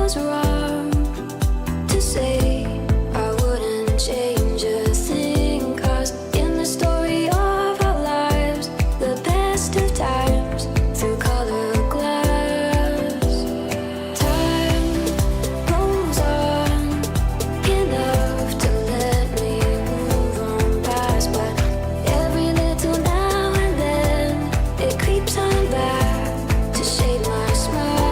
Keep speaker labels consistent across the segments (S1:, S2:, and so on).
S1: was wrong to say. I wouldn't change a thing, 'cause in the story of our lives, the best of times through colored glass. Time rolls on enough to let me move on past, but every little now and then it creeps on back to shape my smile.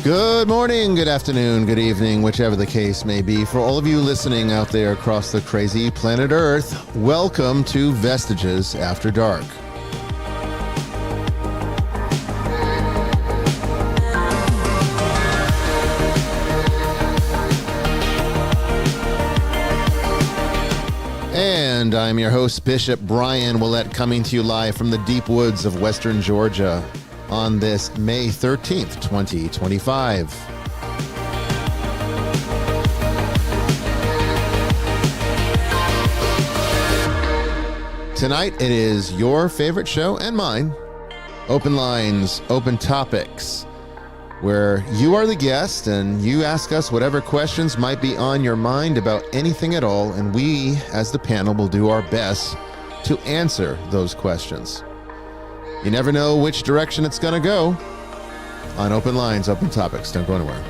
S2: Good morning, good afternoon, good evening, whichever the case may be. For all of you listening out there across the crazy planet Earth, welcome to Vestiges After Dark. And I'm your host, Bishop Bryan Willett, coming to you live from the deep woods of western Georgia on this May 13th, 2025. Tonight, it is your favorite show and mine, Open Lines, Open Topics, where you are the guest and you ask us whatever questions might be on your mind about anything at all, and we, as the panel, will do our best to answer those questions. You never know which direction it's going to go on Open Lines, Open Topics. Don't go anywhere.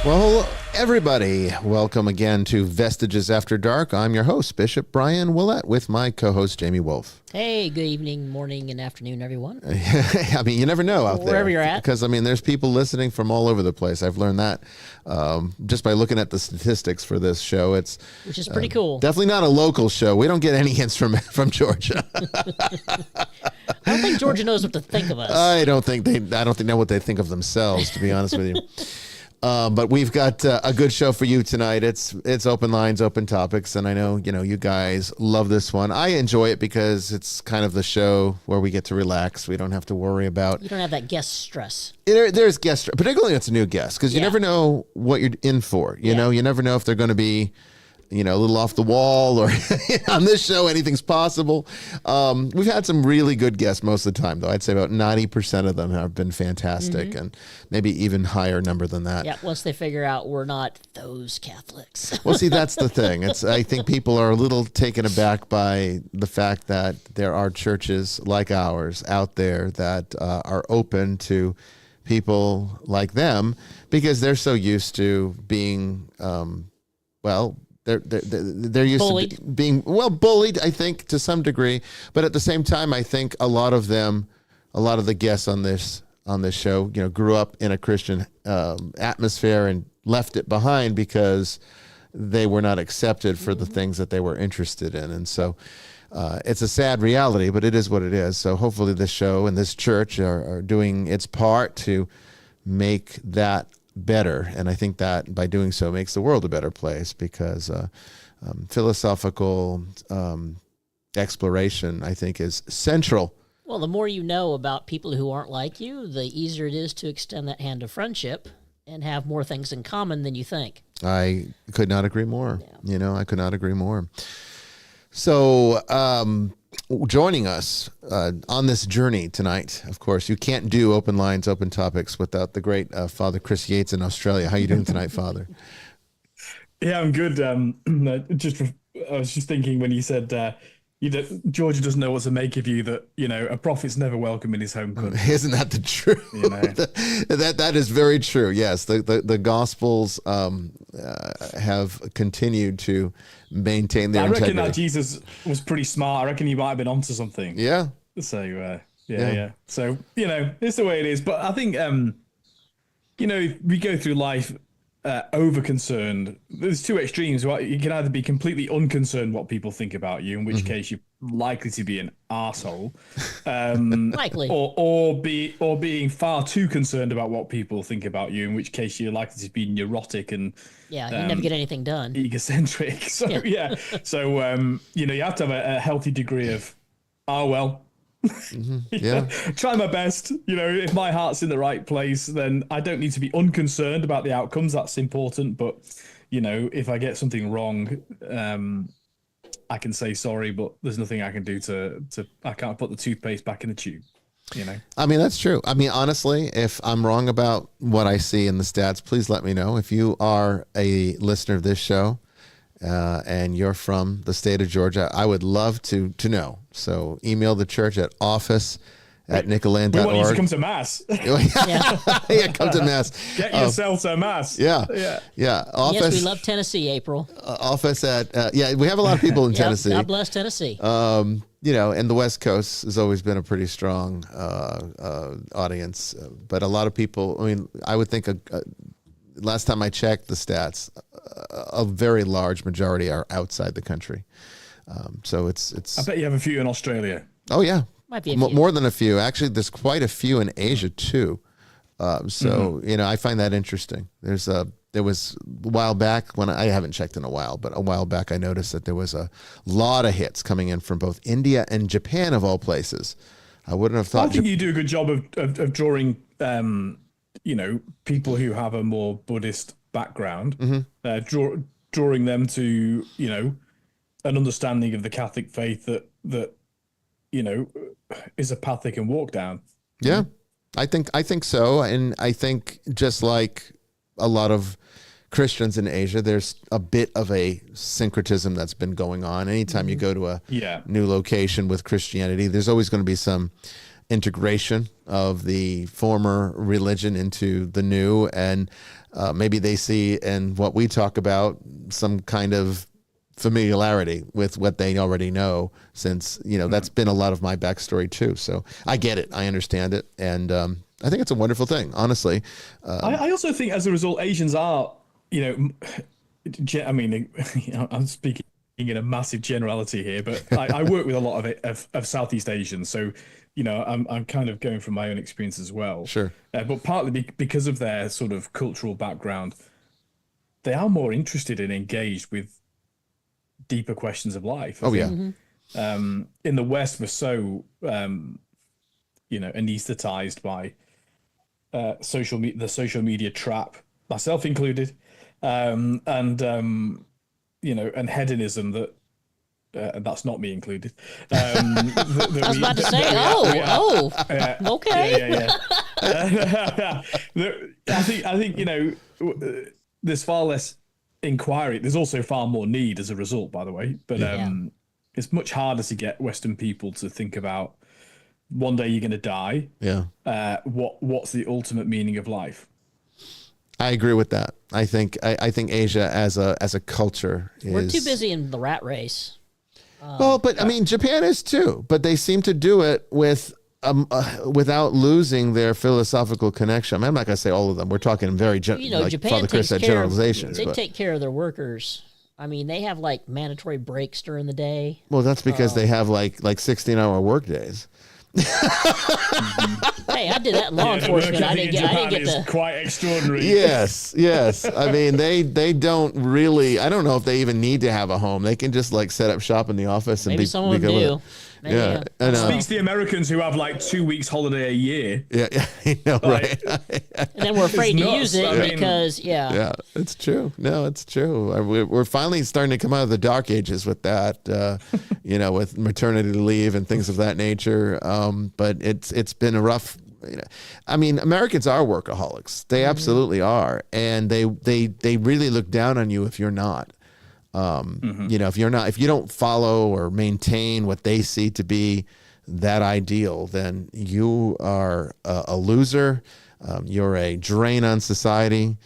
S2: Well, everybody, welcome again to Vestiges After Dark. I'm your host, Bishop Bryan Willett, with my co-host, Jamie Wolfe.
S3: Hey, good evening, morning, and afternoon, everyone.
S2: I mean, you never know out there.
S3: Wherever you're at.
S2: Because, I mean, there's people listening from all over the place. I've learned that just by looking at the statistics for this show.
S3: Which is pretty cool.
S2: Definitely not a local show. We don't get any hints from Georgia.
S3: I don't think Georgia knows what to think of us.
S2: I don't think they know what they think of themselves, to be honest with you. But we've got a good show for you tonight. It's Open Lines, Open Topics, and I know you guys love this one. I enjoy it because it's kind of the show where we get to relax. We don't have to worry about.
S3: You don't have that guest stress.
S2: There's guest, particularly if it's a new guest, because you never know what you're in for. You know, you never know if they're going to be, a little off the wall, or on this show, anything's possible. We've had some really good guests most of the time, though. I'd say about 90% of them have been fantastic, and maybe even higher number than that.
S3: Yeah, once they figure out we're not those Catholics.
S2: Well, see, that's the thing. I think people are a little taken aback by the fact that there are churches like ours out there that are open to people like them, because they're so used to being, they're used
S3: bullied.
S2: to being bullied, I think, to some degree. But at the same time, I think a lot of the guests on this show, grew up in a Christian atmosphere and left it behind because they were not accepted for the things that they were interested in. And so it's a sad reality, but it is what it is. So hopefully this show and this church are doing its part to make that better, and I think that by doing so makes the world a better place, because philosophical exploration, I think, is central.
S3: Well, the more you know about people who aren't like you, the easier it is to extend that hand of friendship and have more things in common than you think.
S2: I could not agree more. Yeah. I could not agree more. So joining us on this journey tonight, of course, you can't do Open Lines, Open Topics without the great Father Chris Yates in Australia. How are you doing tonight, Father?
S4: Yeah, I'm good. I was just thinking when you said Georgia doesn't know what to make of you, that a prophet's never welcome in his home country.
S2: Isn't that the truth? That is very true. Yes, the Gospels have continued to maintain their integrity.
S4: I reckon that Jesus was pretty smart. I reckon he might have been onto something.
S2: Yeah.
S4: So yeah. So it's the way it is. But I think we go through life over concerned. There's two extremes. Right? You can either be completely unconcerned what people think about you, in which case you're likely to be an arsehole,
S3: Likely.
S4: or being far too concerned about what people think about you, in which case you're likely to be neurotic and
S3: Yeah, you never get anything done.
S4: egocentric. So so you have to have a healthy degree of, oh well.
S2: Yeah.
S4: Try my best. If my heart's in the right place, then I don't need to be unconcerned about the outcomes. That's important. But if I get something wrong, I can say sorry, but there's nothing I can do to I can't put the toothpaste back in the tube.
S2: I mean, that's true. I mean, honestly, if I'm wrong about what I see in the stats, please let me know. If you are a listener of this show, and you're from the state of Georgia, I would love to know. So email the church at office@nicoland.org.
S4: We want you to come to mass.
S2: Yeah, come to mass.
S4: Get yourself to mass.
S2: Yeah. Office.
S3: Yes, we love Tennessee, April.
S2: Office at we have a lot of people in Tennessee.
S3: God bless Tennessee.
S2: And the West Coast has always been a pretty strong audience, but a lot of people. I mean, I would think last time I checked the stats, a very large majority are outside the country. So it's.
S4: I bet you have a few in Australia.
S2: Oh yeah,
S3: Might be a few.
S2: more than a few. Actually, there's quite a few in Asia too. I find that interesting. There was a while back when I haven't checked in a while, but a while back I noticed that there was a lot of hits coming in from both India and Japan of all places. I wouldn't have thought.
S4: I think you do a good job of drawing. People who have a more Buddhist background, drawing them to, an understanding of the Catholic faith that is a path they can walk down.
S2: Yeah, I think so. And I think just like a lot of Christians in Asia, there's a bit of a syncretism that's been going on. Anytime you go to a new location with Christianity, there's always going to be some integration of the former religion into the new, and maybe they see in what we talk about some kind of familiarity with what they already know, since that's been a lot of my backstory too. So I get it, I understand it, and I think it's a wonderful thing, honestly.
S4: I also think as a result, Asians are, I mean, I'm speaking in a massive generality here, but I work with a lot of Southeast Asians, so I'm kind of going from my own experience as well.
S2: Sure.
S4: But partly because of their sort of cultural background, they are more interested and engaged with deeper questions of life.
S2: Oh, yeah.
S4: In the West, we're so, anesthetized by the social media trap, myself included, and hedonism that. That's not me included.
S3: I was about to say, okay.
S4: I think there's far less inquiry. There's also far more need as a result, by the way. But it's much harder to get Western people to think about one day you're going to die.
S2: Yeah.
S4: What's the ultimate meaning of life?
S2: I agree with that. I think Asia as a culture is.
S3: We're too busy in the rat race.
S2: Well, but I mean, Japan is too, but they seem to do it without losing their philosophical connection. I mean, I'm not going to say all of them. We're talking very like
S3: Japan
S2: Father Chris said, generalizations.
S3: They take care of their workers. I mean, they have like mandatory breaks during the day.
S2: Well, that's because they have like 16-hour work days.
S3: Hey, I did that in law enforcement. I didn't get to.
S4: Quite extraordinary.
S2: Yes. I mean, they don't really. I don't know if they even need to have a home. They can just like set up shop in the office and
S3: Maybe some of them do. Maybe,
S2: yeah. And,
S4: speaks to the Americans who have like 2 weeks holiday a year.
S2: Yeah, I know, right?
S3: And then we're afraid to use it because,
S2: Yeah, it's true. No, it's true. We're finally starting to come out of the dark ages with that, with maternity leave and things of that nature. But it's been a rough. I mean, Americans are workaholics. They absolutely are, and they really look down on you if you're not. If you don't follow or maintain what they see to be that ideal, then you are a loser. You're a drain on society.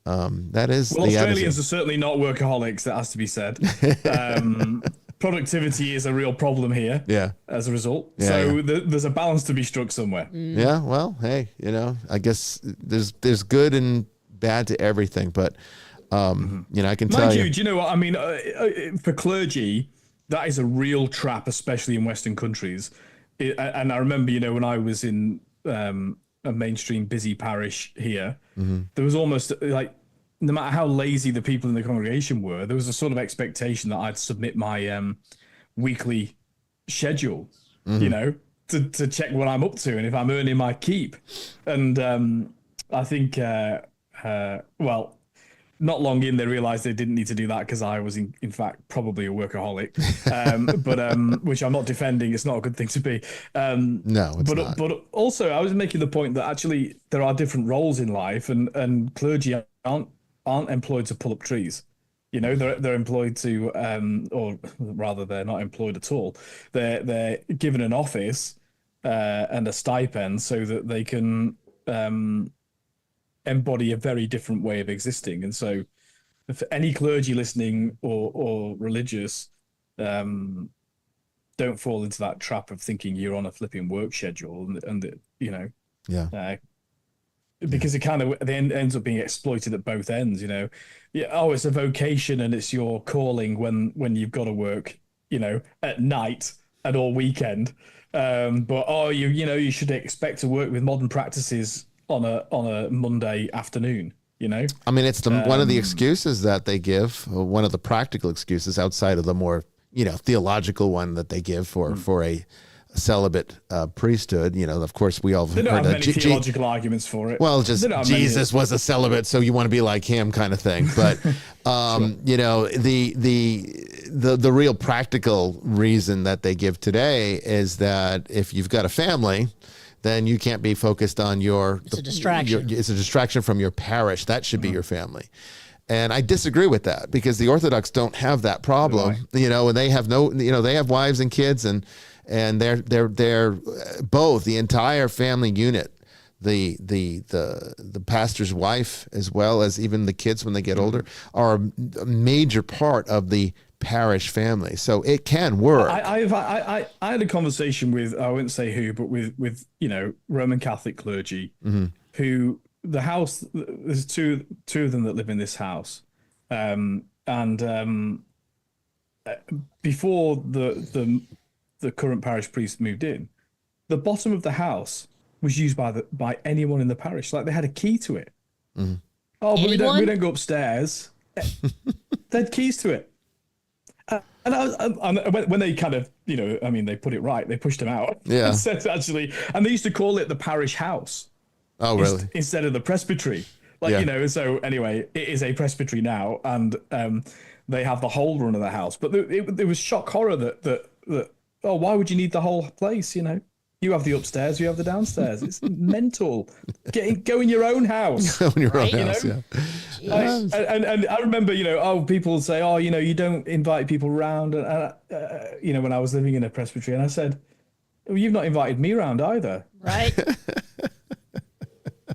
S2: That is the
S4: Australians are certainly not workaholics. That has to be said. Productivity is a real problem here. Yeah. As a result, there's a balance to be struck somewhere.
S2: Yeah. Well, hey, I guess there's good and bad to everything. But you know, I can
S4: Mind
S2: tell
S4: you,
S2: you.
S4: do you know what I mean? For clergy, that is a real trap, especially in Western countries. And I remember, you know, when I was in a mainstream busy parish here, there was almost like, no matter how lazy the people in the congregation were, there was a sort of expectation that I'd submit my weekly schedule, you know, to check what I'm up to and if I'm earning my keep. And I think, well, not long in, they realized they didn't need to do that because I was, in fact, probably a workaholic. But which I'm not defending. It's not a good thing to be.
S2: No, it's not.
S4: But also, I was making the point that actually there are different roles in life, and clergy aren't employed to pull up trees. You know, they're employed to, or rather, they're not employed at all. They're given an office and a stipend so that they can embody a very different way of existing. And so if any clergy listening or religious, don't fall into that trap of thinking you're on a flipping work schedule and you know, because it kind of then ends up being exploited at both ends, you know. Yeah, oh, it's a vocation and it's your calling when you've got to work, you know, at night and all weekend. But oh, you know, you should expect to work with modern practices on a Monday afternoon, you know.
S2: I mean, it's one of the excuses that they give, one of the practical excuses outside of the more, you know, theological one that they give for a celibate priesthood. You know, of course, we all
S4: They don't have many theological arguments for it.
S2: Well, just Jesus was a celibate, so you want to be like him, kind of thing. But sure. You know, the real practical reason that they give today is that if you've got a family, then you can't be focused on it's a distraction. It's a distraction from your parish. That should be your family. And I disagree with that because the Orthodox don't have that problem, you know, and they have they have wives and kids and they're both, the entire family unit, the pastor's wife, as well as even the kids when they get older, are a major part of the parish family. So it can work.
S4: I had a conversation with, I wouldn't say who, but with you know, Roman Catholic clergy who the house, there's two of them that live in this house. And before the current parish priest moved in, the bottom of the house was used by anyone in the parish. Like they had a key to it. Oh, but we don't go upstairs. They had keys to it. And when they kind of, you know, I mean, they put it right. They pushed him out. Yeah. And said actually, and they used to call it the parish house.
S2: Oh, really?
S4: Instead of the presbytery. Like, you know, so anyway, it is a presbytery now, and they have the whole run of the house. But there was shock horror that oh, why would you need the whole place? You know, you have the upstairs, you have the downstairs. It's mental. Go in your own house.
S2: Go in your own house,
S4: know? Yeah. And I remember, you know, people say, oh, you know, you don't invite people around. And you know, when I was living in a presbytery, and I said, well, you've not invited me around either.
S3: Right.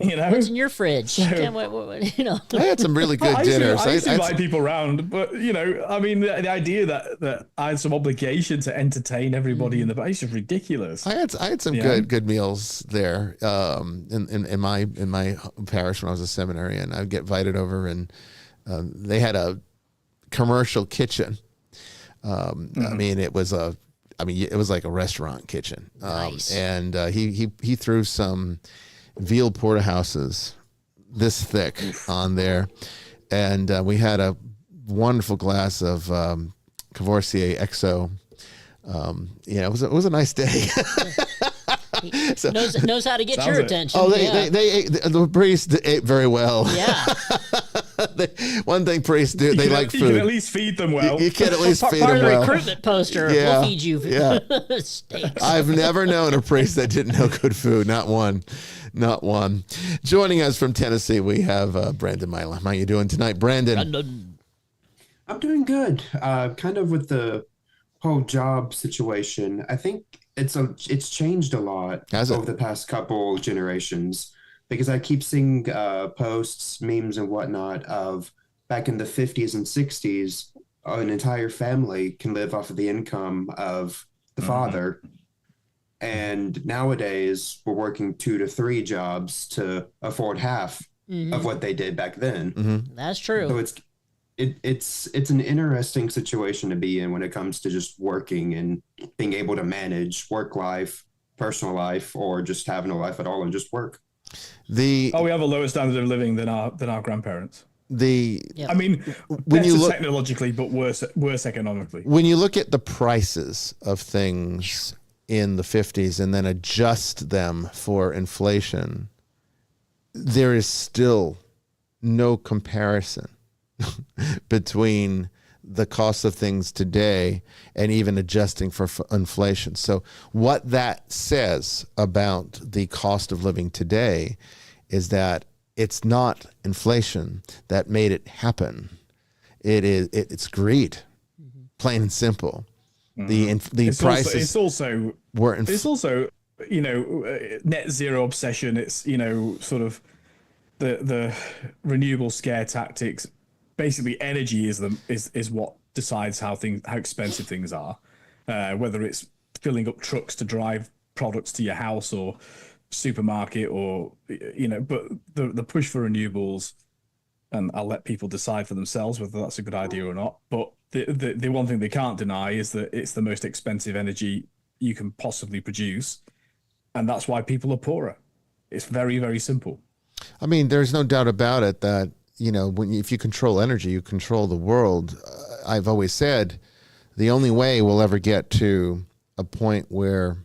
S4: You know,
S3: what's in your fridge?
S4: So,
S3: you know,
S2: I had some really good dinners.
S4: I used to invite people around, but you know, I mean, the idea that I had some obligation to entertain everybody in the place is ridiculous.
S2: I had some good meals there in my parish when I was a seminary, and I'd get invited over, and they had a commercial kitchen. I mean, it was like a restaurant kitchen.
S3: Nice.
S2: And he threw some veal porterhouses this thick on there, and we had a wonderful glass of Courvoisier XO. You know, it was a nice day.
S3: So, knows how to get your attention.
S2: Oh, they ate, the priest ate very well.
S3: Yeah.
S2: One thing priests do, they like food.
S4: You can at least feed them well.
S2: You can at least feed them well.
S3: Part of the recruitment poster, we'll feed you steaks.
S2: I've never known a priest that didn't know good food. Not one. Not one. Joining us from Tennessee, we have Brandon Milam. How you doing tonight, Brandon?
S5: I'm doing good. Kind of with the whole job situation, I think it's changed a lot over the past couple generations, because I keep seeing posts, memes, and whatnot of back in the 50s and 60s, an entire family can live off of the income of the father. And nowadays, we're working 2 to 3 jobs to afford half of what they did back then.
S3: That's true.
S5: So it's an interesting situation to be in when it comes to just working and being able to manage work life, personal life, or just have no life at all and just work.
S4: We have a lower standard of living than our grandparents.
S3: Yep.
S4: I mean,
S2: when you look
S4: technologically, but worse economically.
S2: When you look at the prices of things in the 50s and then adjust them for inflation, there is still no comparison between the cost of things today and even adjusting for inflation. So what that says about the cost of living today is that it's not inflation that made it happen. It's greed, plain and simple. The prices.
S4: It's also net zero obsession. It's sort of the renewable scare tactics. Basically, energy is what decides how expensive things are. Whether it's filling up trucks to drive products to your house or supermarket, or but the push for renewables, and I'll let people decide for themselves whether that's a good idea or not. But the one thing they can't deny is that it's the most expensive energy you can possibly produce, and that's why people are poorer. It's very, very simple.
S2: I mean, there's no doubt about it that if you control energy, you control the world. I've always said the only way we'll ever get to a point where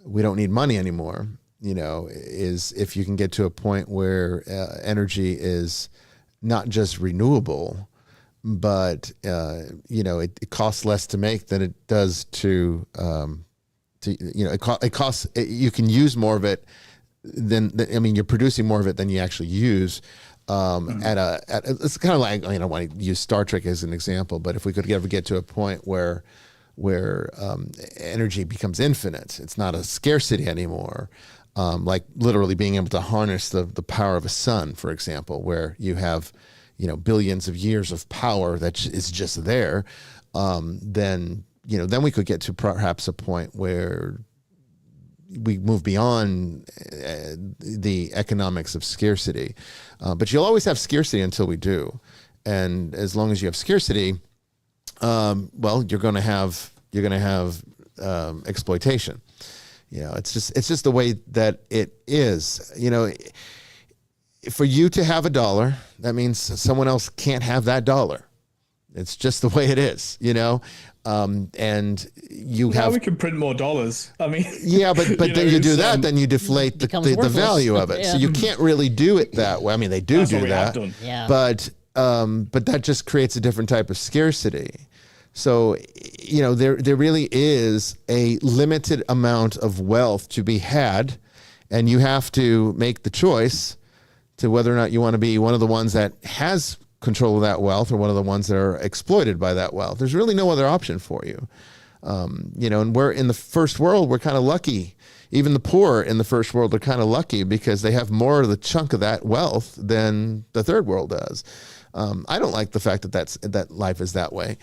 S2: we don't need money anymore, is if you can get to a point where energy is not just renewable, but it costs less to make than it does to it costs. You can use more of it you're producing more of it than you actually use. It's kind of like, I don't want to use Star Trek as an example, but if we could ever get to a point where energy becomes infinite, it's not a scarcity anymore. Like literally being able to harness the power of a sun, for example, where you have, billions of years of power that is just there. Then we could get to perhaps a point where we move beyond the economics of scarcity. But you'll always have scarcity until we do. And as long as you have scarcity, you're going to have exploitation. It's just the way that it is. For you to have $1, that means someone else can't have that dollar. It's just the way it is, and you have.
S4: We can print more dollars. I mean,
S2: yeah, but then you do that, then you deflate the value of it.
S3: Yeah.
S2: So you can't really do it that way. I mean, they do that,
S3: Yeah.
S2: but that just creates a different type of scarcity. So, there really is a limited amount of wealth to be had, and you have to make the choice to whether or not you want to be one of the ones that has control of that wealth or one of the ones that are exploited by that wealth. There's really no other option for you. And we're in the first world, we're kind of lucky. Even the poor in the first world are kind of lucky because they have more of the chunk of that wealth than the third world does. I don't like the fact that life is that way.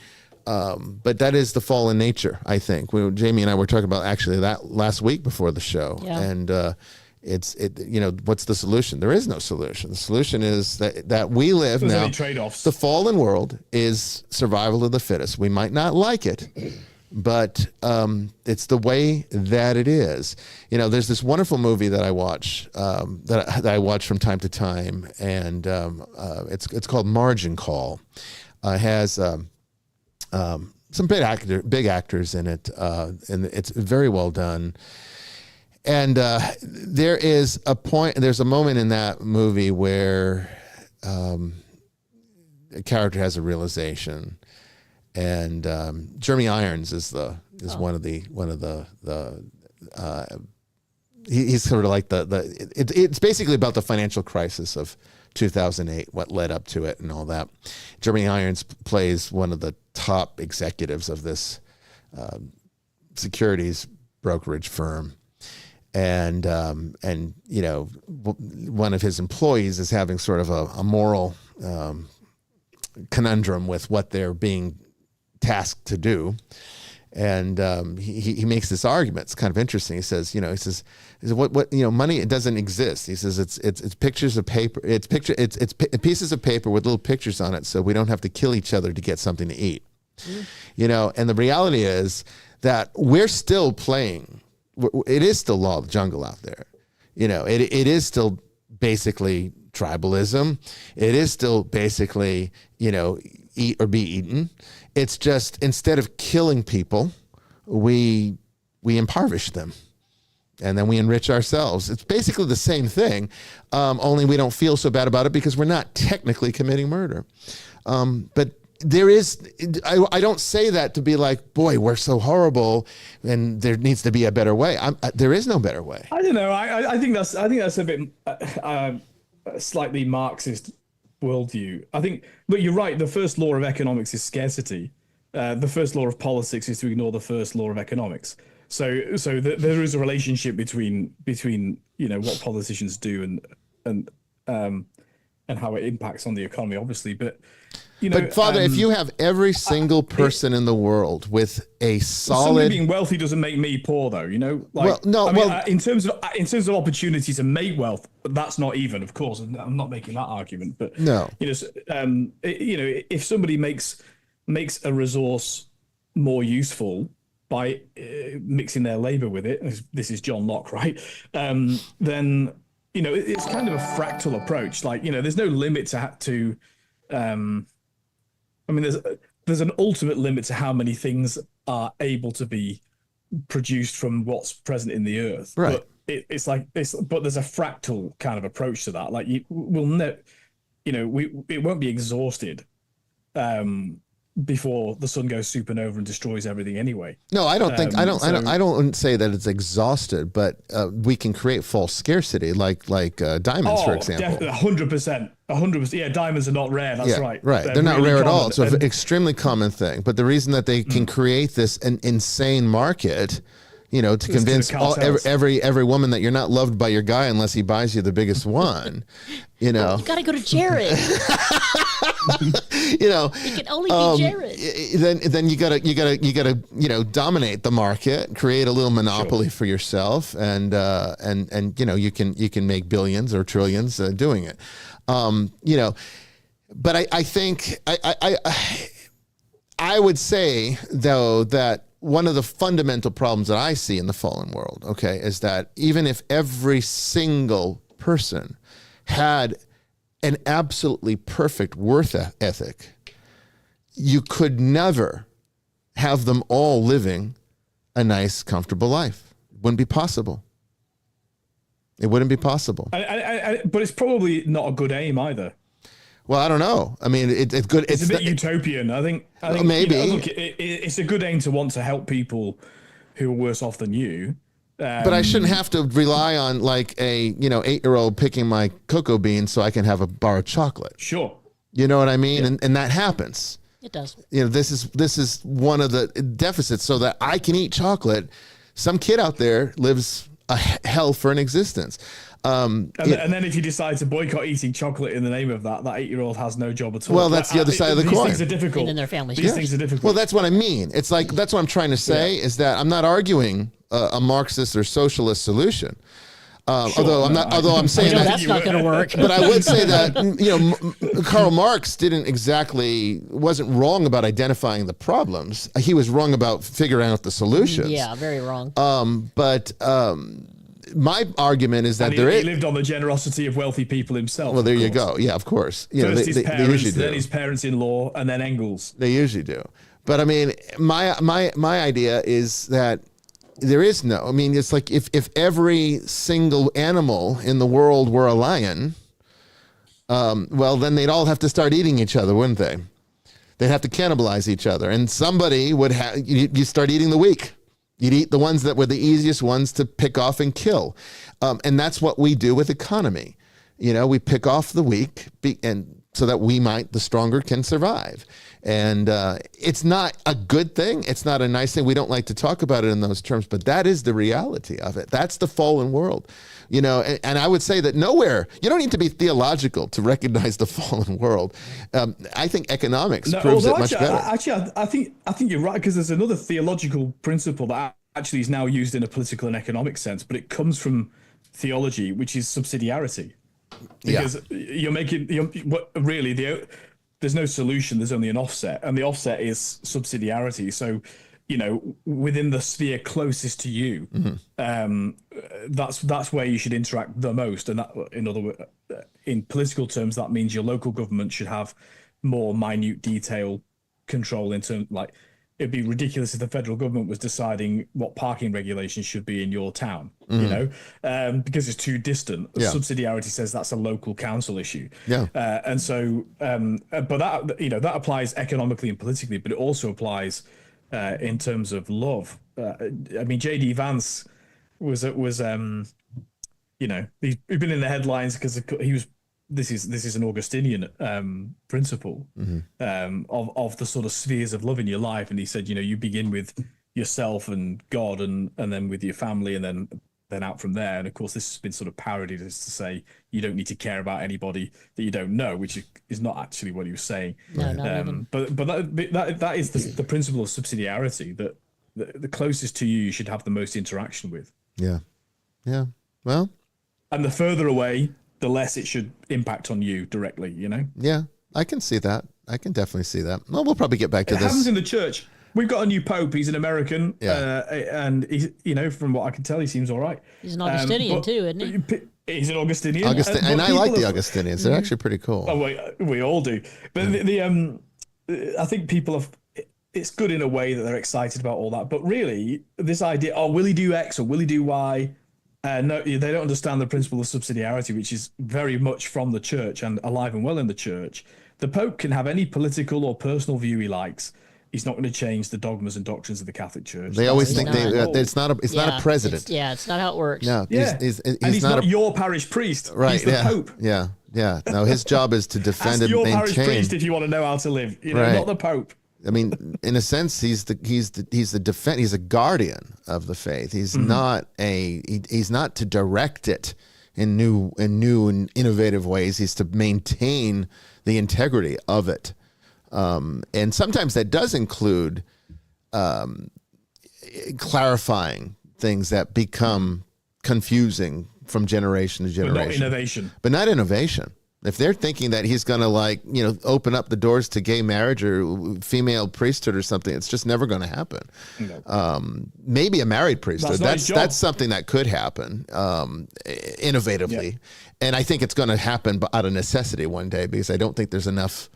S2: But that is the fallen nature, I think. Jamie and I were talking about actually that last week before the show.
S3: Yeah.
S2: And what's the solution? There is no solution. The solution is that we live now.
S4: Any trade-offs.
S2: The fallen world is survival of the fittest. We might not like it, but it's the way that it is. There's this wonderful movie that I watch that I watch from time to time, and it's called Margin Call. It has some big actors in it, and it's very well done. And there's a moment in that movie where a character has a realization, and Jeremy Irons is one of the he's sort of like it's basically about the financial crisis of 2008, what led up to it, and all that. Jeremy Irons plays one of the top executives of this securities brokerage firm. And one of his employees is having sort of a moral conundrum with what they're being tasked to do. And he makes this argument. It's kind of interesting. He says, what money, it doesn't exist. He says it's pictures of paper. It's pieces of paper with little pictures on it, so we don't have to kill each other to get something to eat. And the reality is that we're still playing. It is still law of the jungle out there. It is still basically tribalism. It is still basically, eat or be eaten. It's just, instead of killing people, we impoverish them, and then we enrich ourselves. It's basically the same thing, only we don't feel so bad about it because we're not technically committing murder. But there is, I don't say that to be like, boy, we're so horrible and there needs to be a better way. There is no better way.
S4: I don't know. I think that's a bit slightly Marxist worldview. But you're right. The first law of economics is scarcity. The first law of politics is to ignore the first law of economics. So there is a relationship between what politicians do and how it impacts on the economy, obviously. But
S2: Father, if you have every single person in the world with a solid,
S4: somebody being wealthy doesn't make me poor, though. In terms of opportunity to make wealth, that's not even. Of course, I'm not making that argument, but
S2: no,
S4: if somebody makes a resource more useful by mixing their labor with it, this is John Locke, right? Then it's kind of a fractal approach. There's no limit to there's an ultimate limit to how many things are able to be produced from what's present in the earth.
S2: Right.
S4: But but there's a fractal kind of approach to that. It won't be exhausted before the sun goes supernova and destroys everything anyway.
S2: No, I don't think I don't say that it's exhausted, but we can create false scarcity, like diamonds, for example.
S4: 100%. Yeah, diamonds are not rare. That's right.
S2: Right. They're not really rare at all. It's an extremely common thing. But the reason that they can create this an insane market, to convince every woman that you're not loved by your guy unless he buys you the biggest one,
S3: You got to go to Jared. It can only be Jared.
S2: Then you gotta dominate the market, create a little monopoly for yourself, and you can make billions or trillions doing it. But I think I would say though that one of the fundamental problems that I see in the fallen world, is that even if every single person had an absolutely perfect worth ethic, you could never have them all living a nice, comfortable life. It wouldn't be possible. It wouldn't be possible.
S4: But it's probably not a good aim either.
S2: Well, I don't know. I mean, it's good.
S4: It's a bit utopian. I think
S2: maybe.
S4: It's a good aim to want to help people who are worse off than you.
S2: But I shouldn't have to rely on like a 8-year-old picking my cocoa beans so I can have a bar of chocolate.
S4: Sure.
S2: You know what I mean? Yeah. And that happens.
S3: It does.
S2: This is one of the deficits. So that I can eat chocolate, some kid out there lives a hell for an existence.
S4: And then if you decide to boycott eating chocolate in the name of that 8-year-old has no job at all.
S2: Well, that's the other side of the coin.
S4: These things are difficult.
S3: And in their families.
S4: These things are difficult.
S2: Well, that's what I mean. It's like, that's what I'm trying to say is that I'm not arguing a Marxist or socialist solution. Although I'm saying
S3: that's not going to work.
S2: But I would say that Karl Marx wasn't wrong about identifying the problems. He was wrong about figuring out the solutions.
S3: Yeah, very wrong.
S2: My argument is that
S4: he lived on the generosity of wealthy people himself.
S2: Well, there you go. Yeah, of course.
S4: First his parents, then his parents-in-law, and then Engels.
S2: They usually do. But I mean, my idea is that there is no. I mean, it's like if every single animal in the world were a lion, well, then they'd all have to start eating each other, wouldn't they? They'd have to cannibalize each other, and somebody would have. You start eating the weak. You'd eat the ones that were the easiest ones to pick off and kill. And that's what we do with economy. We pick off the weak and so that the stronger can survive. And it's not a good thing. It's not a nice thing. We don't like to talk about it in those terms, but that is the reality of it. That's the fallen world. And I would say that nowhere, you don't need to be theological to recognize the fallen world. I think economics proves it much better.
S4: I think you're right, because there's another theological principle that actually is now used in a political and economic sense, but it comes from theology, which is subsidiarity. Because there's no solution, there's only an offset, and the offset is subsidiarity. So, within the sphere closest to you, that's where you should interact the most. And that, in other words, in political terms, that means your local government should have more minute detail control in terms, like, it'd be ridiculous if the federal government was deciding what parking regulations should be in your town, because it's too distant. Yeah. Subsidiarity says that's a local council issue. Yeah. And so, but that applies economically and politically, but it also applies in terms of love. J.D. Vance was he's been in the headlines because he was. This is an Augustinian principle of the sort of spheres of love in your life, and he said, you begin with yourself and God, and then with your family, and then out from there. And of course, this has been sort of parodied as to say you don't need to care about anybody that you don't know, which is not actually what he was saying. No, but that is the principle of subsidiarity, that the closest to you should have the most interaction with. Yeah. Well, and the further away, the less it should impact on you directly, Yeah,
S2: I can see that. I can definitely see that. Well, we'll probably get back to this.
S4: It happens in the church. We've got a new pope. He's an American. Yeah. And he's, from what I can tell, he seems all right.
S3: He's an Augustinian too, isn't he?
S4: He's an Augustinian.
S2: And I like the Augustinians. They're actually pretty cool.
S4: Oh, we all do. But I think people it's good in a way that they're excited about all that. But really, this idea, will he do X or will he do Y? No, they don't understand the principle of subsidiarity, which is very much from the church and alive and well in the church. The Pope can have any political or personal view he likes. He's not going to change the dogmas and doctrines of the Catholic Church.
S2: They always think it's not a president.
S3: It's not how it works.
S2: No,
S4: he's not your parish priest.
S2: Right?
S4: He's the Pope.
S2: Yeah. No, his job is to defend and maintain.
S4: Ask your parish priest if you want to know how to live. Not the Pope.
S2: In a sense, he's a guardian of the faith. He's not to direct it in new and innovative ways. He's to maintain the integrity of it. And sometimes that does include clarifying things that become confusing from generation to generation. But not innovation. If they're thinking that he's going to open up the doors to gay marriage or female priesthood or something, it's just never going to happen. No. Maybe a married priesthood. That's something that could happen innovatively. Yeah. And I think it's going to happen out of necessity one day, because I don't think there's enough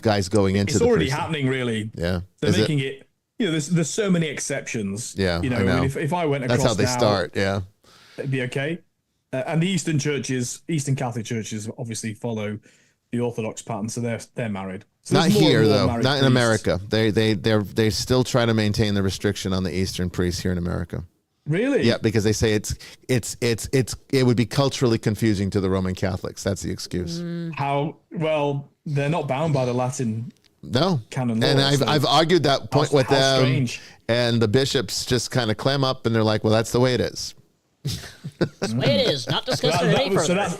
S2: guys going into the priesthood. It's already
S4: happening, really.
S2: Yeah.
S4: They're making it there's so many exceptions.
S2: Yeah.
S4: I know. If I went across,
S2: that's how they start. Yeah.
S4: It'd be okay. And the Eastern Catholic churches obviously follow the Orthodox pattern, so they're married. So
S2: not here, though. Not priests. In America. They still try to maintain the restriction on the Eastern priests here in America.
S4: Really?
S2: Yeah, because they say it would be culturally confusing to the Roman Catholics. That's the excuse.
S4: How? Well, they're not bound by the Latin.
S2: No.
S4: Canon law.
S2: And I've argued that point with them,
S4: strange.
S2: And the bishops just kind of clam up, and they're like, "Well, that's the way it is."
S3: That's the way it is. Not discussed any further.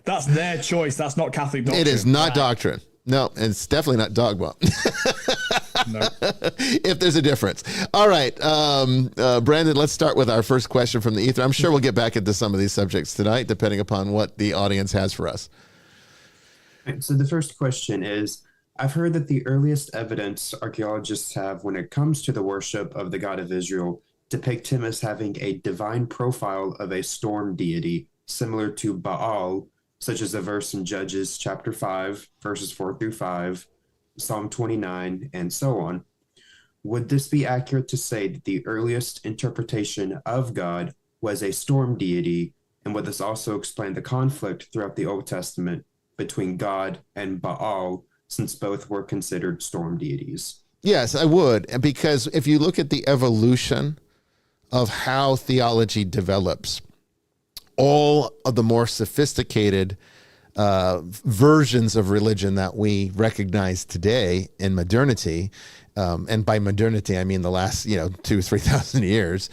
S4: That's their choice. That's not Catholic doctrine.
S2: It is not doctrine. No, and it's definitely not dogma. No. If there's a difference. All right, Brandon, let's start with our first question from the ether. I'm sure we'll get back into some of these subjects tonight, depending upon what the audience has for us.
S5: So the first question is, I've heard that the earliest evidence archaeologists have when it comes to the worship of the God of Israel depict him as having a divine profile of a storm deity, similar to Baal, such as a verse in Judges chapter 5, verses 4-5, Psalm 29, and so on. Would this be accurate to say that the earliest interpretation of God was a storm deity, and would this also explain the conflict throughout the Old Testament between God and Baal, since both were considered storm deities?
S2: Yes, I would, because if you look at the evolution of how theology develops, all of the more sophisticated versions of religion that we recognize today in modernity, and by modernity I mean the last 2,000 or 3,000 years,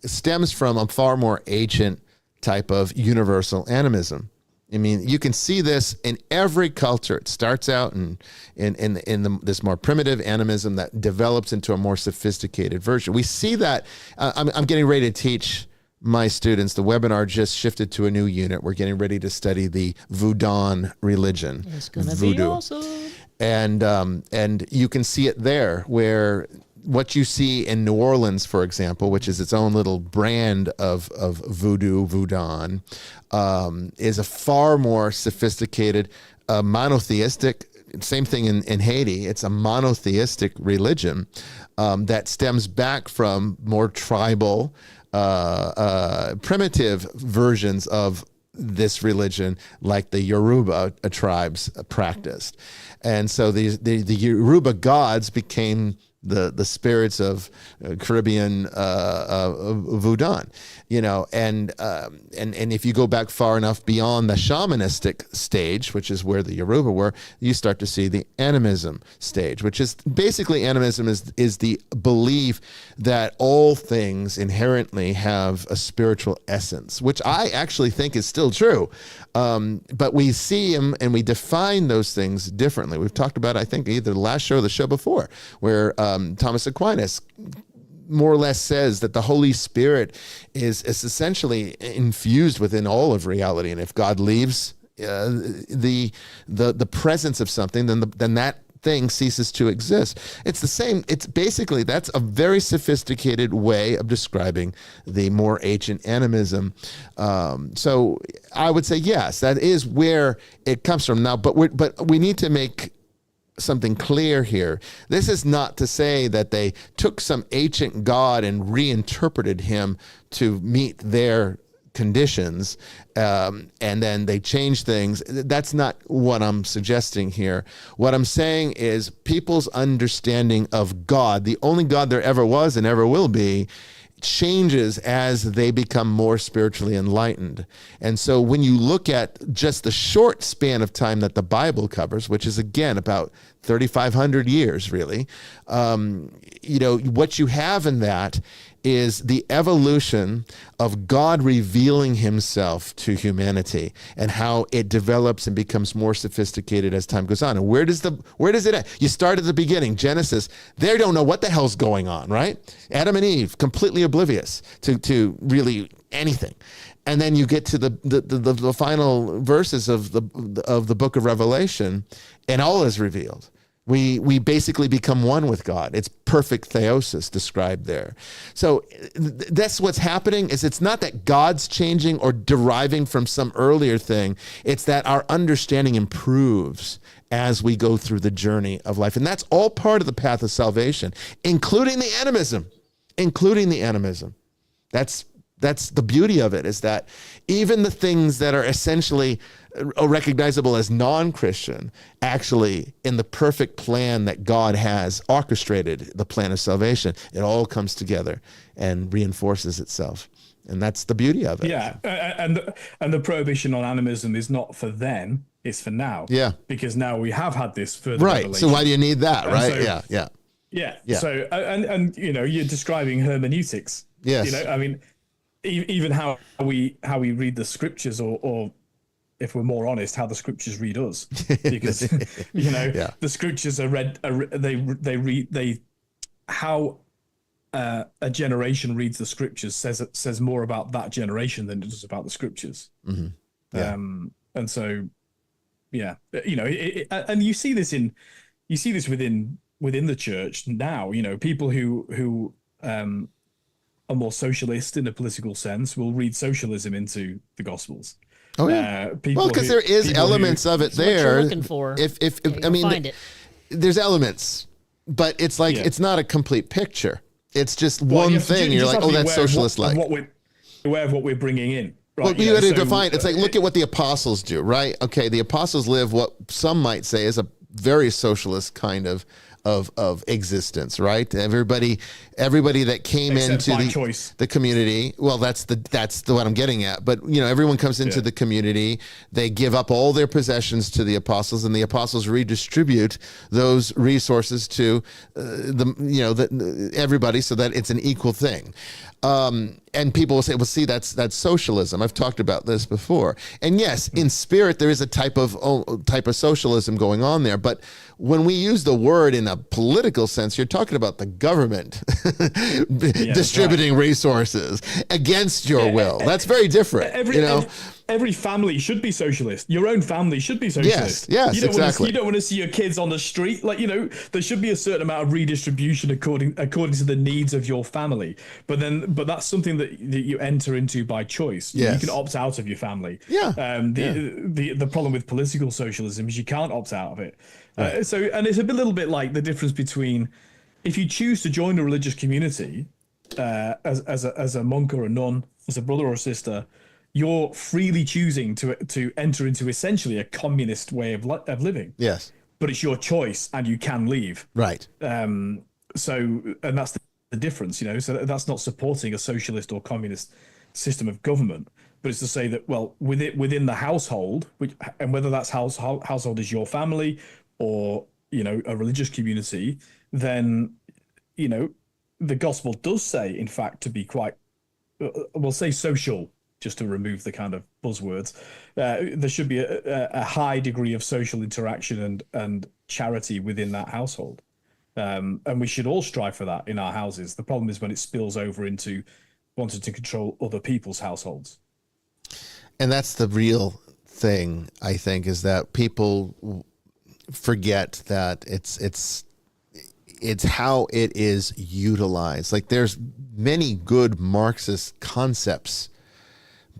S2: stems from a far more ancient type of universal animism. I mean, you can see this in every culture. It starts out in this more primitive animism that develops into a more sophisticated version. We see that. I'm getting ready to teach my students. The webinar just shifted to a new unit. We're getting ready to study the Voodoo religion.
S3: It's going to be awesome.
S2: And you can see it there, where what you see in New Orleans, for example, which is its own little brand of voodoo, is a far more sophisticated, monotheistic. Same thing in Haiti. It's a monotheistic religion that stems back from more tribal, primitive versions of this religion, like the Yoruba tribes practiced. And so the Yoruba gods became the spirits of Caribbean voodoo, and if you go back far enough beyond the shamanistic stage, which is where the Yoruba were, you start to see the animism stage, which is basically animism is the belief that all things inherently have a spiritual essence, which I actually think is still true. But we see them and we define those things differently. We've talked about, I think, either the last show or the show before, where Thomas Aquinas more or less says that the Holy Spirit is essentially infused within all of reality, and if God leaves the presence of something, then that thing ceases to exist. It's the same. It's basically, that's a very sophisticated way of describing the more ancient animism. So I would say yes, that is where it comes from now. But we need to make something clear here. This is not to say that they took some ancient god and reinterpreted him to meet their conditions, and then they change things. That's not what I'm suggesting here. What I'm saying is people's understanding of God, the only God there ever was and ever will be, changes as they become more spiritually enlightened. And so when you look at just the short span of time that the Bible covers, which is again about 3,500 years really, what you have in that is the evolution of God revealing himself to humanity and how it develops and becomes more sophisticated as time goes on. And where does it end? You start at the beginning, Genesis. They don't know what the hell's going on, right? Adam and Eve, completely oblivious to really anything. And then you get to the final verses of the book of Revelation, and all is revealed. We basically become one with God. It's perfect theosis described there. So that's what's happening. Is it's not that God's changing or deriving from some earlier thing. It's that our understanding improves as we go through the journey of life. And that's all part of the path of salvation, including the animism. That's the beauty of it, is that even the things that are essentially recognizable as non-Christian, actually in the perfect plan that God has orchestrated, the plan of salvation, it all comes together and reinforces itself. And that's the beauty of it.
S4: Yeah, and the prohibition on animism is not for then, it's for now.
S2: Yeah.
S4: Because now we have had this further
S2: revelation. So why do you need that, right?
S4: So,
S2: Yeah.
S4: So, and you're describing hermeneutics.
S2: Yes.
S4: I mean, even how we read the scriptures, or if we're more honest, how the scriptures read us, because the scriptures are read. How a generation reads the scriptures says more about that generation than it does about the scriptures.
S2: Mm-hmm. Yeah.
S4: And so, and you see this within the church now. People who are more socialist in a political sense will read socialism into the Gospels.
S2: Oh yeah. Because there is elements of it there.
S3: What you're looking for.
S2: If I mean,
S3: find it.
S2: There's elements, but it's like it's not a complete picture. It's just one thing. You're like, oh, that's socialist-like.
S4: Aware of what we're bringing in. Right,
S2: well, you got to define. It's like, look at what the apostles do, right? Okay, the apostles live what some might say is a very socialist kind of of existence, right? Everybody that came
S4: Except
S2: into the community. Well, that's what I'm getting at. But everyone comes into the community. They give up all their possessions to the apostles, and the apostles redistribute those resources to everybody, so that it's an equal thing. And people will say, well, see, that's socialism. I've talked about this before. And yes, in spirit, there is a type of socialism going on there. But when we use the word in a political sense, you're talking about the government distributing resources against your will. That's very different.
S4: Every family should be socialist. Your own family should be socialist.
S2: Yes, exactly.
S4: You don't want to see your kids on the street. There should be a certain amount of redistribution according to the needs of your family. But that's something that you enter into by choice.
S2: Yes.
S4: You can opt out of your family. The problem with political socialism is you can't opt out of it.
S2: Right.
S4: And it's a little bit like the difference between if you choose to join a religious community as a monk or a nun, as a brother or a sister, you're freely choosing to enter into essentially a communist way of living.
S2: Yes.
S4: But it's your choice, and you can leave.
S2: Right.
S4: And that's the difference, So that's not supporting a socialist or communist system of government, but it's to say that, well, within the household, and whether that's household is your family or a religious community, then the gospel does say, in fact, to be quite, we'll say social. Just to remove the kind of buzzwords, there should be a high degree of social interaction and charity within that household. And we should all strive for that in our houses. The problem is when it spills over into wanting to control other people's households.
S2: And that's the real thing, I think, is that people forget that it's how it is utilized. Like, there's many good Marxist concepts,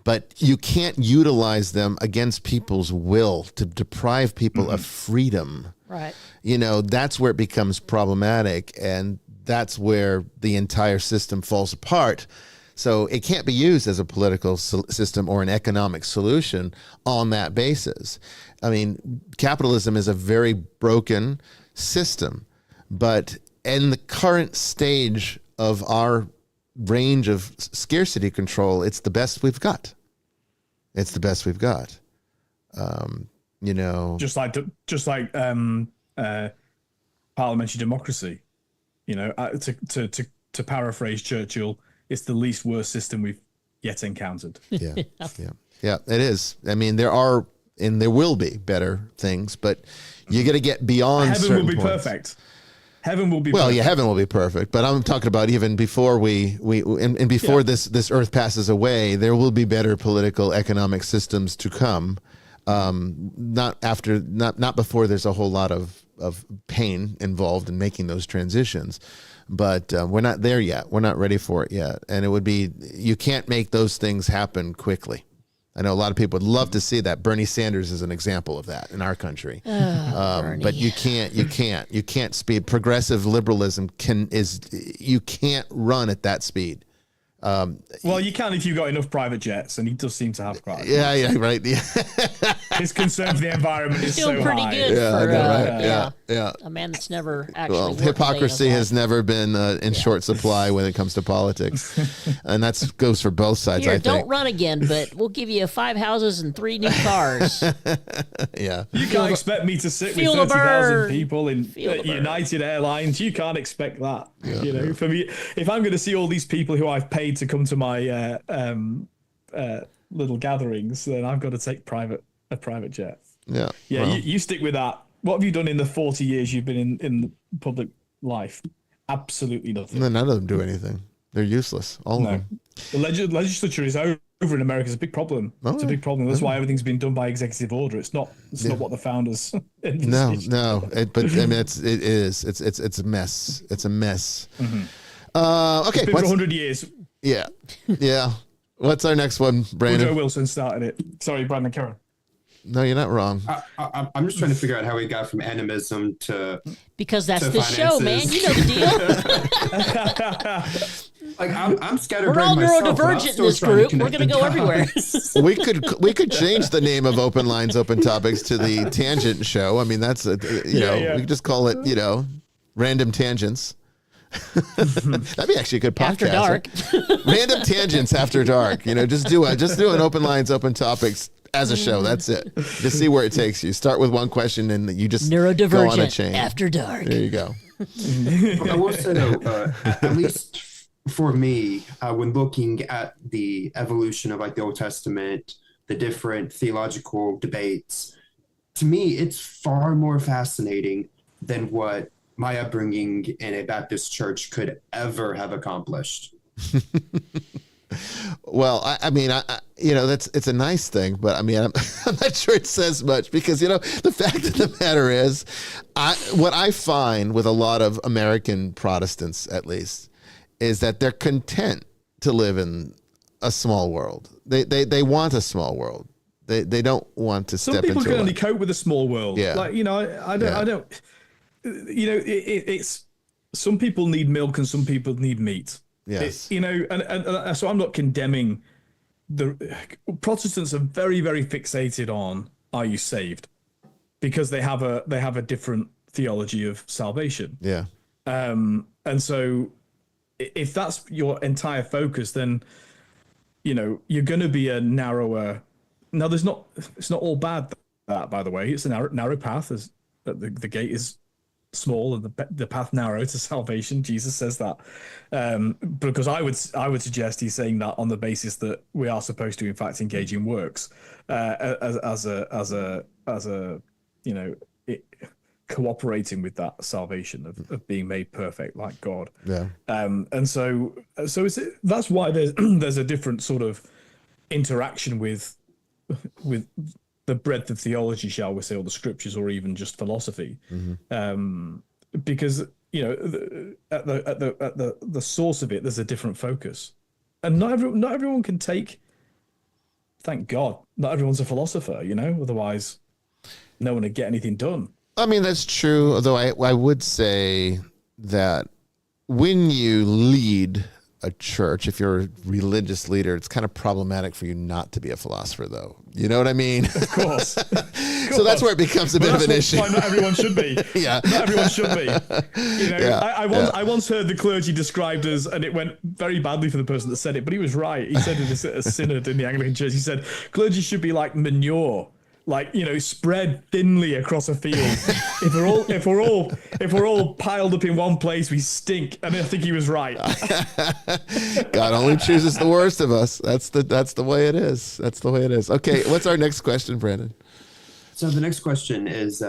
S2: but you can't utilize them against people's will to deprive people of freedom.
S3: Right.
S2: That's where it becomes problematic, and that's where the entire system falls apart. So it can't be used as a political system or an economic solution on that basis. I mean, capitalism is a very broken system, but in the current stage of our range of scarcity control, it's the best we've got. It's the best we've got.
S4: Just like parliamentary democracy. To paraphrase Churchill, it's the least worst system we've yet encountered.
S2: Yeah, it is. I mean, there are and there will be better things, but you got to get beyond.
S4: Heaven will be
S2: points.
S4: Perfect. Heaven will be
S2: well,
S4: perfect.
S2: Yeah, heaven will be perfect. But I'm talking about even before before this earth passes away, there will be better political, economic systems to come. Not before there's a whole lot of pain involved in making those transitions. But we're not there yet. We're not ready for it yet. And you can't make those things happen quickly. I know a lot of people would love to see that. Bernie Sanders is an example of that in our country. But you can't speed. Progressive liberalism you can't run at that speed.
S4: Well, you can if you've got enough private jets, and he does seem to have private jets.
S2: Yeah, right. Yeah.
S4: His concern for the environment is
S3: still
S4: so
S3: pretty
S4: high.
S3: good
S2: right.
S3: Yeah. A man that's never actually.
S2: Well, hypocrisy has never been in short supply when it comes to politics, and that goes for both sides.
S3: Here,
S2: I think.
S3: Don't run again, but we'll give you 5 houses and 3 new cars.
S2: Yeah.
S4: You can't expect me to sit with 30,000 people in United Airlines. You can't expect that. Yeah, for me, if I'm going to see all these people who I've paid to come to my little gatherings, then I've got to take a private jet.
S2: Yeah.
S4: Yeah.
S2: Well,
S4: you stick with that. What have you done in the 40 years you've been in public life? Absolutely nothing.
S2: none of them do anything. They're useless. All of them.
S4: The legislature is over in America. It's a big problem. It's a big problem. That's why everything's been done by executive order. It's not what the founders envisaged.
S2: No. But I mean, it is. It's a mess. It's a mess.
S4: Mm-hmm.
S2: Okay.
S4: It's been for 100 years.
S2: Yeah. Yeah. What's our next one, Brandon?
S4: Woodrow Wilson started it. Sorry, Brandon Karen.
S2: No, you're not wrong.
S5: I'm just trying to figure out how we got from animism to
S3: because that's the
S5: finances.
S3: show, man. You know the deal.
S5: Like I'm scattered.
S3: We're all neurodivergent in this group. We're gonna go everywhere.
S2: we could change the name of Open Lines, Open Topics to the Tangent Show. I mean, that's we could just call it Random Tangents. That'd be actually a good podcast.
S3: After dark.
S2: Right? Random Tangents After Dark. Just do an open lines, open topics as a show. That's it. Just see where it takes you. Start with one question and you just go on a
S3: Neurodivergent
S2: chain.
S3: After Dark.
S2: There you go.
S5: I will say though, at least for me, when looking at the evolution of like the Old Testament, the different theological debates, to me, it's far more fascinating than what my upbringing in a Baptist church could ever have accomplished.
S2: Well, I mean, it's a nice thing, but I mean, I'm not sure it says much because, the fact of the matter is, what I find with a lot of American Protestants, at least, is that they're content to live in a small world. They want a small world. They don't want to step into.
S4: Some people can only cope with a small world.
S2: Yeah.
S4: Like, I don't. It's some people need milk and some people need meat.
S2: Yes.
S4: And so I'm not condemning the Protestants are very, very fixated on, are you saved? Because they have a different theology of salvation.
S2: Yeah.
S4: And so if that's your entire focus, then, you're going to be a narrower. Now it's not all bad, that, by the way. It's a narrow path, as the gate is small and the path narrow to salvation. Jesus says that, because I would suggest he's saying that on the basis that we are supposed to in fact engage in works as a cooperating with that salvation of being made perfect like God.
S2: Yeah.
S4: And so that's why there's a different sort of interaction with the breadth of theology, shall we say, or the scriptures, or even just philosophy, because at the source of it, there's a different focus, and not everyone can take. Thank God, not everyone's a philosopher, Otherwise, no one would get anything done.
S2: I mean, that's true. Although I would say that when you lead a church, if you're a religious leader, it's kind of problematic for you not to be a philosopher, though. You know what I mean?
S4: Of course.
S2: So that's where it becomes a bit of an issue.
S4: Why not everyone should be.
S2: Yeah.
S4: Not everyone should be.
S2: Yeah.
S4: I once heard the clergy described as, and it went very badly for the person that said it, but he was right. He said in a synod in the Anglican Church, he said, clergy should be like manure. Like, spread thinly across a field. If we're all piled up in one place, we stink. And I think he was right.
S2: God only chooses the worst of us. That's the way it is. That's the way it is. Okay, what's our next question, Brandon?
S5: So the next question is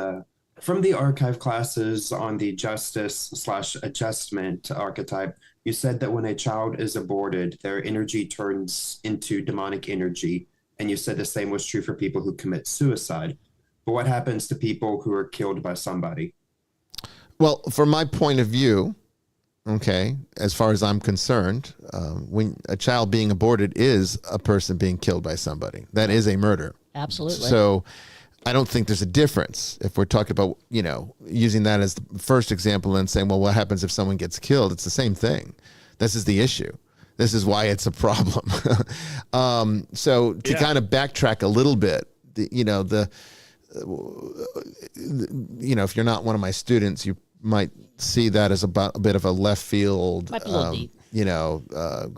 S5: from the archive classes on the justice/adjustment archetype. You said that when a child is aborted, their energy turns into demonic energy. And you said the same was true for people who commit suicide. But what happens to people who are killed by somebody?
S2: Well, from my point of view, okay, as far as I'm concerned, when a child being aborted is a person being killed by somebody. That is a murder.
S3: Absolutely.
S2: So I don't think there's a difference if we're talking about, using that as the first example and saying, well, what happens if someone gets killed? It's the same thing. This is the issue. This is why it's a problem. So to kind of backtrack a little bit, if you're not one of my students, you might see that as a bit of a left field,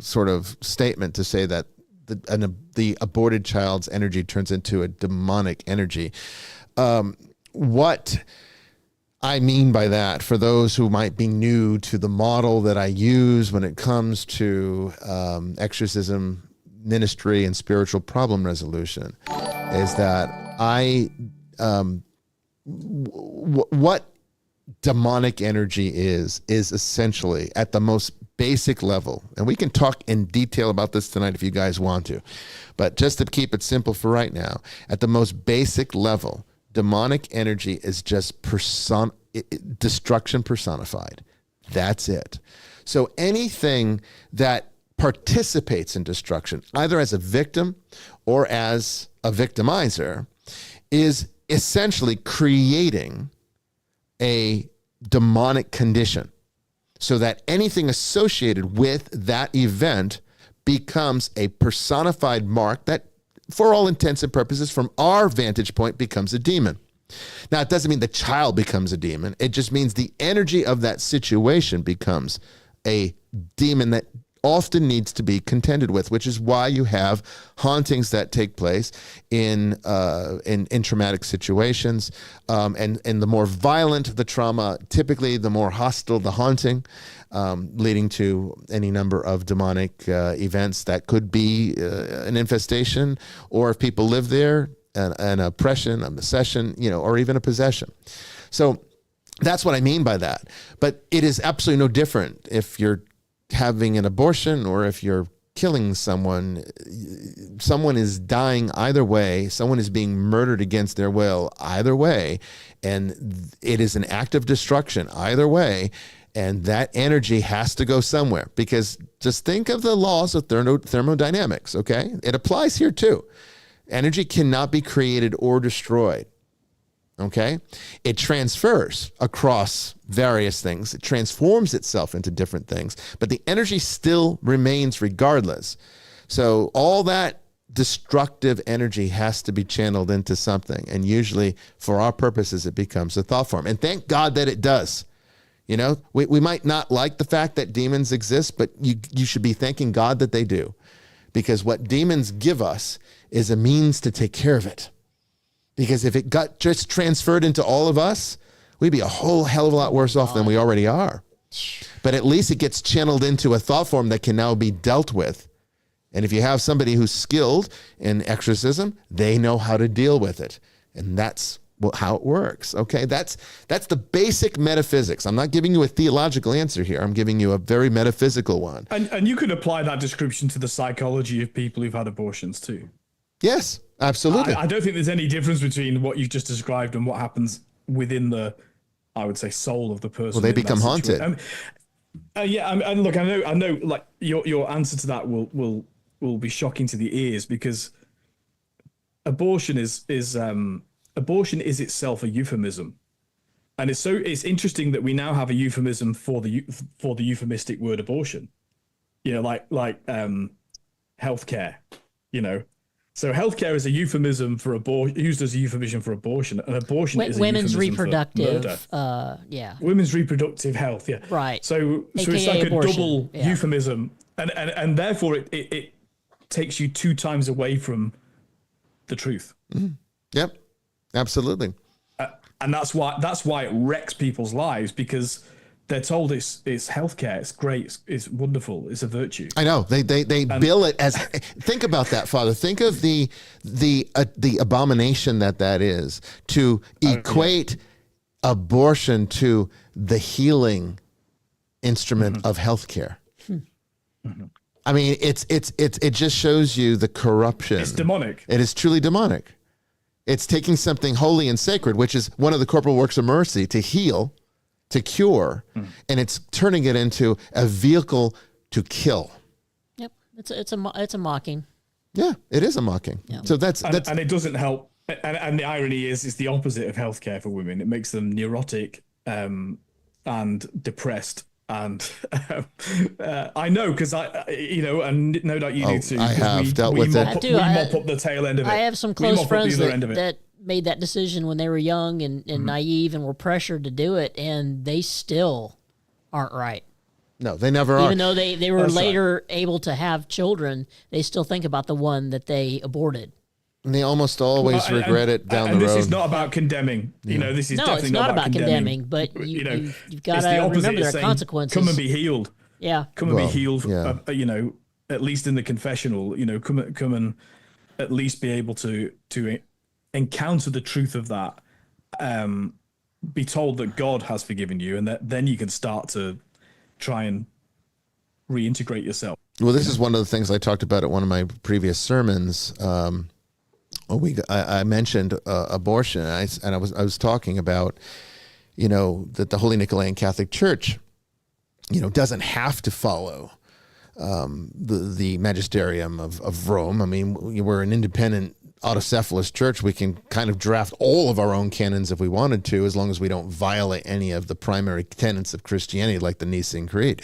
S2: sort of statement to say that the aborted child's energy turns into a demonic energy. What I mean by that, for those who might be new to the model that I use when it comes to exorcism ministry and spiritual problem resolution, is that what demonic energy is essentially at the most basic level, and we can talk in detail about this tonight if you guys want to, but just to keep it simple for right now, at the most basic level, demonic energy is just destruction personified. That's it. So anything that participates in destruction, either as a victim or as a victimizer, is essentially creating a demonic condition, so that anything associated with that event becomes a personified mark that, for all intents and purposes, from our vantage point, becomes a demon. Now, it doesn't mean the child becomes a demon. It just means the energy of that situation becomes a demon that often needs to be contended with, which is why you have hauntings that take place in traumatic situations. And the more violent the trauma, typically the more hostile the haunting, leading to any number of demonic events that could be an infestation, or if people live there, an oppression, a possession, or even a possession. So that's what I mean by that. But it is absolutely no different if you're having an abortion or if you're killing someone. Someone is dying either way. Someone is being murdered against their will either way. And it is an act of destruction either way. And that energy has to go somewhere, because just think of the laws of thermodynamics, okay? It applies here too. Energy cannot be created or destroyed, okay? It transfers across various things. It transforms itself into different things, but the energy still remains regardless. So all that destructive energy has to be channeled into something. And usually for our purposes, it becomes a thought form. And thank God that it does. We might not like the fact that demons exist, but you should be thanking God that they do. Because what demons give us is a means to take care of it. Because if it got just transferred into all of us, we'd be a whole hell of a lot worse off than we already are. But at least it gets channeled into a thought form that can now be dealt with. And if you have somebody who's skilled in exorcism, they know how to deal with it. And that's how it works. Okay, that's the basic metaphysics. I'm not giving you a theological answer here. I'm giving you a very metaphysical one.
S4: And you could apply that description to the psychology of people who've had abortions too.
S2: Yes, absolutely.
S4: I don't think there's any difference between what you've just described and what happens within the, I would say, soul of the person.
S2: Well, they become haunted.
S4: And look, I know, like your answer to that will be shocking to the ears, because abortion is itself a euphemism, and it's interesting that we now have a euphemism for the euphemistic word abortion. Like healthcare. So healthcare is a euphemism for abortion, used as a euphemism for abortion. And abortion is a
S3: women's
S4: reproductive, women's reproductive health. Yeah,
S3: right.
S4: So it's like abortion. A double euphemism, and therefore it takes you two times away from the truth.
S2: Mm. Yep. Absolutely.
S4: And that's why it wrecks people's lives, because they're told it's healthcare, it's great, it's wonderful, it's a virtue.
S2: I know they bill it as. Think about that, Father. Think of the abomination that is to equate abortion to the healing instrument of healthcare. Mm-hmm. I mean, it just shows you the corruption.
S4: It's demonic.
S2: It is truly demonic. It's taking something holy and sacred, which is one of the corporal works of mercy, to heal, to cure, and it's turning it into a vehicle to kill.
S3: Yep, it's a mocking.
S2: Yeah, it is a mocking. Yeah. So that's
S4: and it doesn't help. And the irony is, it's the opposite of healthcare for women. It makes them neurotic and depressed. And I know, because and no doubt you do too.
S2: I have dealt with it.
S4: We mop up the tail end of it.
S3: I have some close friends that made that decision when they were young and naive and were pressured to do it, and they still aren't right.
S2: No, they never are.
S3: Even though they were later able to have children, they still think about the one that they aborted.
S2: And they almost always regret it down the road.
S4: And this is not about condemning. This is definitely not about condemning.
S3: But you've got to remember there are consequences.
S4: Come and be healed.
S3: Yeah.
S4: Come and be healed. Yeah. At least in the confessional. Come and at least be able to encounter the truth of that. Be told that God has forgiven you, and then you can start to try and reintegrate yourself.
S2: Well, this is one of the things I talked about at one of my previous sermons. I mentioned abortion, and I was talking about, that the Holy Nicolaitan Catholic Church, doesn't have to follow the magisterium of Rome. I mean, we're an independent autocephalous church. We can kind of draft all of our own canons if we wanted to, as long as we don't violate any of the primary tenets of Christianity, like the Nicene Creed.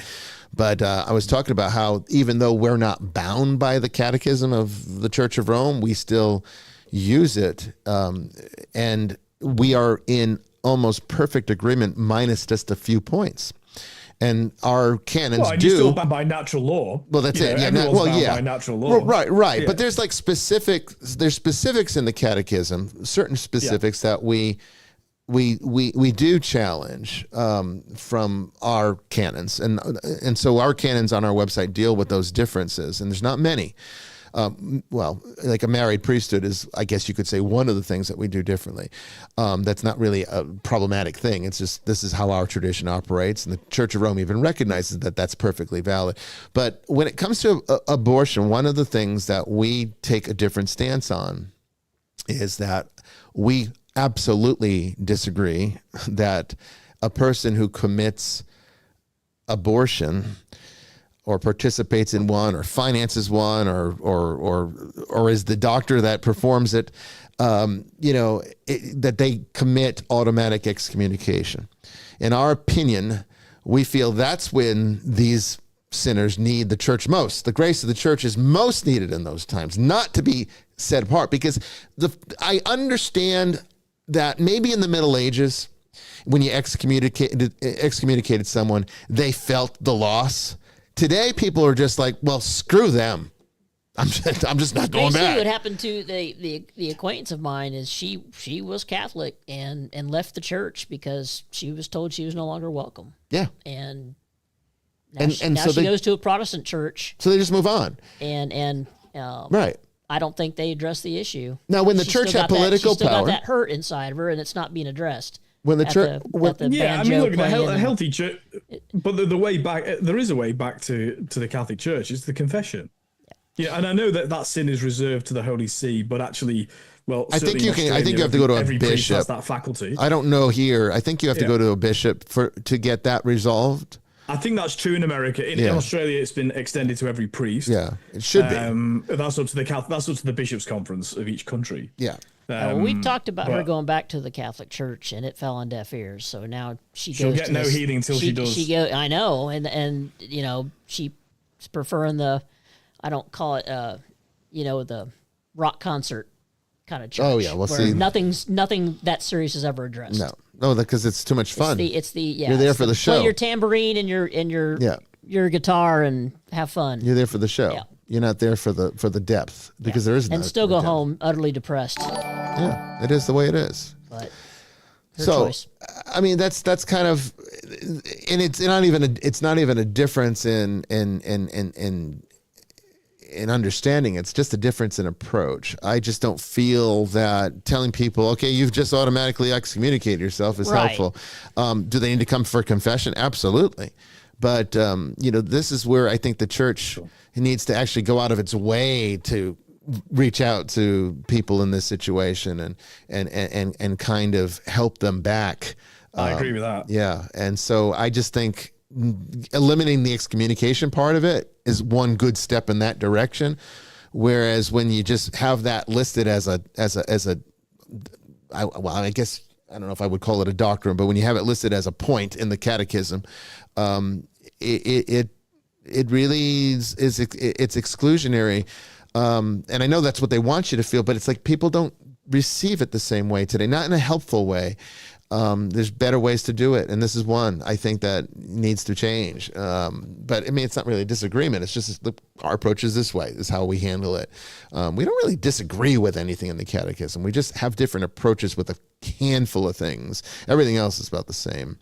S2: But I was talking about how even though we're not bound by the Catechism of the Church of Rome, we still use it. And we are in almost perfect agreement, minus just a few points. And our canons
S4: and you're still bound by natural law.
S2: Well, that's it. Yeah.
S4: By natural law.
S2: Right. Yeah. But there's like there's specifics in the catechism, certain specifics that we do challenge from our canons. And so our canons on our website deal with those differences, and there's not many. Well, like a married priesthood is, I guess you could say, one of the things that we do differently. That's not really a problematic thing. It's just, this is how our tradition operates. And the Church of Rome even recognizes that that's perfectly valid. But when it comes to abortion, one of the things that we take a different stance on is that we absolutely disagree that a person who commits abortion or participates in one, or finances one, or is the doctor that performs it, that they commit automatic excommunication. In our opinion, we feel that's when these sinners need the church most. The grace of the church is most needed in those times, not to be set apart. Because I understand that maybe in the Middle Ages, when you excommunicated someone, they felt the loss. Today, people are just like, well, screw them. I'm just not going back.
S3: What happened to the acquaintance of mine is she was Catholic and left the church because she was told she was no longer welcome.
S2: Yeah.
S3: And now she goes to a Protestant church.
S2: So they just move on.
S3: And
S2: right.
S3: I don't think they address the issue.
S2: Now, when the church had political
S3: she's still
S2: power,
S3: got that hurt inside of her, and it's not being addressed.
S2: When the church,
S4: a healthy church, but the way back, there is a way back to the Catholic Church. It's the confession. Yeah, and I know that sin is reserved to the Holy See, but actually, well,
S2: I think you can. I think you have to go to a
S4: every
S2: bishop.
S4: Priest has that faculty.
S2: I don't know here. I think you have to go to a bishop to get that resolved.
S4: I think that's true in America. In Australia, it's been extended to every priest.
S2: Yeah, it should be.
S4: That's up to the bishops' conference of each country.
S2: Yeah.
S3: We talked about her going back to the Catholic Church, and it fell on deaf ears. So now she'll
S4: get no healing until she does.
S3: I know, and she's preferring the, I don't call it, the rock concert kind of church.
S2: Oh yeah, well, see,
S3: nothing that serious is ever addressed.
S2: No, because it's too much fun.
S3: You're
S2: there for the show.
S3: Play your tambourine and your guitar and have fun.
S2: You're there for the show.
S3: Yeah.
S2: You're not there for the depth, because there is no.
S3: And still go home utterly depressed.
S2: Yeah, it is the way it is.
S3: But
S2: choice. I mean, that's kind of, and it's not even a difference in understanding. It's just a difference in approach. I just don't feel that telling people, okay, you've just automatically excommunicated yourself is helpful. Do they need to come for confession? Absolutely. But, this is where I think the church needs to actually go out of its way to reach out to people in this situation and kind of help them back.
S4: I agree with that.
S2: Yeah. And so I just think eliminating the excommunication part of it is one good step in that direction. Whereas when you just have that listed as a I guess, I don't know if I would call it a doctrine, but when you have it listed as a point in the catechism, it really is it's exclusionary. And I know that's what they want you to feel, but it's like people don't receive it the same way today, not in a helpful way. There's better ways to do it, and this is one I think that needs to change. But I mean, it's not really a disagreement. It's just our approach is this way. This is how we handle it. We don't really disagree with anything in the catechism. We just have different approaches with a handful of things. Everything else is about the same.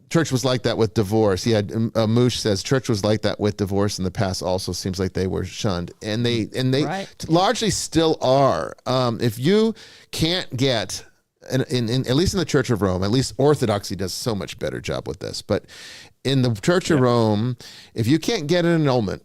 S2: Church was like that with divorce. Moosh says church was like that with divorce in the past. Also seems like they were shunned, and they largely still are. If you can't get, in at least in the Church of Rome, at least Orthodoxy does so much better job with this. But in the Church of Rome, if you can't get an annulment,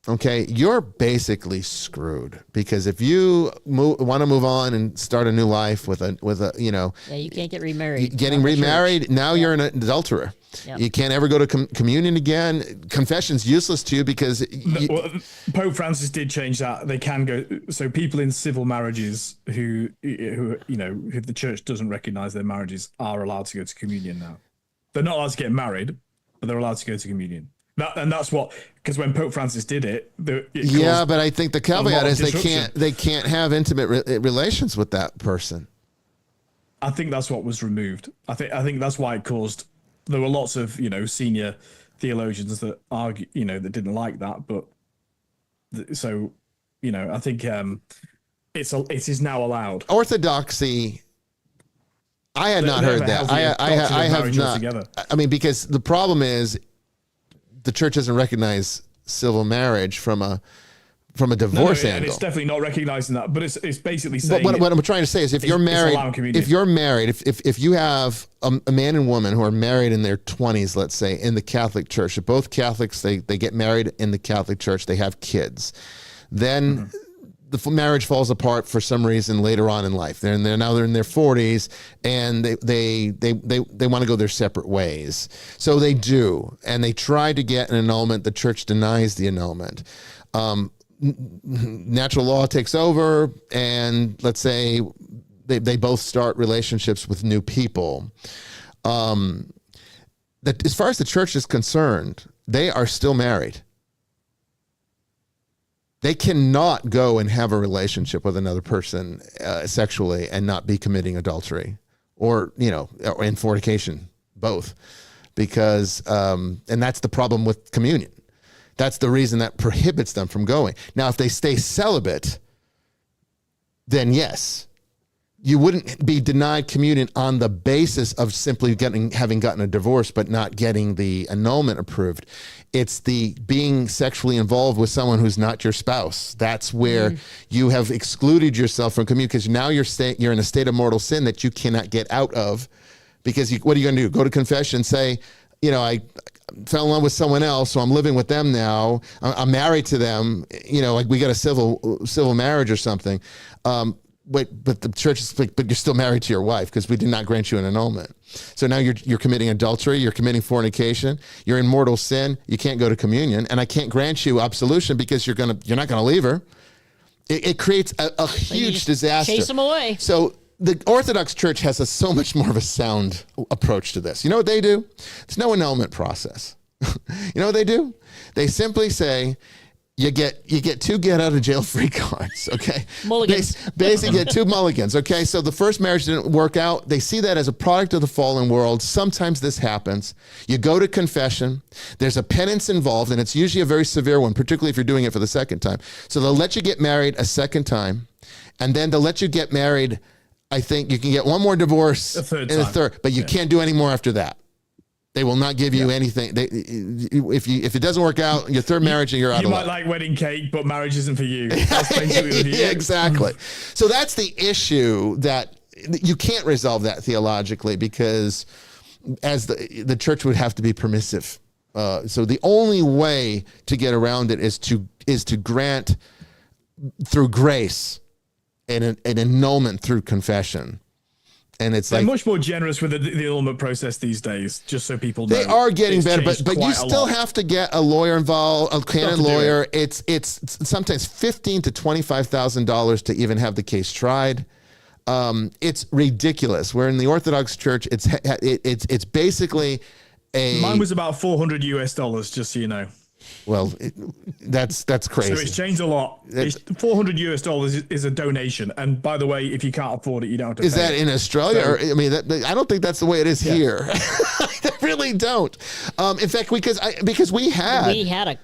S2: okay, you're basically screwed, because if you want to move on and start a new life with a
S3: you can't get remarried.
S2: Getting remarried, now you're an adulterer. Yep. You can't ever go to communion again. Confession's useless to you because
S4: Pope Francis did change that. They can go. So people in civil marriages who the church doesn't recognize their marriages are allowed to go to communion now. They're not allowed to get married, but they're allowed to go to communion. That's what, because when Pope Francis did it,
S2: but I think the caveat is they can't have intimate relations with that person.
S4: I think that's what was removed. I think that's why it caused. There were lots of senior theologians that argue that didn't like that, but so I think it is now allowed.
S2: Orthodoxy. I had not heard that. I have not. Together. I mean, because the problem is the church doesn't recognize civil marriage from a divorce angle.
S4: And it's definitely not recognizing that, but it's basically saying.
S2: But what I'm trying to say is, if you're married, if you have a man and woman who are married in their 20s, let's say, in the Catholic Church, if both Catholics, they get married in the Catholic Church, they have kids, then the marriage falls apart for some reason later on in life. They're in their 40s, and they want to go their separate ways. So they do, and they try to get an annulment. The church denies the annulment. Natural law takes over, and let's say they both start relationships with new people. That as far as the church is concerned, they are still married. They cannot go and have a relationship with another person sexually and not be committing adultery or in fornication, both, because and that's the problem with communion. That's the reason that prohibits them from going. Now, if they stay celibate, then yes, you wouldn't be denied communion on the basis of simply having gotten a divorce but not getting the annulment approved. It's the being sexually involved with someone who's not your spouse. That's where you have excluded yourself from communion, because now you're in a state of mortal sin that you cannot get out of. Because what are you going to do? Go to confession, say, I fell in love with someone else, so I'm living with them now. I'm married to them. Like we got a civil marriage or something. But the church is like, but you're still married to your wife because we did not grant you an annulment. So now you're committing adultery, you're committing fornication, you're in mortal sin, you can't go to communion, and I can't grant you absolution because you're not gonna leave her. It creates a huge disaster.
S3: Chase them away.
S2: So the Orthodox Church has so much more of a sound approach to this. You know what they do? There's no annulment process. You know what they do? They simply say, you get 2 get out of jail free cards, okay?
S3: Mulligans.
S2: Basically get 2 mulligans, okay? So the first marriage didn't work out. They see that as a product of the fallen world. Sometimes this happens. You go to confession. There's a penance involved, and it's usually a very severe one, particularly if you're doing it for the second time. So they'll let you get married a second time, and then they'll let you get married. I think you can get one more divorce
S4: a third,
S2: but you can't do any more after that. They will not give you anything. If it doesn't work out, your third marriage, you're out of luck.
S4: You might like wedding cake, but marriage isn't for you. That's basically the view.
S2: Yeah, exactly. So that's the issue, that you can't resolve that theologically, because as the church would have to be permissive. So the only way to get around it is to grant through grace an annulment through confession. And they're
S4: much more generous with the annulment process these days, just so people know.
S2: They are getting better, but you still have to get a lawyer involved, a canon lawyer. It's sometimes $15,000 to $25,000 to even have the case tried. It's ridiculous. Where in the Orthodox Church, it's basically
S4: Mine was about $400, just so you know.
S2: Well, that's crazy.
S4: So it's changed a lot. $400 is a donation, and by the way, if you can't afford it, you don't have to.
S2: Is that in Australia? I don't think that's the way it is here. I really don't. In fact, because we had a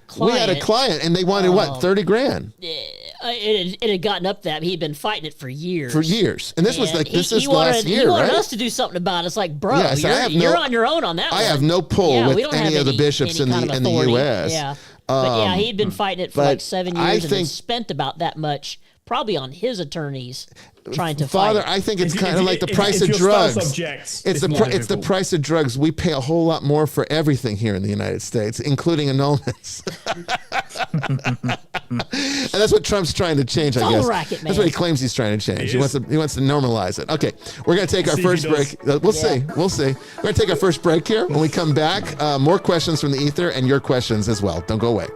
S2: client, and they wanted $30,000.
S3: It had gotten up that he'd been fighting it for years.
S2: And this was last year,
S3: he wanted
S2: right?
S3: us to do something about it. It's like, bro, you're on your own on that one.
S2: I have no pull with any of the bishops in the U.S.
S3: Yeah. But he'd been fighting it for like 7 years and had spent about that much probably on his attorneys trying to
S2: Father,
S3: fight it.
S2: I think it's kind of like the price of drugs. It's the price of drugs. We pay a whole lot more for everything here in the United States, including annulments. And that's what Trump's trying to change, I guess.
S3: Racket, man.
S2: That's what he claims he's trying to change. He wants to normalize it. Okay, we're going to take our first break. We'll see. We're going to take our first break here. When we come back, more questions from the ether and your questions as well. Don't go away.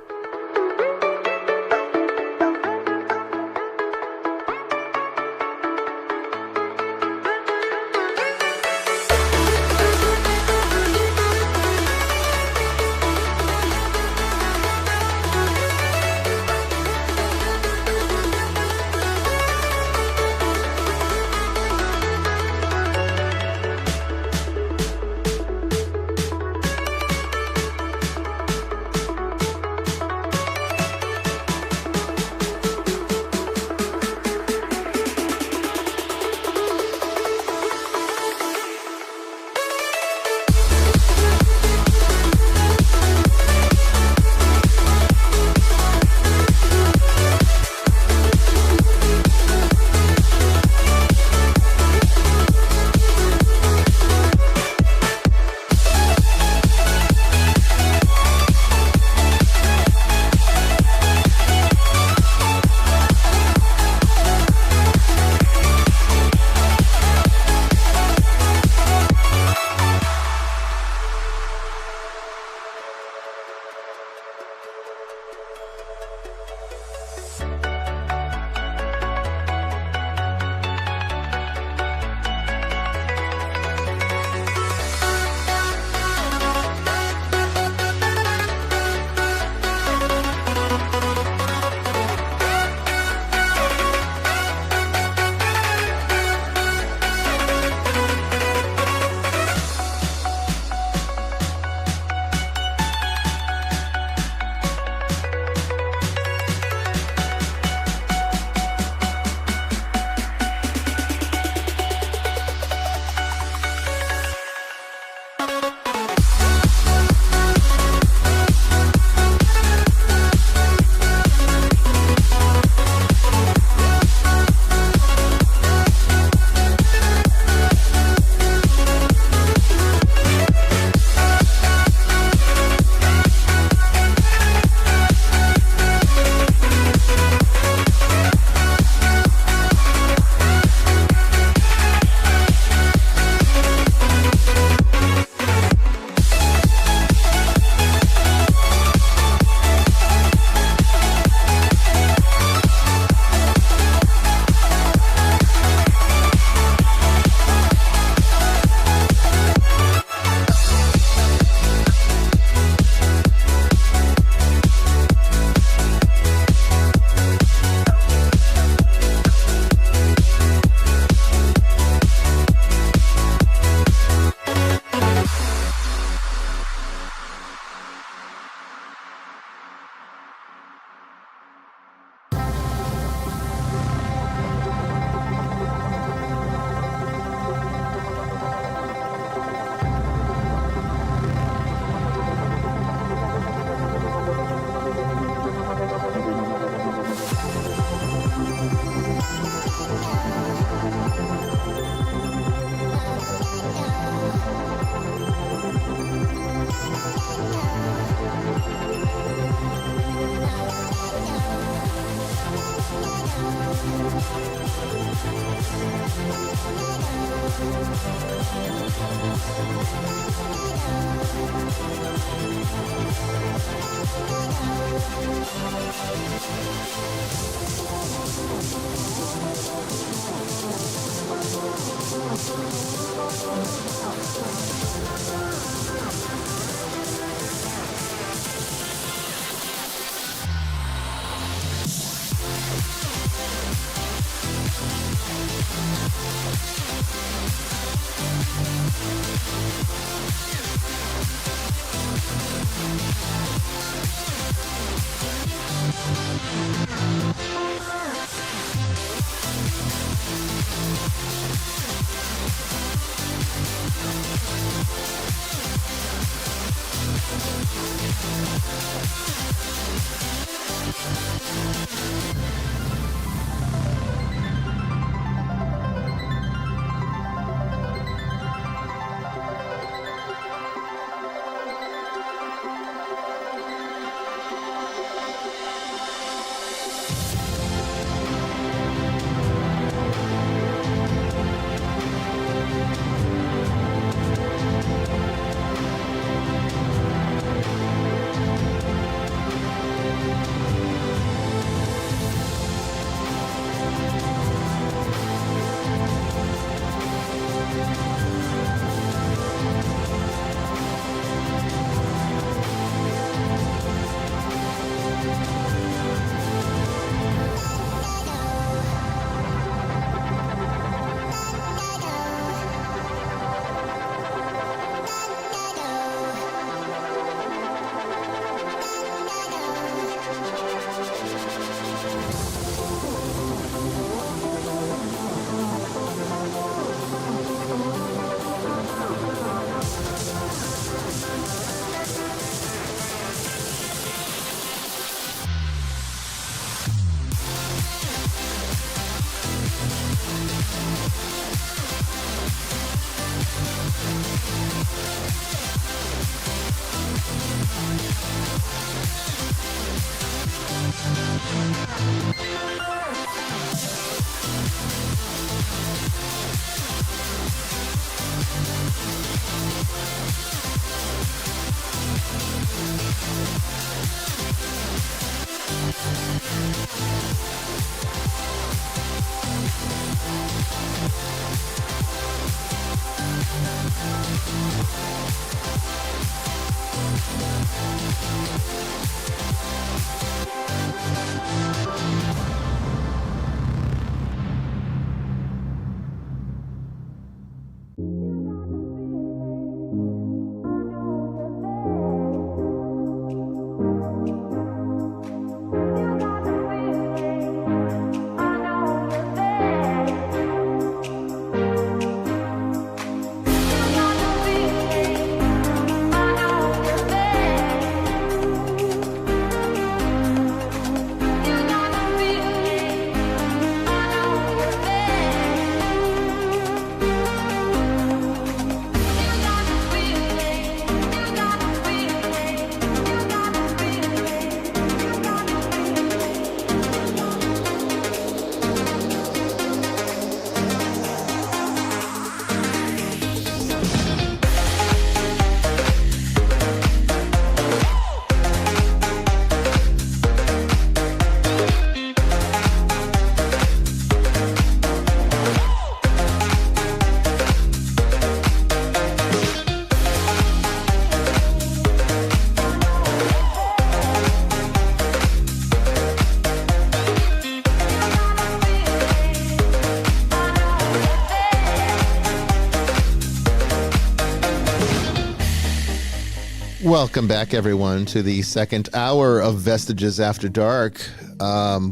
S2: Welcome back, everyone, to the second hour of Vestiges After Dark.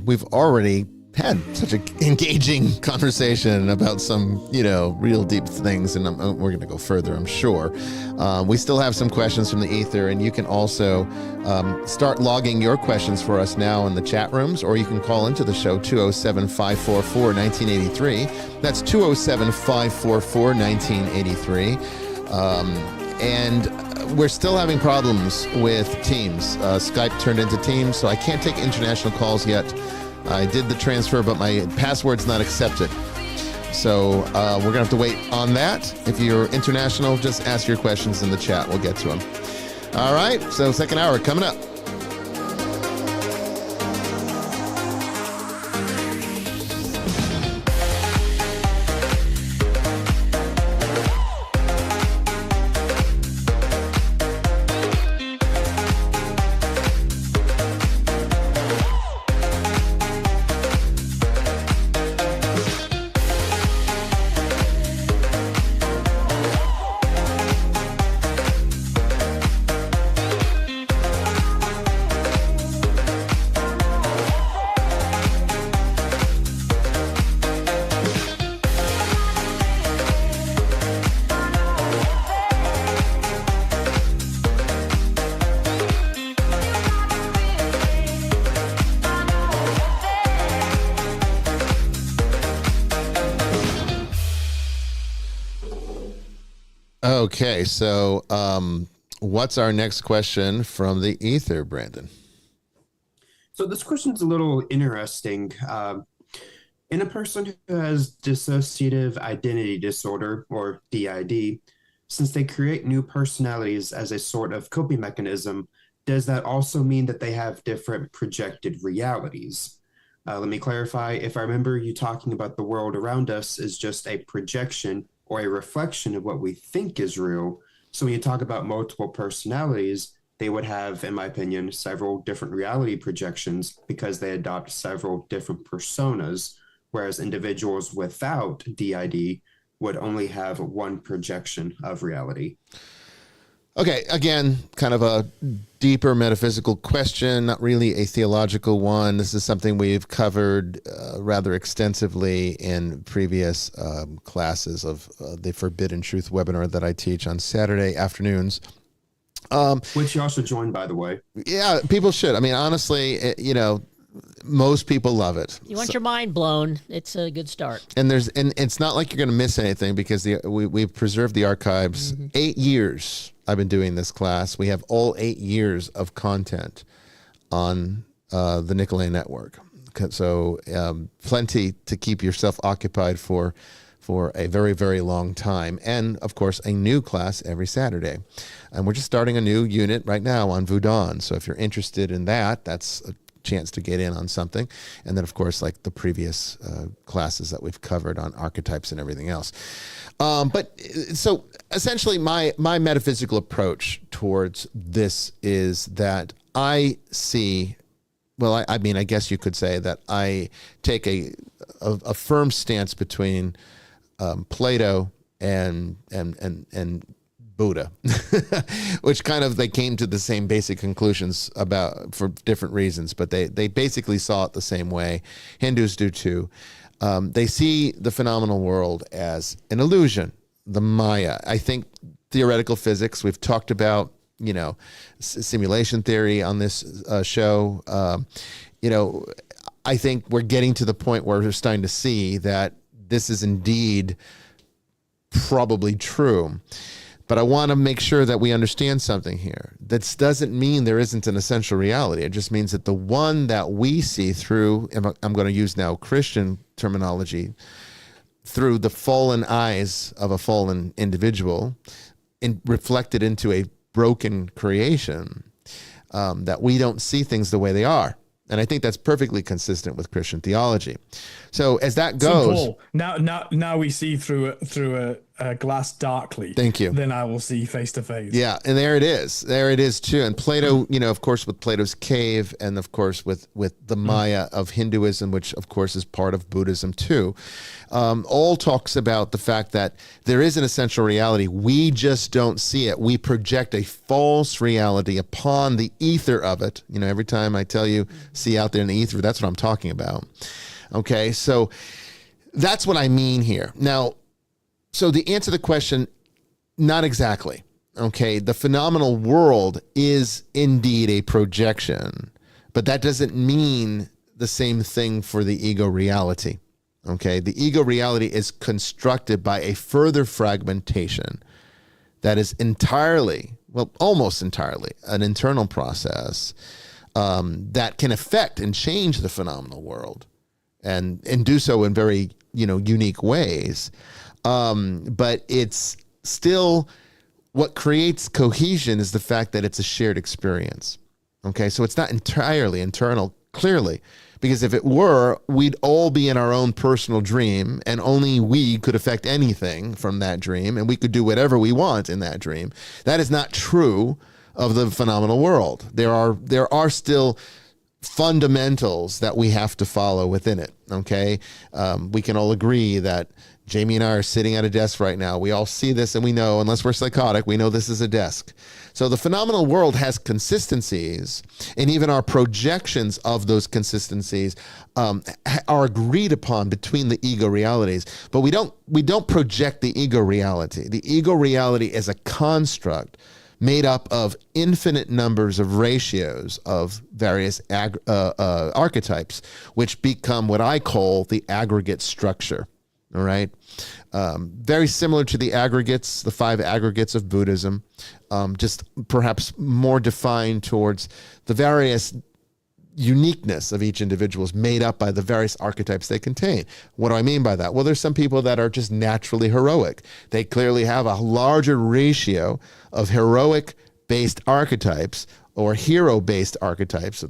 S2: We've already had such an engaging conversation about some, real deep things, and we're going to go further, I'm sure. We still have some questions from the ether, and you can also start logging your questions for us now in the chat rooms, or you can call into the show 207-544-1983. That's 207-544-1983. And we're still having problems with Teams. Skype turned into Teams, so I can't take international calls yet. I did the transfer, but my password's not accepted. So we're going to have to wait on that. If you're international, just ask your questions in the chat. We'll get to them. All right, so second hour coming up. Okay, so what's our next question from the ether, Brandon?
S5: So this question's a little interesting. In a person who has dissociative identity disorder, or DID, since they create new personalities as a sort of coping mechanism, does that also mean that they have different projected realities? Let me clarify. If I remember you talking about the world around us is just a projection or a reflection of what we think is real. So when you talk about multiple personalities, they would have, in my opinion, several different reality projections because they adopt several different personas, whereas individuals without DID would only have one projection of reality.
S2: Okay, again, kind of a deeper metaphysical question, not really a theological one. This is something we've covered rather extensively in previous classes of the Forbidden Truth webinar that I teach on Saturday afternoons.
S5: Which you also joined, by the way.
S2: Yeah, people should. I mean, honestly, most people love it.
S3: You want your mind blown, it's a good start.
S2: And it's not like you're going to miss anything because we've preserved the archives. 8 years I've been doing this class. We have all 8 years of content on the Nicolay Network. So plenty to keep yourself occupied for a very, very long time. And, of course, a new class every Saturday. And we're just starting a new unit right now on Voodoo. So if you're interested in that, that's a chance to get in on something. And then, of course, like the previous classes that we've covered on archetypes and everything else. But so essentially my metaphysical approach towards this is that I see, well, I mean, I guess you could say that I take a firm stance between Plato and Buddha, which kind of they came to the same basic conclusions about for different reasons, but they basically saw it the same way. Hindus do too. They see the phenomenal world as an illusion, the Maya. I think theoretical physics, we've talked about, simulation theory on this show. I think we're getting to the point where we're starting to see that this is indeed probably true. But I want to make sure that we understand something here. That doesn't mean there isn't an essential reality. It just means that the one that we see through, and I'm going to use now Christian terminology, through the fallen eyes of a fallen individual, reflected into a broken creation, that we don't see things the way they are. And I think that's perfectly consistent with Christian theology. So as that goes,
S4: so Paul, now we see through a glass darkly.
S2: Thank you.
S4: Then I will see face to face.
S2: Yeah, and there it is. There it is too. And Plato, of course, with Plato's cave, and of course with the Maya of Hinduism, which of course is part of Buddhism too, all talks about the fact that there is an essential reality. We just don't see it. We project a false reality upon the ether of it. Every time I tell you, see out there in the ether, that's what I'm talking about. Okay, so that's what I mean here. Now, so the answer to the question, not exactly. Okay, the phenomenal world is indeed a projection, but that doesn't mean the same thing for the ego reality. Okay, the ego reality is constructed by a further fragmentation that is entirely, well, almost entirely, an internal process that can affect and change the phenomenal world and do so in very, unique ways. But it's still what creates cohesion is the fact that it's a shared experience. Okay, so it's not entirely internal, clearly, because if it were, we'd all be in our own personal dream and only we could affect anything from that dream and we could do whatever we want in that dream. That is not true of the phenomenal world. There are still fundamentals that we have to follow within it. Okay, we can all agree that Jamie and I are sitting at a desk right now. We all see this and we know, unless we're psychotic, we know this is a desk. So the phenomenal world has consistencies, and even our projections of those consistencies are agreed upon between the ego realities. But we don't project the ego reality. The ego reality is a construct made up of infinite numbers of ratios of various archetypes, which become what I call the aggregate structure. All right. Very similar to the aggregates, the 5 aggregates of Buddhism, just perhaps more defined towards the various uniqueness of each individual is made up by the various archetypes they contain. What do I mean by that? Well, there's some people that are just naturally heroic. They clearly have a larger ratio of heroic-based archetypes or hero-based archetypes,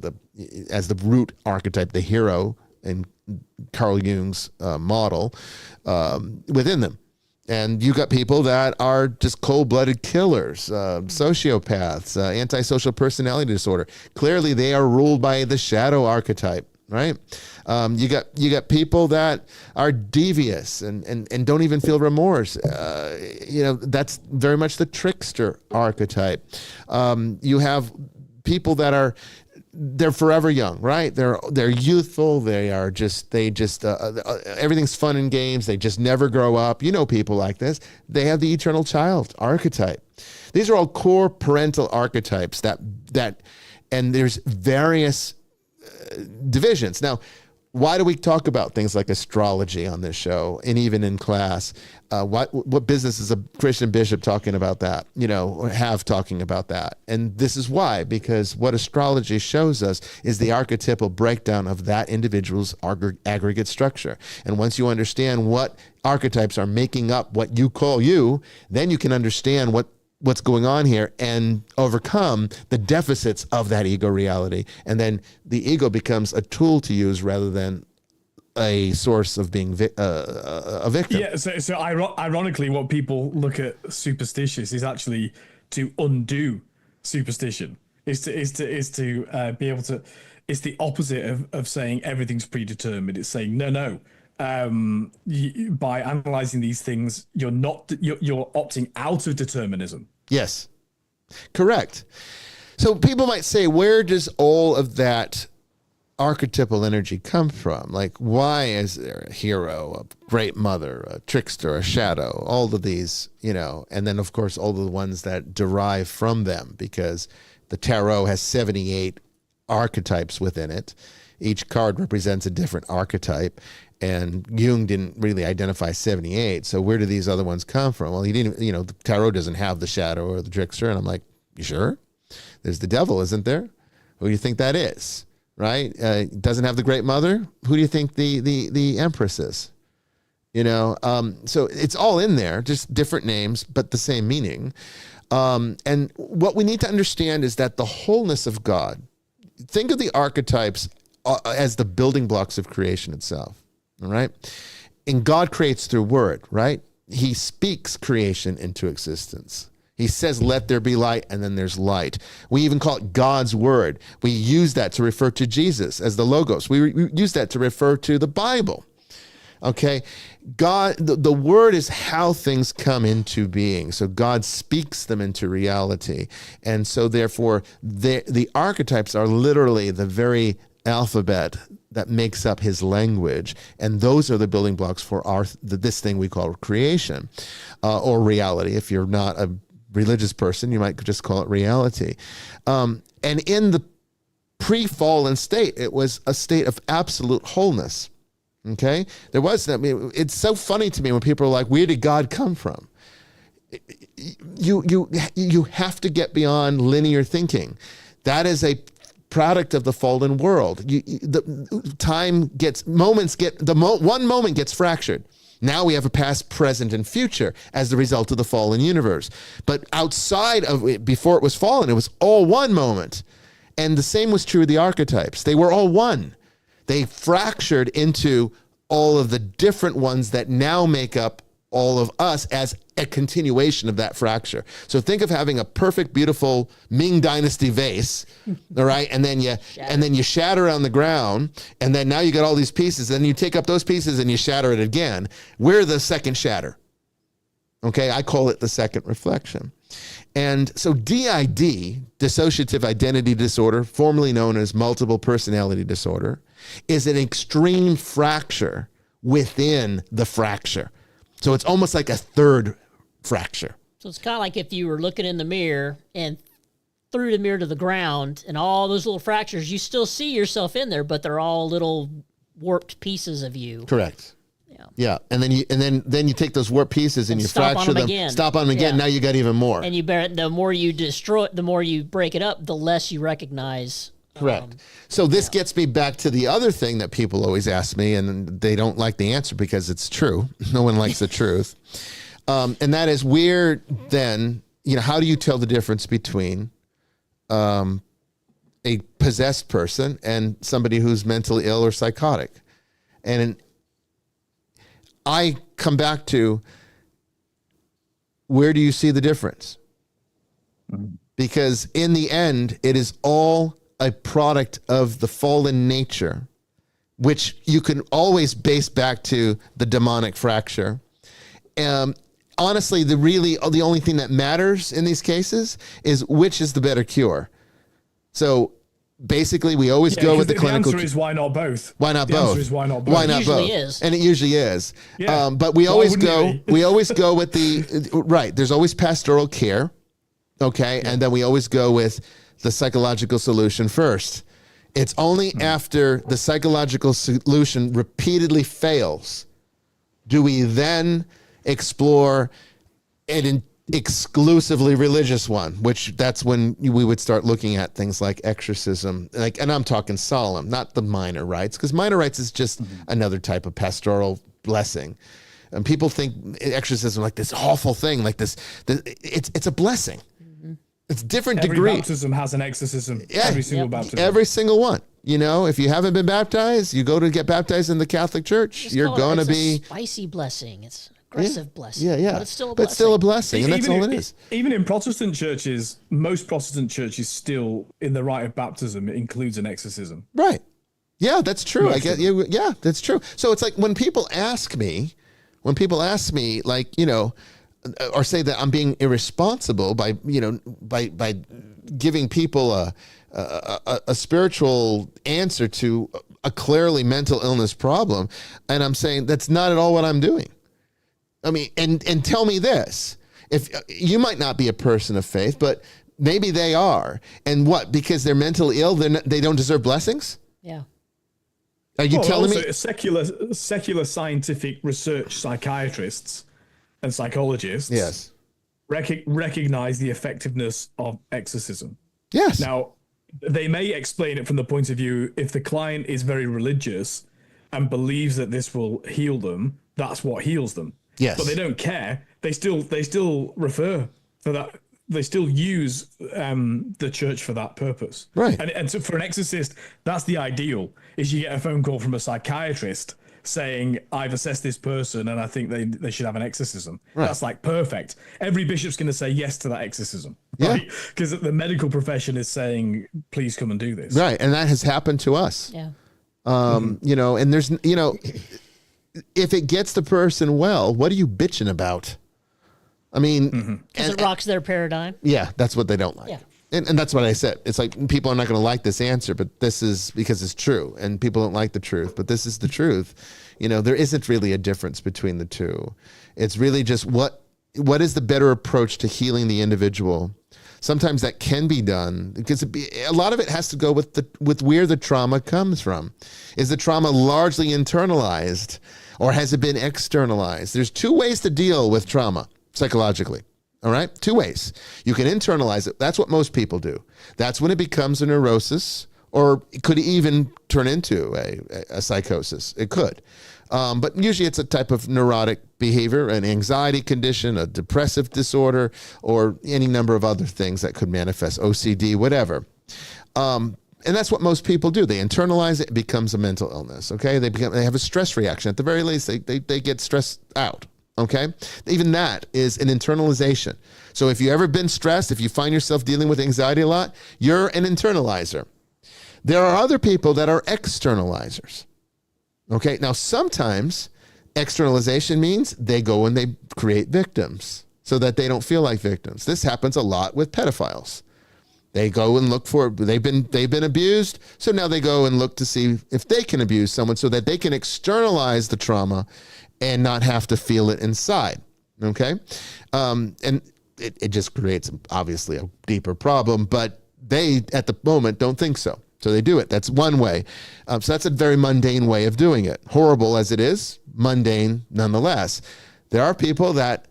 S2: as the root archetype, the hero in Carl Jung's model, within them. And you got people that are just cold-blooded killers, sociopaths, antisocial personality disorder. Clearly, they are ruled by the shadow archetype, right? You got people that are devious and don't even feel remorse. That's very much the trickster archetype. You have people that they're forever young, right? They're youthful. Everything's fun and games. They just never grow up. You know people like this. They have the eternal child archetype. These are all core parental archetypes and there's various divisions. Now, why do we talk about things like astrology on this show and even in class? What business is a Christian bishop talking about that, talking about that? And this is why, because what astrology shows us is the archetypal breakdown of that individual's aggregate structure. And once you understand what archetypes are making up what you call you, then you can understand what's going on here and overcome the deficits of that ego reality. And then the ego becomes a tool to use rather than a source of being a victim.
S4: Yeah, so ironically, what people look at superstitious is actually to undo superstition. Is to be able to. It's the opposite of saying everything's predetermined. It's saying no. By analyzing these things, you're opting out of determinism.
S2: Yes, correct. So people might say, where does all of that archetypal energy come from? Like, why is there a hero, a great mother, a trickster, a shadow, all of these, and then of course all of the ones that derive from them, because the tarot has 78 archetypes within it. Each card represents a different archetype, and Jung didn't really identify 78. So where do these other ones come from? Well, he didn't, the tarot doesn't have the shadow or the trickster. And I'm like, you sure? There's the devil, isn't there? Who do you think that is? Right? Doesn't have the great mother. Who do you think the empress is? So it's all in there, just different names, but the same meaning. And what we need to understand is that the wholeness of God, think of the archetypes as the building blocks of creation itself. All right. And God creates through word, right? He speaks creation into existence. He says, let there be light, and then there's light. We even call it God's word. We use that to refer to Jesus as the Logos. We use that to refer to the Bible. Okay. God, the word is how things come into being. So God speaks them into reality. And so therefore the archetypes are literally the very alphabet that makes up his language, and those are the building blocks for this thing we call creation, or reality. If you're not a religious person, you might just call it reality. And in the pre-fallen state, it was a state of absolute wholeness. Okay, there was. It's so funny to me when people are like, "Where did God come from?" You have to get beyond linear thinking. That is a product of the fallen world. One moment gets fractured. Now we have a past, present, and future as the result of the fallen universe. But outside of it, before it was fallen, it was all one moment. And the same was true of the archetypes. They were all one. They fractured into all of the different ones that now make up all of us as a continuation of that fracture. So think of having a perfect, beautiful Ming Dynasty vase, all right, and then you shatter it on the ground, and then now you got all these pieces, and you take up those pieces and you shatter it again. We're the second shatter. Okay, I call it the second reflection. And so DID, dissociative identity disorder, formerly known as multiple personality disorder, is an extreme fracture within the fracture. So it's almost like a third fracture.
S3: So it's kind of like if you were looking in the mirror and threw the mirror to the ground and all those little fractures, you still see yourself in there, but they're all little warped pieces of you.
S2: Correct.
S3: Yeah.
S2: Yeah, and then you take those warped pieces and you fracture them, stop on them again. Now you got even more.
S3: And the more you destroy it, the more you break it up, the less you recognize.
S2: Correct. So this gets me back to the other thing that people always ask me, and they don't like the answer because it's true. No one likes the truth, and that is where then how do you tell the difference between a possessed person and somebody who's mentally ill or psychotic? And I come back to, where do you see the difference? Because in the end, it is all a product of the fallen nature, which you can always base back to the demonic fracture. Honestly, the only thing that matters in these cases is which is the better cure. So basically, we always go with the clinical.
S4: The answer is why not both?
S2: Why not both?
S4: The answer is why not both?
S2: Why not both?
S3: Is.
S2: And it usually is. Yeah. But we always go with the right. There's always pastoral care, okay, and then we always go with the psychological solution first. It's only after the psychological solution repeatedly fails do we then explore an exclusively religious one, which that's when we would start looking at things like exorcism, and I'm talking solemn, not the minor rites, because minor rites is just another type of pastoral blessing. And people think exorcism like this awful thing, like this it's a blessing. It's different degree.
S4: Every baptism has an exorcism.
S2: Yeah.
S4: Every single baptism.
S2: Every single one. If you haven't been baptized, you go to get baptized in the Catholic Church. You're going to be
S3: a spicy blessing. It's aggressive blessing.
S2: Yeah.
S3: But it's still a
S2: blessing.
S3: But still
S2: a blessing, and that's all it is.
S4: Even in Protestant churches, most Protestant churches still, in the rite of baptism, it includes an exorcism.
S2: Right. Yeah, that's true. I get you. Yeah, that's true. So it's like when people ask me, like, or say that I'm being irresponsible by giving people a spiritual answer to a clearly mental illness problem, and I'm saying that's not at all what I'm doing. I mean, and tell me this: if you might not be a person of faith, but maybe they are, and what? Because they're mentally ill, they don't deserve blessings?
S3: Yeah.
S2: Are you telling me?
S4: Secular scientific research psychiatrists and psychologists,
S2: yes,
S4: recognize the effectiveness of exorcism.
S2: Yes.
S4: Now, they may explain it from the point of view, if the client is very religious and believes that this will heal them, that's what heals them.
S2: Yes.
S4: But they don't care. They still refer for that. They still use the church for that purpose.
S2: Right.
S4: And so for an exorcist, that's the ideal, is you get a phone call from a psychiatrist saying, I've assessed this person and I think they should have an exorcism. Right. That's like perfect. Every bishop's going to say yes to that exorcism. Right? Yeah. Because the medical profession is saying, please come and do this.
S2: Right. And that has happened to us.
S3: Yeah.
S2: And there's, if it gets the person well, what are you bitching about? I mean,
S3: because it rocks their paradigm.
S2: Yeah. That's what they don't like.
S3: Yeah.
S2: And that's what I said. It's like, people are not going to like this answer, but this is because it's true, and people don't like the truth, but this is the truth. There isn't really a difference between the two. It's really just what is the better approach to healing the individual. Sometimes that can be done because a lot of it has to go with where the trauma comes from. Is the trauma largely internalized, or has it been externalized? There's two ways to deal with trauma psychologically. All right. Two ways. You can internalize it. That's what most people do. That's when it becomes a neurosis, or it could even turn into a psychosis. It could. But usually it's a type of neurotic behavior, an anxiety condition, a depressive disorder, or any number of other things that could manifest, OCD, whatever. And that's what most people do. They internalize it. It becomes a mental illness. Okay. They have a stress reaction. At the very least, they get stressed out. Okay. Even that is an internalization. So if you've ever been stressed, if you find yourself dealing with anxiety a lot, you're an internalizer. There are other people that are externalizers. Okay. Now, sometimes externalization means they go and they create victims so that they don't feel like victims. This happens a lot with pedophiles. They go and look for, they've been abused. So now they go and look to see if they can abuse someone so that they can externalize the trauma and not have to feel it inside. Okay. And it just creates obviously a deeper problem, but they at the moment don't think so. So they do it. That's one way. So that's a very mundane way of doing it. Horrible as it is, mundane nonetheless. There are people that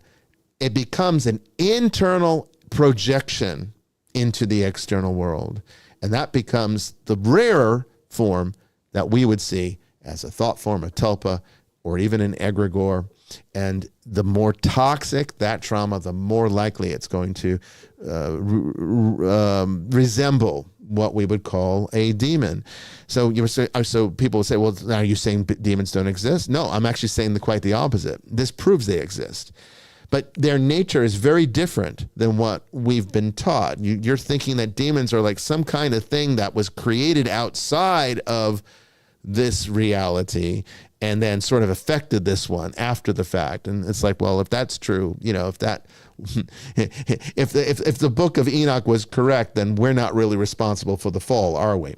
S2: it becomes an internal projection into the external world. And that becomes the rarer form that we would see as a thought form, a tulpa, or even an egregore. And the more toxic that trauma, the more likely it's going to resemble what we would call a demon. So so people will say, well, are you saying demons don't exist? No, I'm actually saying quite the opposite. This proves they exist. But their nature is very different than what we've been taught. You're thinking that demons are like some kind of thing that was created outside of this reality and then sort of affected this one after the fact. And it's like, well, if that's true, if the book of Enoch was correct, then we're not really responsible for the fall, are we?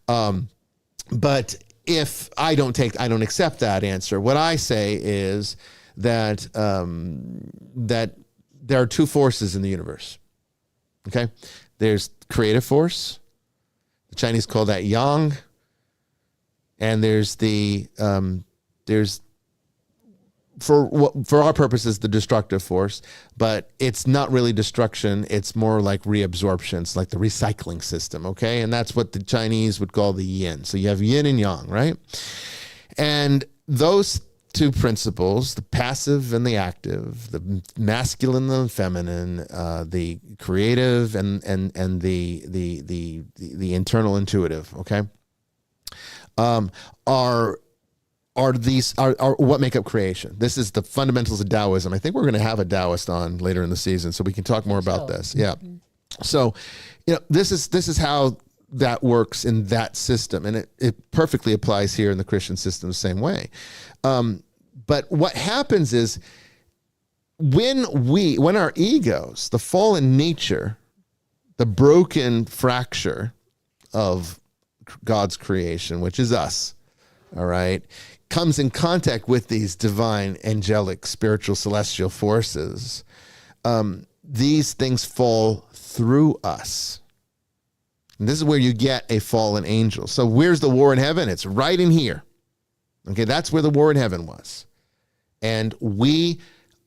S2: But if I don't accept that answer, what I say is that that there are two forces in the universe. Okay, there's creative force. The Chinese call that yang, and there's for our purposes the destructive force, but it's not really destruction. It's more like reabsorption. It's like the recycling system. Okay, and that's what the Chinese would call the yin. So you have yin and yang, right? And those two principles, the passive and the active, the masculine and the feminine, the creative and the internal intuitive, okay, are what make up creation. This is the fundamentals of Taoism. I think we're going to have a Taoist on later in the season, so we can talk more about this. Yeah. So, this is how that works in that system, and it perfectly applies here in the Christian system the same way. But what happens is when our egos, the fallen nature, the broken fracture of God's creation, which is us, all right, comes in contact with these divine, angelic, spiritual, celestial forces, these things fall through us. And this is where you get a fallen angel. So where's the war in heaven? It's right in here. Okay, that's where the war in heaven was. And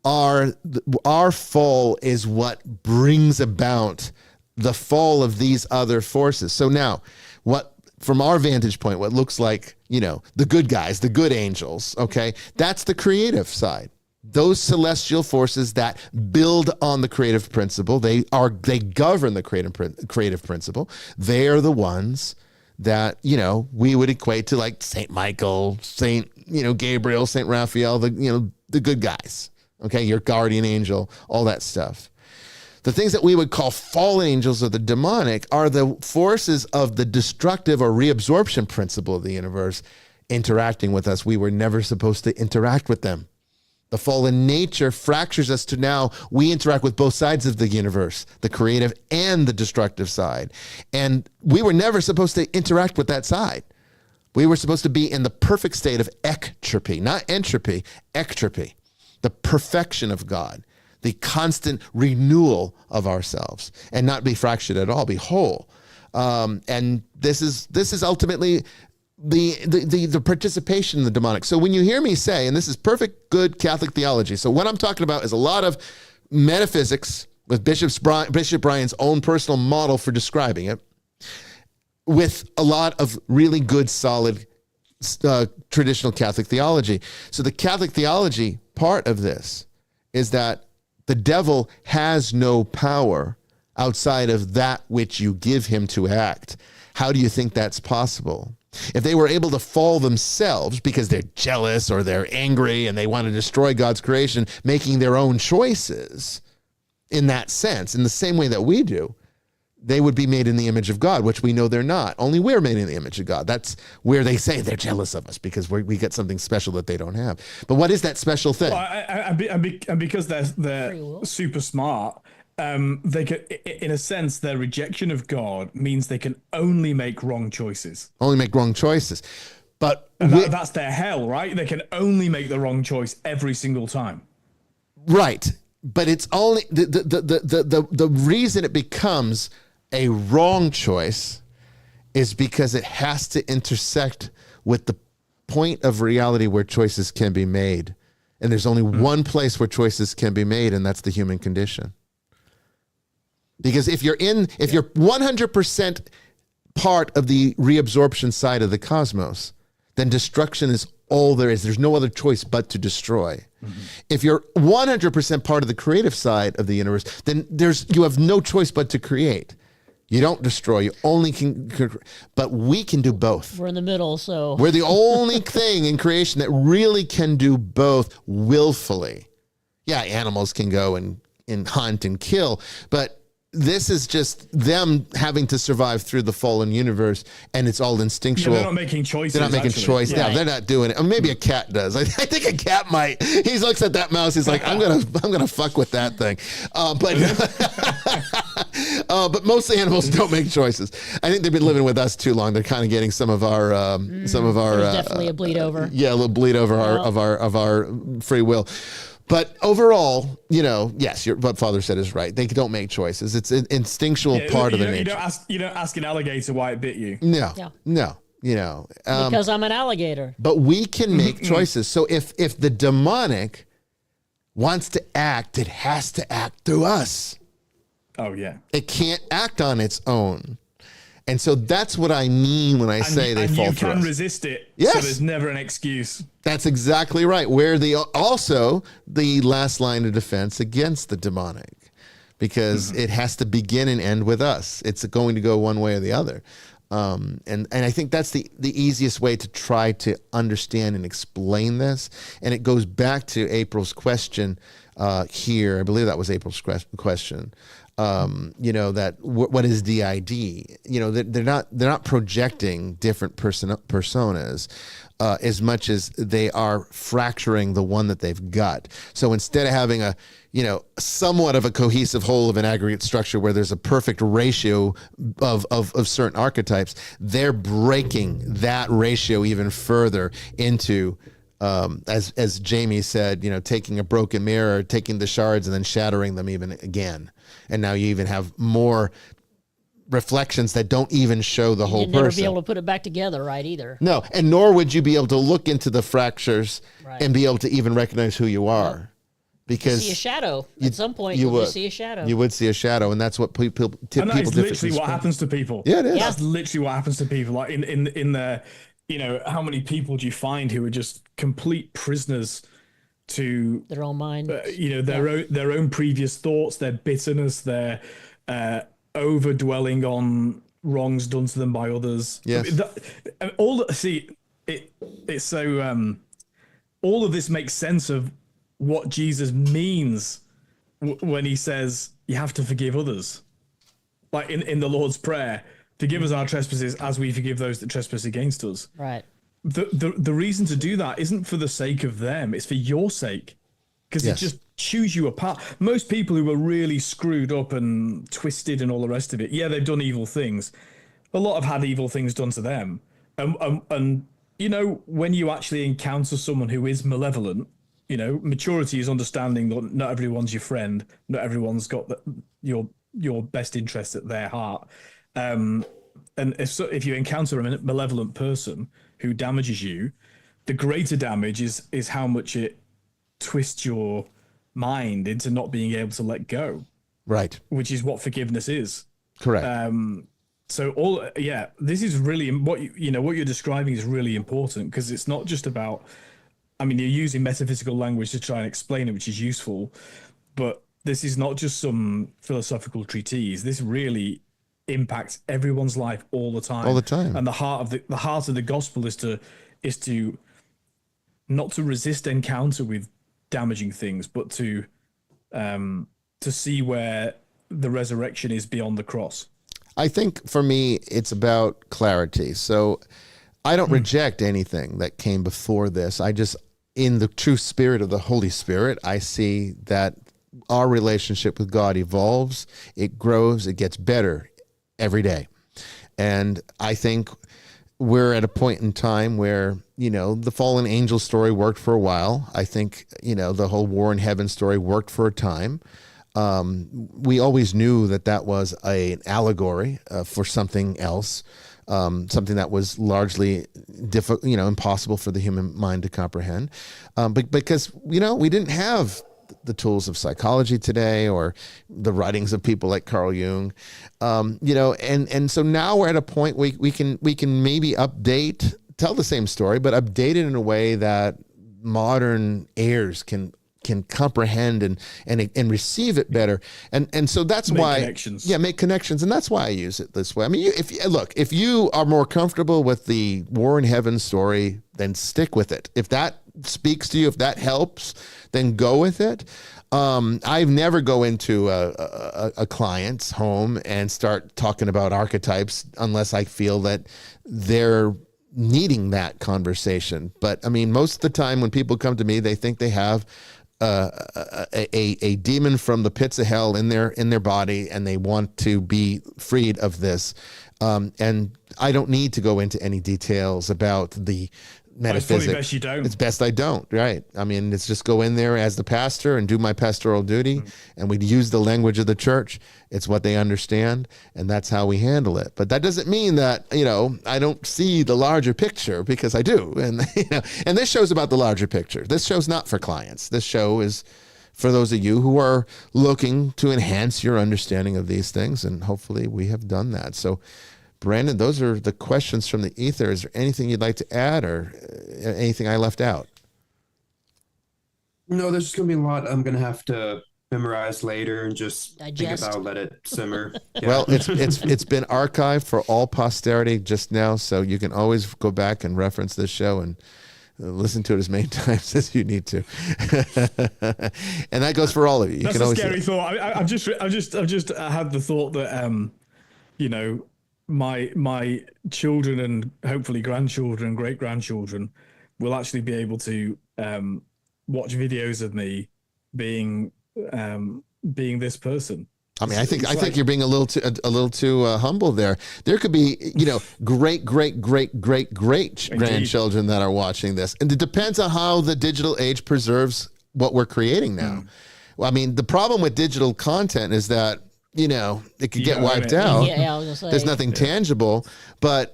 S2: our fall is what brings about the fall of these other forces. So now, from our vantage point, what looks like, the good guys, the good angels, okay, that's the creative side. Those celestial forces that build on the creative principle, they govern the creative principle. They are the ones that, we would equate to like Saint Michael, Saint, Gabriel, Saint Raphael, the good guys, okay, your guardian angel, all that stuff. The things that we would call fallen angels or the demonic are the forces of the destructive or reabsorption principle of the universe interacting with us. We were never supposed to interact with them. The fallen nature fractures us to now we interact with both sides of the universe, the creative and the destructive side. And we were never supposed to interact with that side. We were supposed to be in the perfect state of ectropy, not entropy, ectropy, the perfection of God, the constant renewal of ourselves, and not be fractured at all, be whole. And this is ultimately the participation in the demonic. So when you hear me say, and this is perfect good Catholic theology, so what I'm talking about is a lot of metaphysics with Bishop Bryan's own personal model for describing it, with a lot of really good, solid traditional Catholic theology. So the Catholic theology part of this is that the devil has no power outside of that which you give him to act. How do you think that's possible? If they were able to fall themselves because they're jealous or they're angry and they want to destroy God's creation, making their own choices in that sense, in the same way that we do, they would be made in the image of God, which we know they're not. Only we're made in the image of God. That's where they say they're jealous of us because we get something special that they don't have. But what is that special thing?
S4: Well, and because they're super smart, they can, in a sense, their rejection of God means they can only make wrong choices.
S2: Only make wrong choices. But
S4: that's their hell, right? They can only make the wrong choice every single time.
S2: Right. But it's only the reason it becomes a wrong choice is because it has to intersect with the point of reality where choices can be made. And there's only one place where choices can be made, and that's the human condition. Because if you're 100% part of the reabsorption side of the cosmos, then destruction is all there is. There's no other choice but to destroy. If you're 100% part of the creative side of the universe, then you have no choice but to create. You don't destroy. You only can, but we can do both.
S3: We're in the middle, so
S2: we're the only thing in creation that really can do both willfully. Yeah, animals can go and hunt and kill, but this is just them having to survive through the fallen universe, and it's all instinctual.
S4: Yeah, they're not making choices.
S2: They're not making choices. Yeah, they're not doing it. Or maybe a cat does. I think a cat might. He looks at that mouse. He's like, I'm gonna fuck with that thing. But most animals don't make choices. I think they've been living with us too long. They're kind of getting some of our
S3: There's definitely a bleed over.
S2: Yeah, a little bleed over of our free will. But overall, yes, what Father said is right. They don't make choices. It's an instinctual part of the nature.
S4: You don't ask an alligator why it bit you.
S2: No.
S3: Because I'm an alligator.
S2: But we can make choices. So if the demonic wants to act, it has to act through us.
S4: Oh, yeah.
S2: It can't act on its own. And so that's what I mean when I say they fall through.
S4: You can resist it.
S2: Yes.
S4: So there's never an excuse.
S2: That's exactly right. Where also the last line of defense against the demonic, because it has to begin and end with us. It's going to go one way or the other. And I think that's the easiest way to try to understand and explain this. And it goes back to April's question here. I believe that was April's question. That what is DID? They're not projecting different personas as much as they are fracturing the one that they've got. So instead of having a somewhat of a cohesive whole of an aggregate structure where there's a perfect ratio of certain archetypes, they're breaking that ratio even further into as Jamie said, taking a broken mirror, taking the shards and then shattering them even again. And now you even have more reflections that don't even show the whole person. You'd never
S3: be able to put it back together, right, either.
S2: No, and nor would you be able to look into the fractures and be able to even recognize who you are. Because
S3: you see a shadow. At some point,
S2: you would
S3: see a shadow.
S2: You would see a shadow, and that's what people
S4: and that is literally what happens to people.
S2: Yeah, it is.
S4: That's literally what happens to people. Like in the, how many people do you find who are just complete prisoners to
S3: their own mind?
S4: Their own previous thoughts, their bitterness, their over dwelling on wrongs done to them by others.
S2: Yes.
S4: All of this makes sense of what Jesus means when he says you have to forgive others. Like in the Lord's Prayer, forgive us our trespasses as we forgive those that trespass against us.
S3: Right.
S4: The reason to do that isn't for the sake of them, it's for your sake. Because it just chews you apart. Most people who are really screwed up and twisted and all the rest of it, they've done evil things. A lot have had evil things done to them. And when you actually encounter someone who is malevolent, maturity is understanding that not everyone's your friend, not everyone's got your best interests at their heart. And if you encounter a malevolent person who damages you, the greater damage is how much it twists your mind into not being able to let go.
S2: Right.
S4: Which is what forgiveness is.
S2: Correct.
S4: This is really what you're describing is really important, because it's not just about, you're using metaphysical language to try and explain it, which is useful, but this is not just some philosophical treatise. This really impacts everyone's life all the time.
S2: All the time.
S4: And the heart of the gospel is to not to resist encounter with damaging things, but to see where the resurrection is beyond the cross.
S2: I think for me, it's about clarity. So I don't reject anything that came before this. I just, in the true spirit of the Holy Spirit, I see that our relationship with God evolves, it grows, it gets better every day. And I think we're at a point in time where, the fallen angel story worked for a while. I think, the whole war in heaven story worked for a time. We always knew that was an allegory for something else. something that was largely impossible for the human mind to comprehend. But because, we didn't have the tools of psychology today or the writings of people like Carl Jung, and so now we're at a point we can maybe tell the same story, but update it in a way that modern ears can comprehend and receive it better. And so that's why make connections. And that's why I use it this way. I mean, if you are more comfortable with the War in Heaven story, then stick with it. If that speaks to you, if that helps, then go with it. I've never go into a client's home and start talking about archetypes unless I feel that they're needing that conversation. But I mean, most of the time when people come to me, they think they have a demon from the pits of hell in their body, and they want to be freed of this. And I don't need to go into any details about the metaphysics.
S4: It's best you don't.
S2: It's best I don't, right? I mean, it's just go in there as the pastor and do my pastoral duty, and we'd use the language of the church. It's what they understand, and that's how we handle it. But that doesn't mean that, I don't see the larger picture, because I do. And, and this show's about the larger picture. This show's not for clients. This show is for those of you who are looking to enhance your understanding of these things, and hopefully we have done that. So, Brandon, those are the questions from the ether. Is there anything you'd like to add, or anything I left out?
S5: No, there's just going to be a lot I'm going to have to memorize later and just
S3: digest.
S5: Think about, let it simmer. Yeah.
S2: Well, it's been archived for all posterity just now, so you can always go back and reference this show and listen to it as many times as you need to. And that goes for all of you.
S4: That's a scary thought. I've just had the thought that my children and hopefully grandchildren and great grandchildren will actually be able to watch videos of me being this person.
S2: I mean, I think you're being a little too humble there. There could be, great grandchildren that are watching this, and it depends on how the digital age preserves what we're creating now. Well, I mean, the problem with digital content is that it could get wiped out.
S3: Yeah, I was gonna say.
S2: There's nothing tangible, but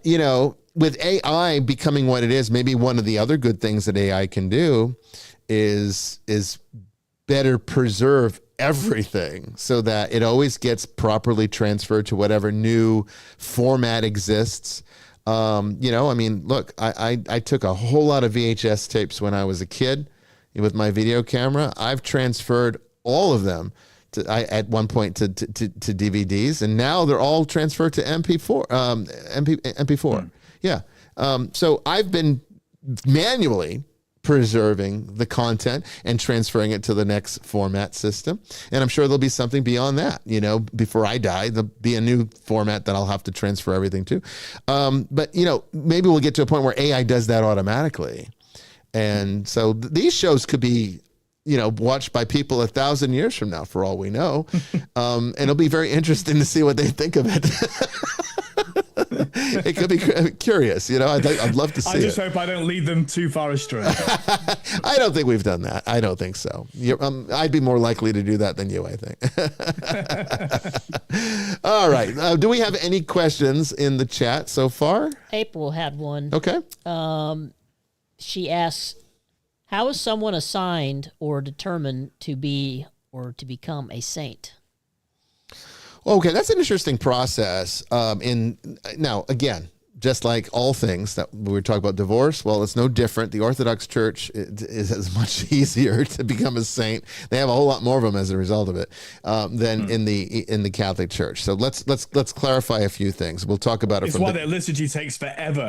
S2: with AI becoming what it is, maybe one of the other good things that AI can do is better preserve everything so that it always gets properly transferred to whatever new format exists. I mean, look, I took a whole lot of VHS tapes when I was a kid with my video camera. I've transferred all of them at one point to DVDs, and now they're all transferred to MP4. MP4. Yeah. So I've been manually preserving the content and transferring it to the next format system. And I'm sure there'll be something beyond that, before I die, there'll be a new format that I'll have to transfer everything to. But maybe we'll get to a point where AI does that automatically. And so these shows could be, watched by people 1,000 years from now, for all we know. And it'll be very interesting to see what they think of it. It could be curious, I'd love to see it.
S4: I just hope I don't lead them too far astray.
S2: I don't think we've done that. I don't think so. I'd be more likely to do that than you, I think. All right. Do we have any questions in the chat so far?
S3: April had one.
S2: Okay.
S3: She asks, how is someone assigned or determined to be or to become a saint?
S2: Okay, that's an interesting process. Now, again, just like all things that we were talking about divorce, well, it's no different. The Orthodox Church is much easier to become a saint. They have a whole lot more of them as a result of it than in the Catholic Church. So let's clarify a few things. We'll talk about it.
S4: It's why their liturgy takes forever.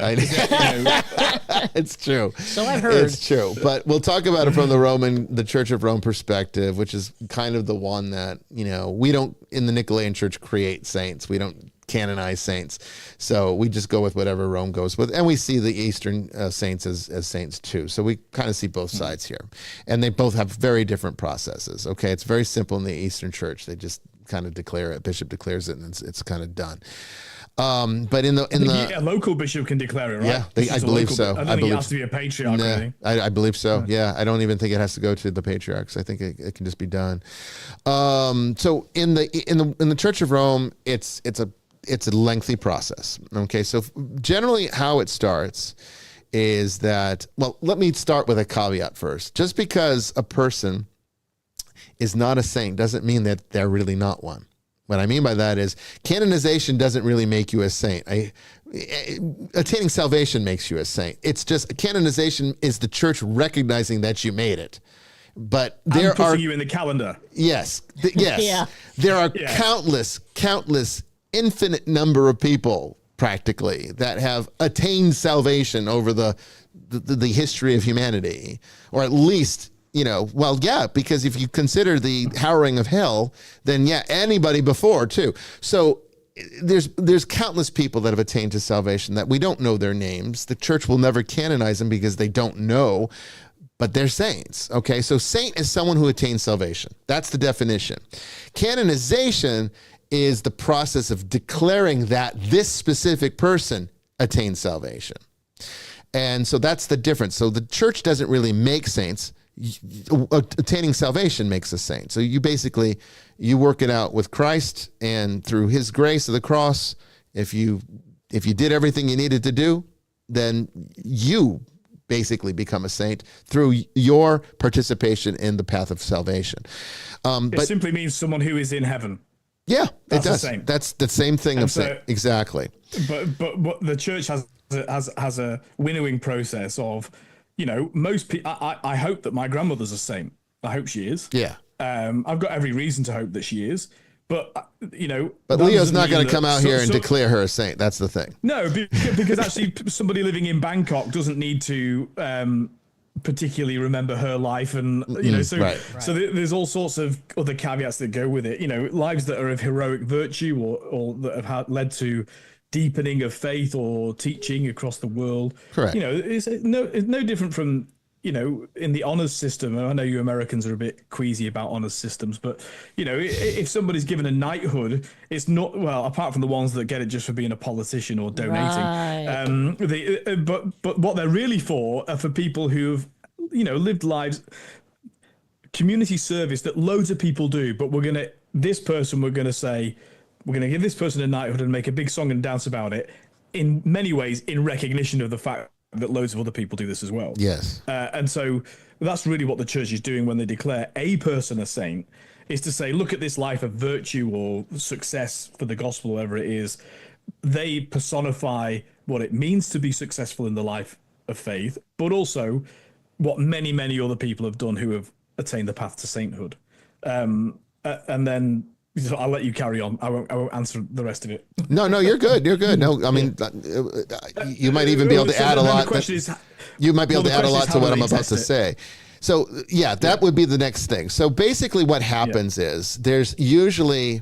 S2: It's true.
S3: So I've heard.
S2: It's true, but we'll talk about it from the Church of Rome perspective, which is kind of the one that we don't in the Nicolaitan Church create saints. We don't canonize saints, so we just go with whatever Rome goes with, and we see the Eastern saints as saints too. So we kind of see both sides here, and they both have very different processes. Okay, it's very simple in the Eastern Church; they just kind of declare it. Bishop declares it, and it's kind of done. But in the
S4: a local bishop can declare it, right?
S2: Yeah, I believe so.
S4: I don't think it has to be a patriarch.
S2: Nah,
S4: or anything.
S2: I believe so. Yeah, I don't even think it has to go to the patriarchs. I think it can just be done. So in the Church of Rome, it's it's a lengthy process. Okay, so generally how it starts is that, well, let me start with a caveat first. Just because a person is not a saint doesn't mean that they're really not one. What I mean by that is canonization doesn't really make you a saint. Attaining salvation makes you a saint. It's just canonization is the church recognizing that you made it. But there
S4: and putting you in the calendar.
S2: Yes. Yeah. There are countless, infinite number of people practically that have attained salvation over the history of humanity, or at least, because if you consider the harrowing of hell, then anybody before too. So there's countless people that have attained to salvation that we don't know their names. The church will never canonize them because they don't know, but they're saints. Okay, so saint is someone who attains salvation. That's the definition. Canonization is the process of declaring that this specific person attained salvation. And so that's the difference. So the church doesn't really make saints. Attaining salvation makes a saint. So you work it out with Christ, and through his grace of the cross, if you did everything you needed to do, then you basically become a saint through your participation in the path of salvation.
S4: It simply means someone who is in heaven.
S2: Yeah,
S4: that's
S2: it does.
S4: The same.
S2: That's the same thing of saint. Exactly.
S4: But what the church has a winnowing process of, most people. I hope that my grandmother's a saint. I hope she is.
S2: Yeah.
S4: I've got every reason to hope that she is. But
S2: But Leo's not going to come out here and declare her a saint. That's the thing.
S4: No, because actually, somebody living in Bangkok doesn't need to particularly remember her life, and so there's all sorts of other caveats that go with it. Lives that are of heroic virtue or that have led to deepening of faith or teaching across the world.
S2: Correct.
S4: It's no different from, in the honors system. I know you Americans are a bit queasy about honors systems, but if somebody's given a knighthood, it's not, well, apart from the ones that get it just for being a politician or donating. Right. But what they're really for are for people who've lived lives, community service that loads of people do. But we're going to give this person a knighthood and make a big song and dance about it, in many ways in recognition of the fact that loads of other people do this as well.
S2: Yes.
S4: And so that's really what the church is doing when they declare a person a saint, is to say, look at this life of virtue or success for the gospel, whatever it is. They personify what it means to be successful in the life of faith, but also what many, many other people have done who have attained the path to sainthood. And then I'll let you carry on. I won't answer the rest of it.
S2: No, you're good. You're good. No, I mean, you might even be able to add a lot. You might be able to add a lot to what I'm about to say. So, that would be the next thing. So basically what happens is there's usually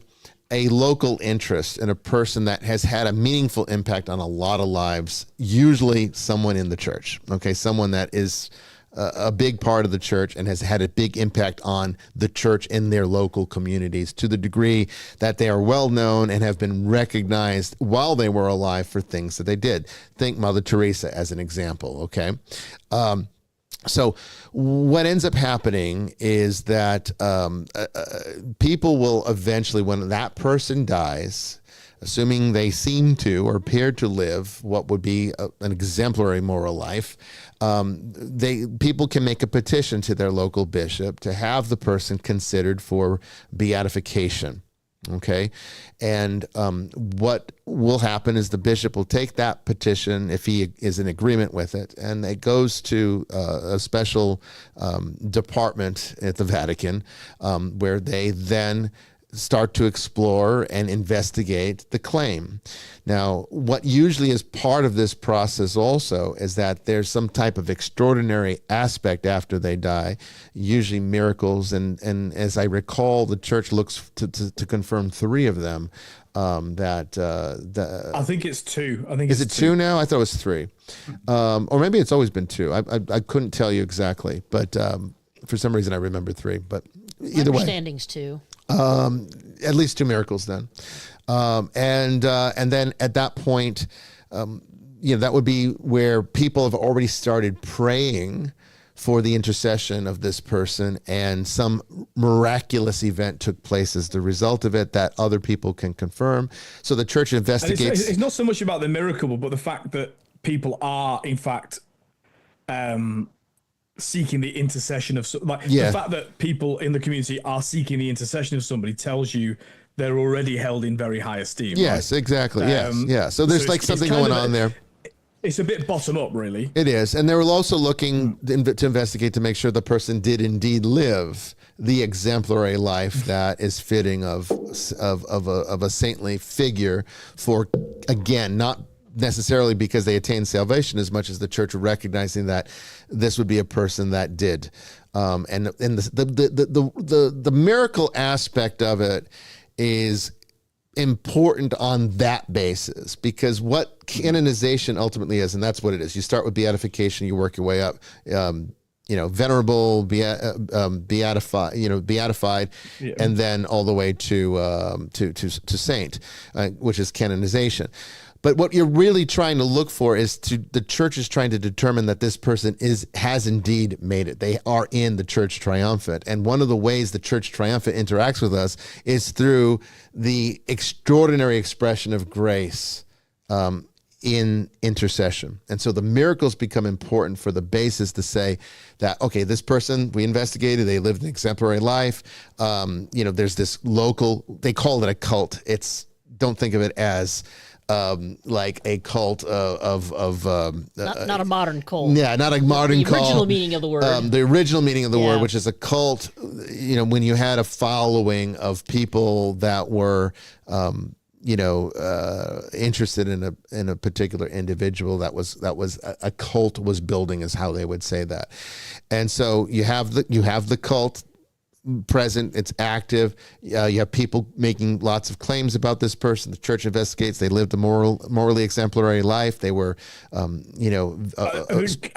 S2: a local interest in a person that has had a meaningful impact on a lot of lives, usually someone in the church. Okay, someone that is a big part of the church and has had a big impact on the church in their local communities, to the degree that they are well known and have been recognized while they were alive for things that they did. Think Mother Teresa as an example, okay? So what ends up happening is that people will eventually, when that person dies, assuming they seem to or appear to live what would be an exemplary moral life, people can make a petition to their local bishop to have the person considered for beatification. Okay. And what will happen is the bishop will take that petition, if he is in agreement with it, and it goes to a special department at the Vatican, where they then start to explore and investigate the claim. Now, what usually is part of this process also is that there's some type of extraordinary aspect after they die, usually miracles. And as I recall, the church looks to confirm 3 of them. I
S4: think it's 2.
S2: Is it 2 now? I thought it was 3. Or maybe it's always been 2. I couldn't tell you exactly, but for some reason I remember 3. But either way.
S3: My understanding's 2.
S2: At least 2 miracles then. And then at that point, that would be where people have already started praying for the intercession of this person, and some miraculous event took place as the result of it that other people can confirm. So the church investigates.
S4: It's not so much about the miracle, but the fact that people are, in fact, seeking the intercession of, the fact that people in the community are seeking the intercession of somebody tells you they're already held in very high esteem.
S2: Yes,
S4: right?
S2: Exactly. Yes. So there's something going on there.
S4: It's a bit bottom up, really.
S2: It is. And they were also looking to investigate to make sure the person did indeed live the exemplary life that is fitting of a saintly figure for, again, not necessarily because they attained salvation as much as the church recognizing that this would be a person that did. And the miracle aspect of it is important on that basis, because what canonization ultimately is, and that's what it is. You start with beatification, you work your way up, venerable, beatified, and then all the way to saint, which is canonization. But what you're really trying to look for is the church is trying to determine that this person has indeed made it. They are in the church triumphant. And one of the ways the church triumphant interacts with us is through the extraordinary expression of grace in intercession. And so the miracles become important for the basis to say that, okay, this person we investigated, they lived an exemplary life. There's this local, they call it a cult. Don't think of it as like a cult not
S3: a modern cult.
S2: Yeah, not a modern cult.
S3: The original meaning of the word.
S2: The original meaning of the word, which is a cult. When you had a following of people that were, interested in a particular individual, that was a cult was building, is how they would say that. And so you have the cult present, it's active. You have people making lots of claims about this person. The church investigates. They lived a morally exemplary life. They were, I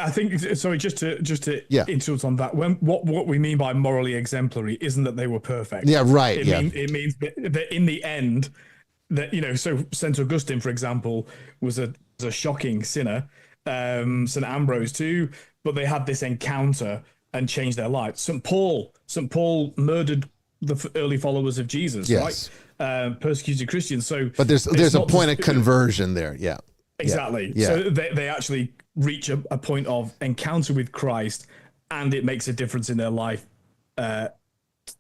S4: think. Sorry, just to interrupt on that. What we mean by morally exemplary isn't that they were perfect.
S2: Yeah, right.
S4: It means that in the end, that so Saint Augustine, for example, was a shocking sinner. Saint Ambrose too, but they had this encounter and changed their life. St. Paul murdered the early followers of Jesus,
S2: yes.
S4: Right? Persecuted Christians. So,
S2: but there's a point of conversion there. Yeah,
S4: exactly. Yeah. So they actually reach a point of encounter with Christ, and it makes a difference in their life,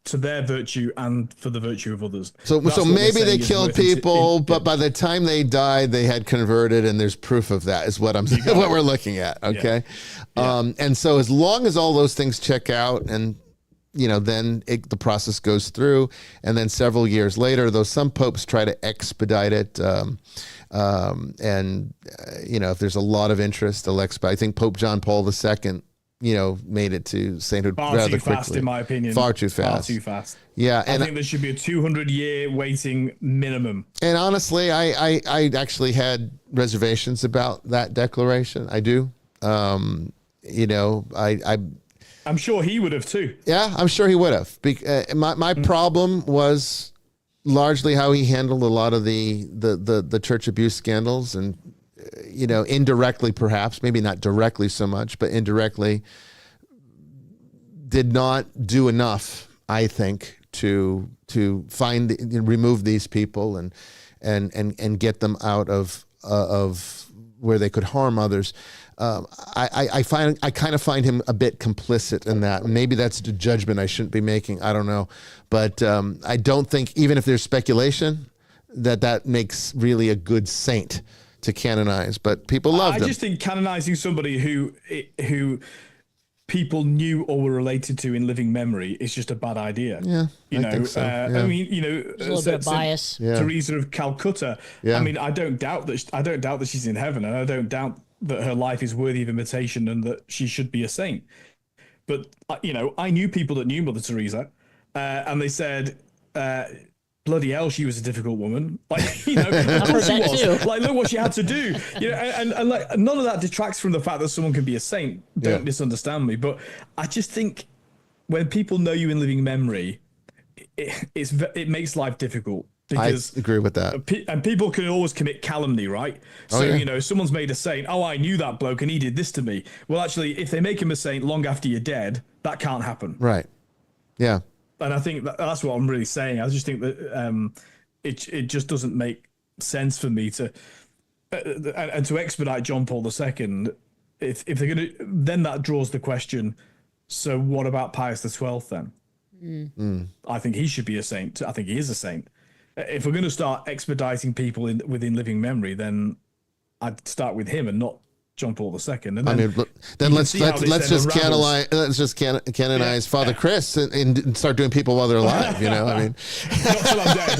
S4: to their virtue and for the virtue of others.
S2: So maybe they killed people, but by the time they died, they had converted, and there's proof of that. Is what what we're looking at. Okay, and so as long as all those things check out, and then the process goes through, and then several years later, though some popes try to expedite it, if there's a lot of interest, I think Pope John Paul II. Made it to sainthood rather quickly.
S4: Far too fast, in my opinion.
S2: Far too fast.
S4: Far too fast.
S2: Yeah,
S4: I think there should be a 200-year waiting minimum.
S2: And honestly, I actually had reservations about that declaration. I do. I'm
S4: sure he would have too.
S2: Yeah, I'm sure he would have. My problem was largely how he handled a lot of the church abuse scandals, and indirectly, perhaps, maybe not directly so much, but indirectly did not do enough, I think, to remove these people and get them out of where they could harm others. I kind of find him a bit complicit in that. Maybe that's a judgment I shouldn't be making. I don't know, but I don't think, even if there's speculation, that makes really a good saint to canonize, but people love them.
S4: I just think canonizing somebody who people knew or were related to in living memory is just a bad idea.
S2: Yeah, I think so.
S4: I mean,
S3: there's a little bit of bias.
S4: Teresa of Calcutta. Yeah. I mean, I don't doubt that she's in heaven, and I don't doubt that her life is worthy of imitation and that she should be a saint. But I knew people that knew Mother Teresa, and they said, bloody hell, she was a difficult woman. Of course she was.
S3: Too.
S4: Look what she had to do. And none of that detracts from the fact that someone can be a saint. Don't misunderstand me. But I just think when people know you in living memory, it makes life difficult.
S2: Because I agree with that.
S4: And people can always commit calumny, right? So, someone's made a saint. Oh, I knew that bloke and he did this to me. Well, actually, if they make him a saint long after you're dead, that can't happen.
S2: Right. Yeah.
S4: And I think that's what I'm really saying. I just think that it just doesn't make sense for me to and to expedite John Paul II. If they're going to, then that draws the question. So what about Pius XII then? I think he should be a saint. I think he is a saint. If we're going to start expediting people within living memory, then I'd start with him and not John Paul II. And then,
S2: let's just canonize Father Chris and start doing people while they're alive. I mean,
S4: not till I'm dead.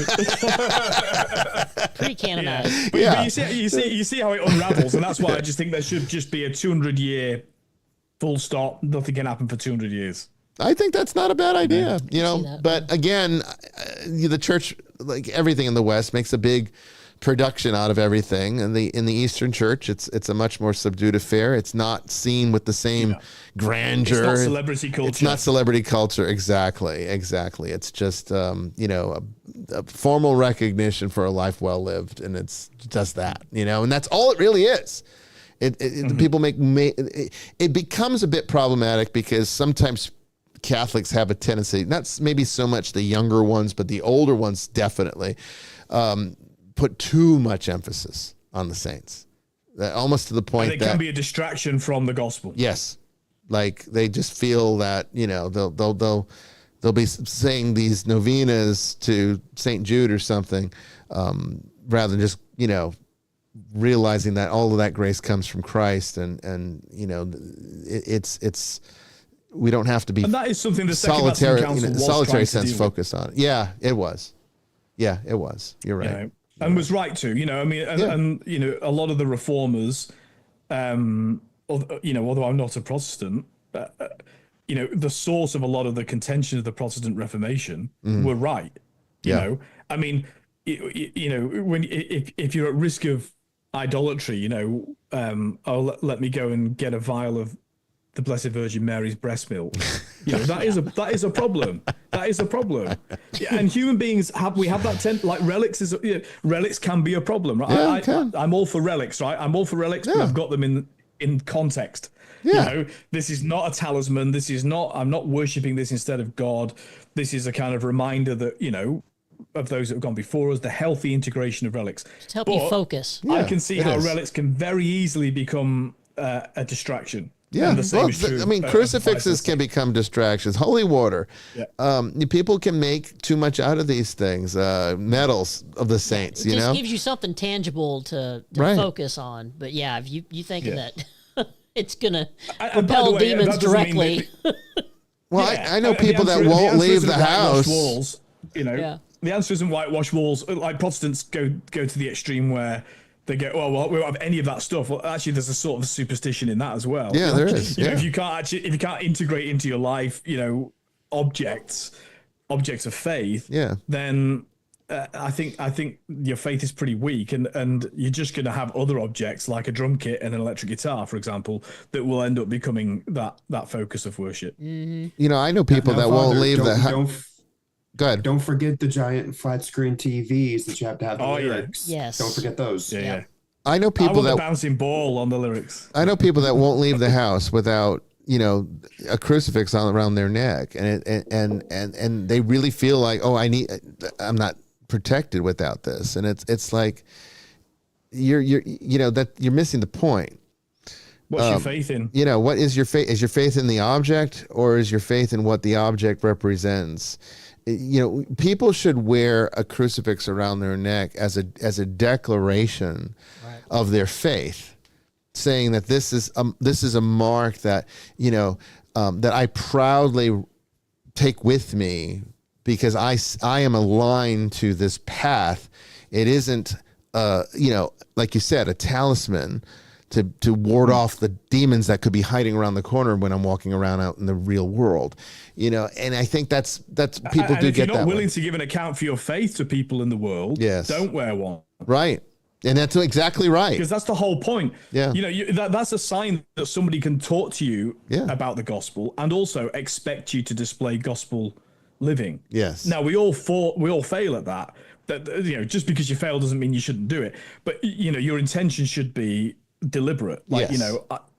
S3: Pre-canonized.
S4: But you see how it unravels, and that's why I just think there should just be a 200-year full stop. Nothing can happen for 200 years.
S2: I think that's not a bad idea, but again, the church, like everything in the West, makes a big production out of everything. And in the Eastern Church, it's a much more subdued affair. It's not seen with the same grandeur.
S4: It's not celebrity culture.
S2: It's not celebrity culture. Exactly. It's just, a formal recognition for a life well lived. And it's just that, and that's all it really is. People it becomes a bit problematic because sometimes Catholics have a tendency, not maybe so much the younger ones, but the older ones definitely, put too much emphasis on the saints, almost to the point
S4: that it can be a distraction from the gospel.
S2: Yes, like they just feel that they'll be saying these novenas to Saint Jude or something, rather than just realizing that all of that grace comes from Christ, and it's. We don't have to be,
S4: and that is something the solitary
S2: sense focused on it. Yeah, it was. You're right.
S4: And was right to, and a lot of the reformers, although I'm not a Protestant, the source of a lot of the contention of the Protestant Reformation were right. When if you're at risk of idolatry, let me go and get a vial of the Blessed Virgin Mary's breast milk. That is a problem. That is a problem. And human beings have that like relics relics can be a problem, right? I'm all for relics, right? I'm all for relics, but I've got them in context. This is not a talisman. I'm not worshiping this instead of God. This is a kind of reminder that, of those that have gone before us, the healthy integration of relics.
S3: Just help you focus.
S4: I can see how relics can very easily become a distraction.
S2: Yeah, crucifixes can become distractions. Holy water. Yeah. People can make too much out of these things. Medals of the saints,
S3: It just gives you something tangible to focus on. But if you thinking that it's going to repel demons directly.
S2: I know people that won't leave the house.
S4: Walls, the answer isn't whitewash walls. Like Protestants go to the extreme where they go, we won't have any of that stuff. Well, actually, there's a sort of superstition in that as well.
S2: Yeah, there is.
S4: If you can't integrate into your life, objects of faith, then I think your faith is pretty weak, and you're just going to have other objects like a drum kit and an electric guitar, for example, that will end up becoming that focus of worship.
S3: Mm-hmm.
S2: I know people that won't leave the house. Go ahead.
S5: Don't forget the giant flat screen TVs that you have to have the lyrics.
S3: Yeah. Yes.
S5: Don't forget those.
S4: Yeah.
S2: I know people
S4: that bouncing ball on the lyrics.
S2: I know people that won't leave the house without a crucifix around their neck, and they really feel like, I'm not protected without this, and it's like you're missing the point.
S4: What's your faith in?
S2: What is your faith? Is your faith in the object, or is your faith in what the object represents? People should wear a crucifix around their neck as a declaration of their faith, saying that this is a mark that that I proudly take with me because I am aligned to this path. It isn't like you said, a talisman to ward off the demons that could be hiding around the corner when I'm walking around out in the real world, and I think that's people do get that. If
S4: you're not willing to give an account for your faith to people in the world, don't wear one.
S2: Right. And that's exactly right.
S4: Because that's the whole point.
S2: Yeah.
S4: That's a sign that somebody can talk to you about the gospel and also expect you to display gospel living.
S2: Yes.
S4: Now we all fail at that, that, just because you fail doesn't mean you shouldn't do it. But, your intention should be deliberate. Like,
S2: Yes.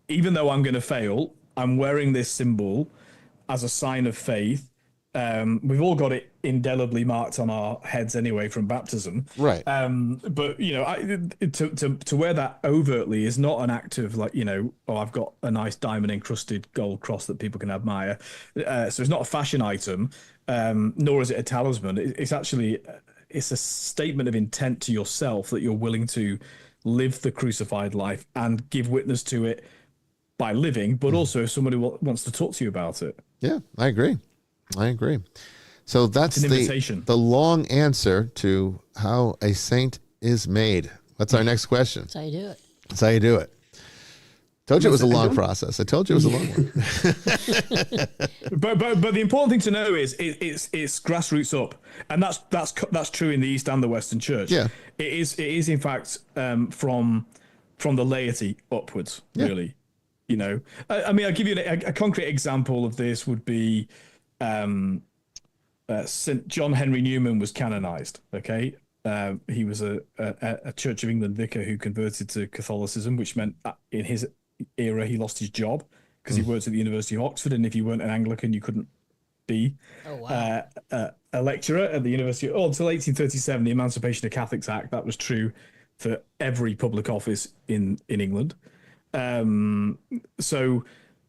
S4: Even though I'm going to fail, I'm wearing this symbol as a sign of faith. We've all got it indelibly marked on our heads anyway from baptism.
S2: Right.
S4: But, to wear that overtly is not an act of like, I've got a nice diamond encrusted gold cross that people can admire. So it's not a fashion item, nor is it a talisman. It's actually, it's a statement of intent to yourself that you're willing to live the crucified life and give witness to it by living, but also if somebody wants to talk to you about it.
S2: Yeah, I agree. So that's the long answer to how a saint is made. What's our next question?
S3: That's how you do it.
S2: That's how you do it. Told you it was a long process. I told you it was a long one.
S4: but the important thing to know is it's grassroots up, and that's true in the East and the Western Church.
S2: Yeah,
S4: it is in fact from the laity upwards. Yeah. Really, I mean, I'll give you a concrete example of this would be St. John Henry Newman was canonized. Okay. He was a Church of England vicar who converted to Catholicism, which meant that in his era he lost his job because he worked at the University of Oxford, and if you weren't an Anglican you couldn't be a lecturer at the university until 1837, the Emancipation of Catholics Act. That was true for every public office in England. So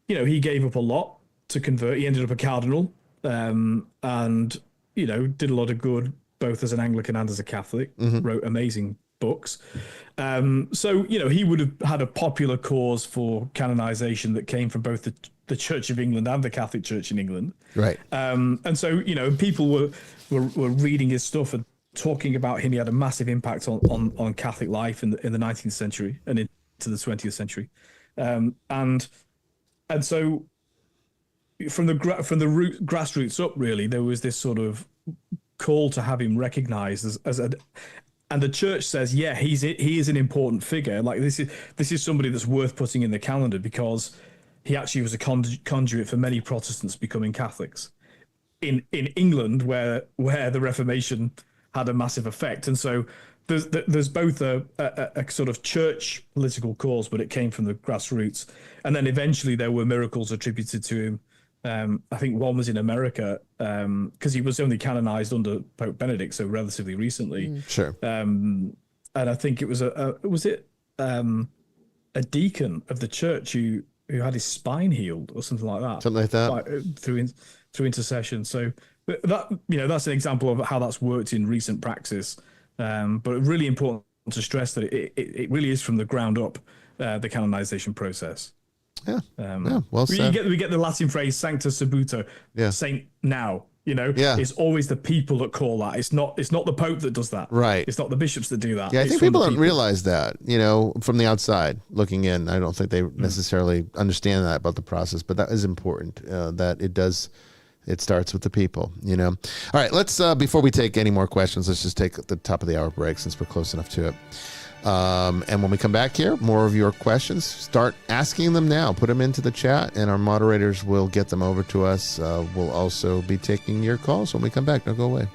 S4: he gave up a lot to convert. He ended up a cardinal, and did a lot of good both as an Anglican and as a Catholic. Wrote amazing books. So he would have had a popular cause for canonization that came from both the Church of England and the Catholic Church in England.
S2: Right.
S4: And so people were reading his stuff and talking about him. He had a massive impact on Catholic life in the 19th century and into the 20th century. And so from the grassroots up, really, there was this sort of call to have him recognized and the church says, yeah, he is an important figure. Like this is somebody that's worth putting in the calendar because he actually was a conduit for many Protestants becoming Catholics in England, where the Reformation had a massive effect. And so there's both a sort of church political cause, but it came from the grassroots. And then eventually there were miracles attributed to him. I think one was in America because he was only canonized under Pope Benedict, so relatively recently.
S2: Sure.
S4: And I think it was a deacon of the church who had his spine healed or something like that.
S2: Something like that.
S4: Through intercession. So that that's an example of how that's worked in recent practice. But really important to stress that it really is from the ground up, the canonization process.
S2: Yeah. Well said.
S4: We get the Latin phrase "sancta subito," saint now. It's always the people that call that. It's not the Pope that does that.
S2: Right.
S4: It's not the bishops that do that.
S2: Yeah, I think people don't realize that. From the outside looking in, I don't think they necessarily understand that about the process. But that is important. That it does. It starts with the people. All right. Let's before we take any more questions, let's just take the top of the hour break since we're close enough to it. And when we come back here, more of your questions, start asking them now. Put them into the chat, and our moderators will get them over to us. We'll also be taking your calls when we come back. Don't go away.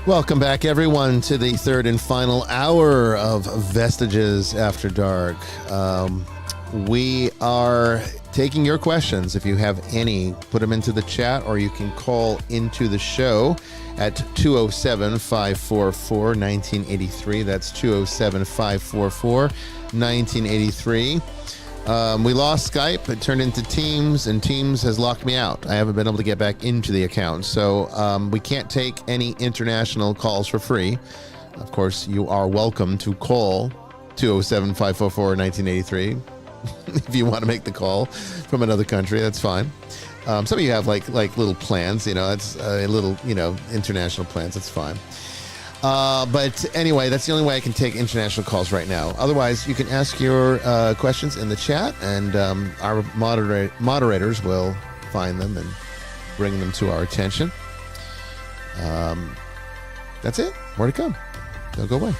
S2: Welcome back, everyone, to the third and final hour of Vestiges After Dark. We are taking your questions. If you have any, put them into the chat, or you can call into the show at 207-544-1983. That's 207-544-1983. We lost Skype. It turned into Teams, and Teams has locked me out. I haven't been able to get back into the account. So we can't take any international calls for free. Of course, you are welcome to call 207-544-1983 if you want to make the call from another country. That's fine. Some of you have like little plans, it's a little, international plans. That's fine. But anyway, that's the only way I can take international calls right now. Otherwise, you can ask your questions in the chat, and our moderators will find them and bring them to our attention. That's it. More to come. Don't go away.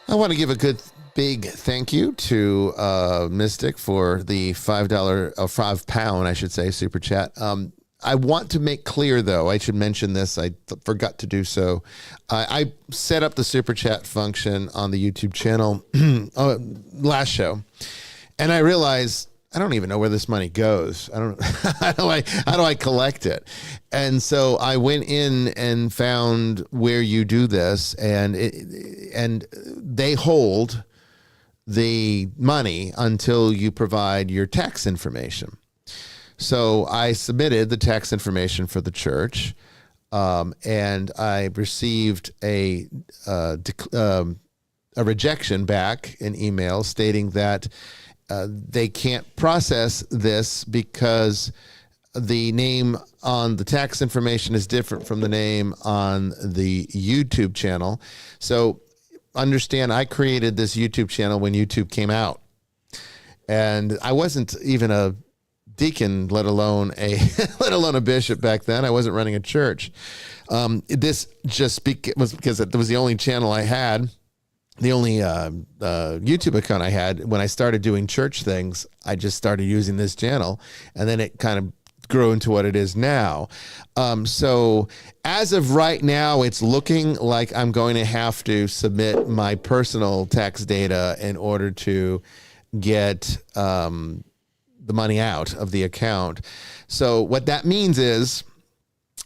S2: I want to give a good big thank you to Mystic for the £5, I should say, super chat. I want to make clear, though, I should mention this. I forgot to do so. I set up the super chat function on the YouTube channel last show, and I realized I don't even know where this money goes. I don't. How do I collect it? And so I went in and found where you do this, and they hold the money until you provide your tax information. So I submitted the tax information for the church, and I received a rejection back, an email stating that they can't process this because the name on the tax information is different from the name on the YouTube channel. So understand, I created this YouTube channel when YouTube came out, and I wasn't even a deacon, let alone a bishop back then. I wasn't running a church. This just was because it was the only channel I had. The only YouTube account I had. When I started doing church things, I just started using this channel, and then it kind of grew into what it is now. So as of right now, it's looking like I'm going to have to submit my personal tax data in order to get the money out of the account. So what that means is,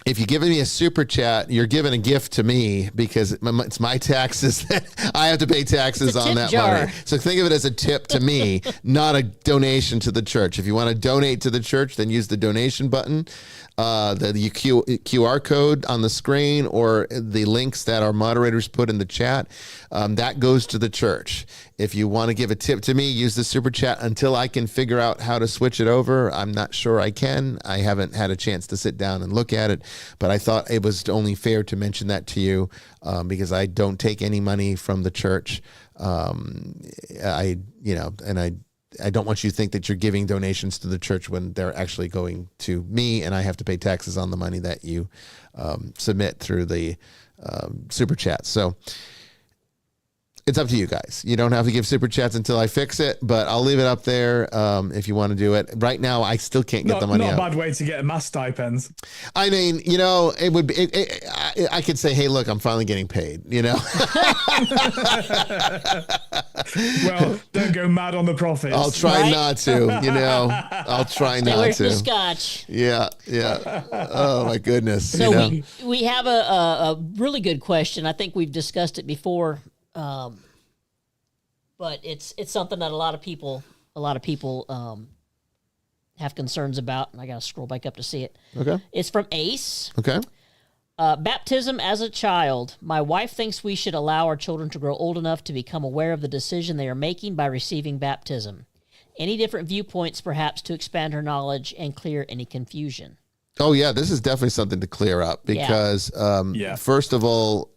S2: if you give me a super chat, you're giving a gift to me because it's my taxes that I have to pay taxes on that money. So think of it as a tip to me, not a donation to the church. If you want to donate to the church, then use the donation button, the QR code on the screen, or the links that our moderators put in the chat. That goes to the church. If you want to give a tip to me, use the super chat until I can figure out how to switch it over. I'm not sure I can. I haven't had a chance to sit down and look at it, but I thought it was only fair to mention that to you because I don't take any money from the church. I don't want you to think that you're giving donations to the church when they're actually going to me, and I have to pay taxes on the money that you submit through the super chat. So it's up to you guys. You don't have to give super chats until I fix it, but I'll leave it up there if you want to do it. Right now, I still can't get the money out.
S4: Not a bad way to get a mass stipends.
S2: I mean, it would be. I could say, hey, look, I'm finally getting paid.
S4: Well, don't go mad on the profits.
S2: I'll try not to. I'll try not
S3: Where's
S2: to.
S3: the scotch?
S2: Yeah. Oh my goodness.
S3: So we have a really good question. I think we've discussed it before. But it's something that a lot of people have concerns about, and I gotta scroll back up to see it.
S2: Okay.
S3: It's from Ace.
S2: Okay.
S3: Baptism as a child. My wife thinks we should allow our children to grow old enough to become aware of the decision they are making by receiving baptism. Any different viewpoints, perhaps, to expand her knowledge and clear any confusion?
S2: Oh yeah, this is definitely something to clear up because, first of all,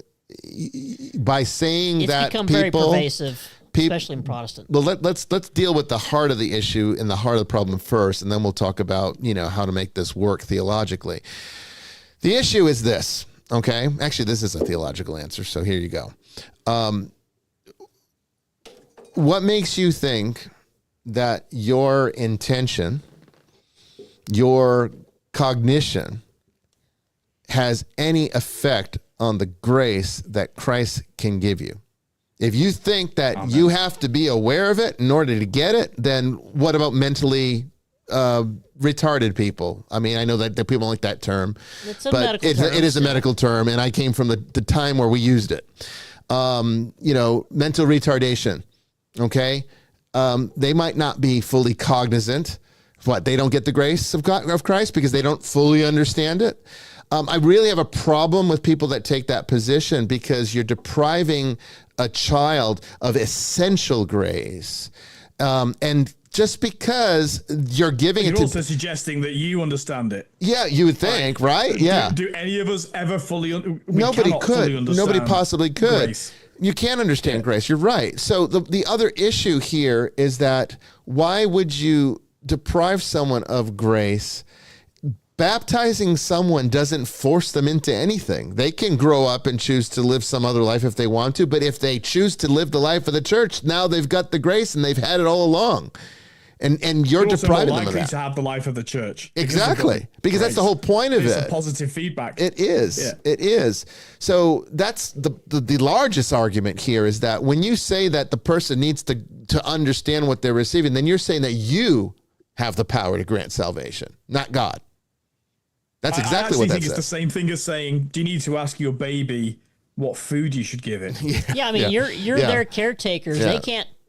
S2: by saying
S3: it's
S2: that
S3: become
S2: people,
S3: very pervasive, especially in Protestant.
S2: Well, let's deal with the heart of the issue and the heart of the problem first, and then we'll talk about how to make this work theologically. The issue is this, okay? Actually, this is a theological answer, so here you go. What makes you think that your intention, your cognition, has any effect on the grace that Christ can give you? If you think that you have to be aware of it in order to get it, then what about mentally retarded people? I mean, I know that people don't like that term, but it is a medical term, and I came from the time where we used it. Mental retardation, okay? They might not be fully cognizant. They don't get the grace of Christ because they don't fully understand it. I really have a problem with people that take that position because you're depriving a child of essential grace. And just because you're giving
S4: you're also suggesting that you understand it.
S2: Yeah, you would think, right? Yeah.
S4: Do any of us ever fully?
S2: Nobody could. Nobody possibly could.
S4: Grace.
S2: You can't understand grace. You're right. So the other issue here is that why would you deprive someone of grace? Baptizing someone doesn't force them into anything. They can grow up and choose to live some other life if they want to, but if they choose to live the life of the church, now they've got the grace and they've had it all along. And you're depriving them of that.
S4: To have the life of the church.
S2: Exactly. Because that's the whole point of it.
S4: It's a positive feedback.
S2: It is. Yeah. It is. So that's the largest argument here is that when you say that the person needs to understand what they're receiving, then you're saying that you have the power to grant salvation, not God. That's exactly what that says. I think
S4: it's the same thing as saying, do you need to ask your baby what food you should give it?
S3: Yeah, I mean, you're their caretakers. Yeah.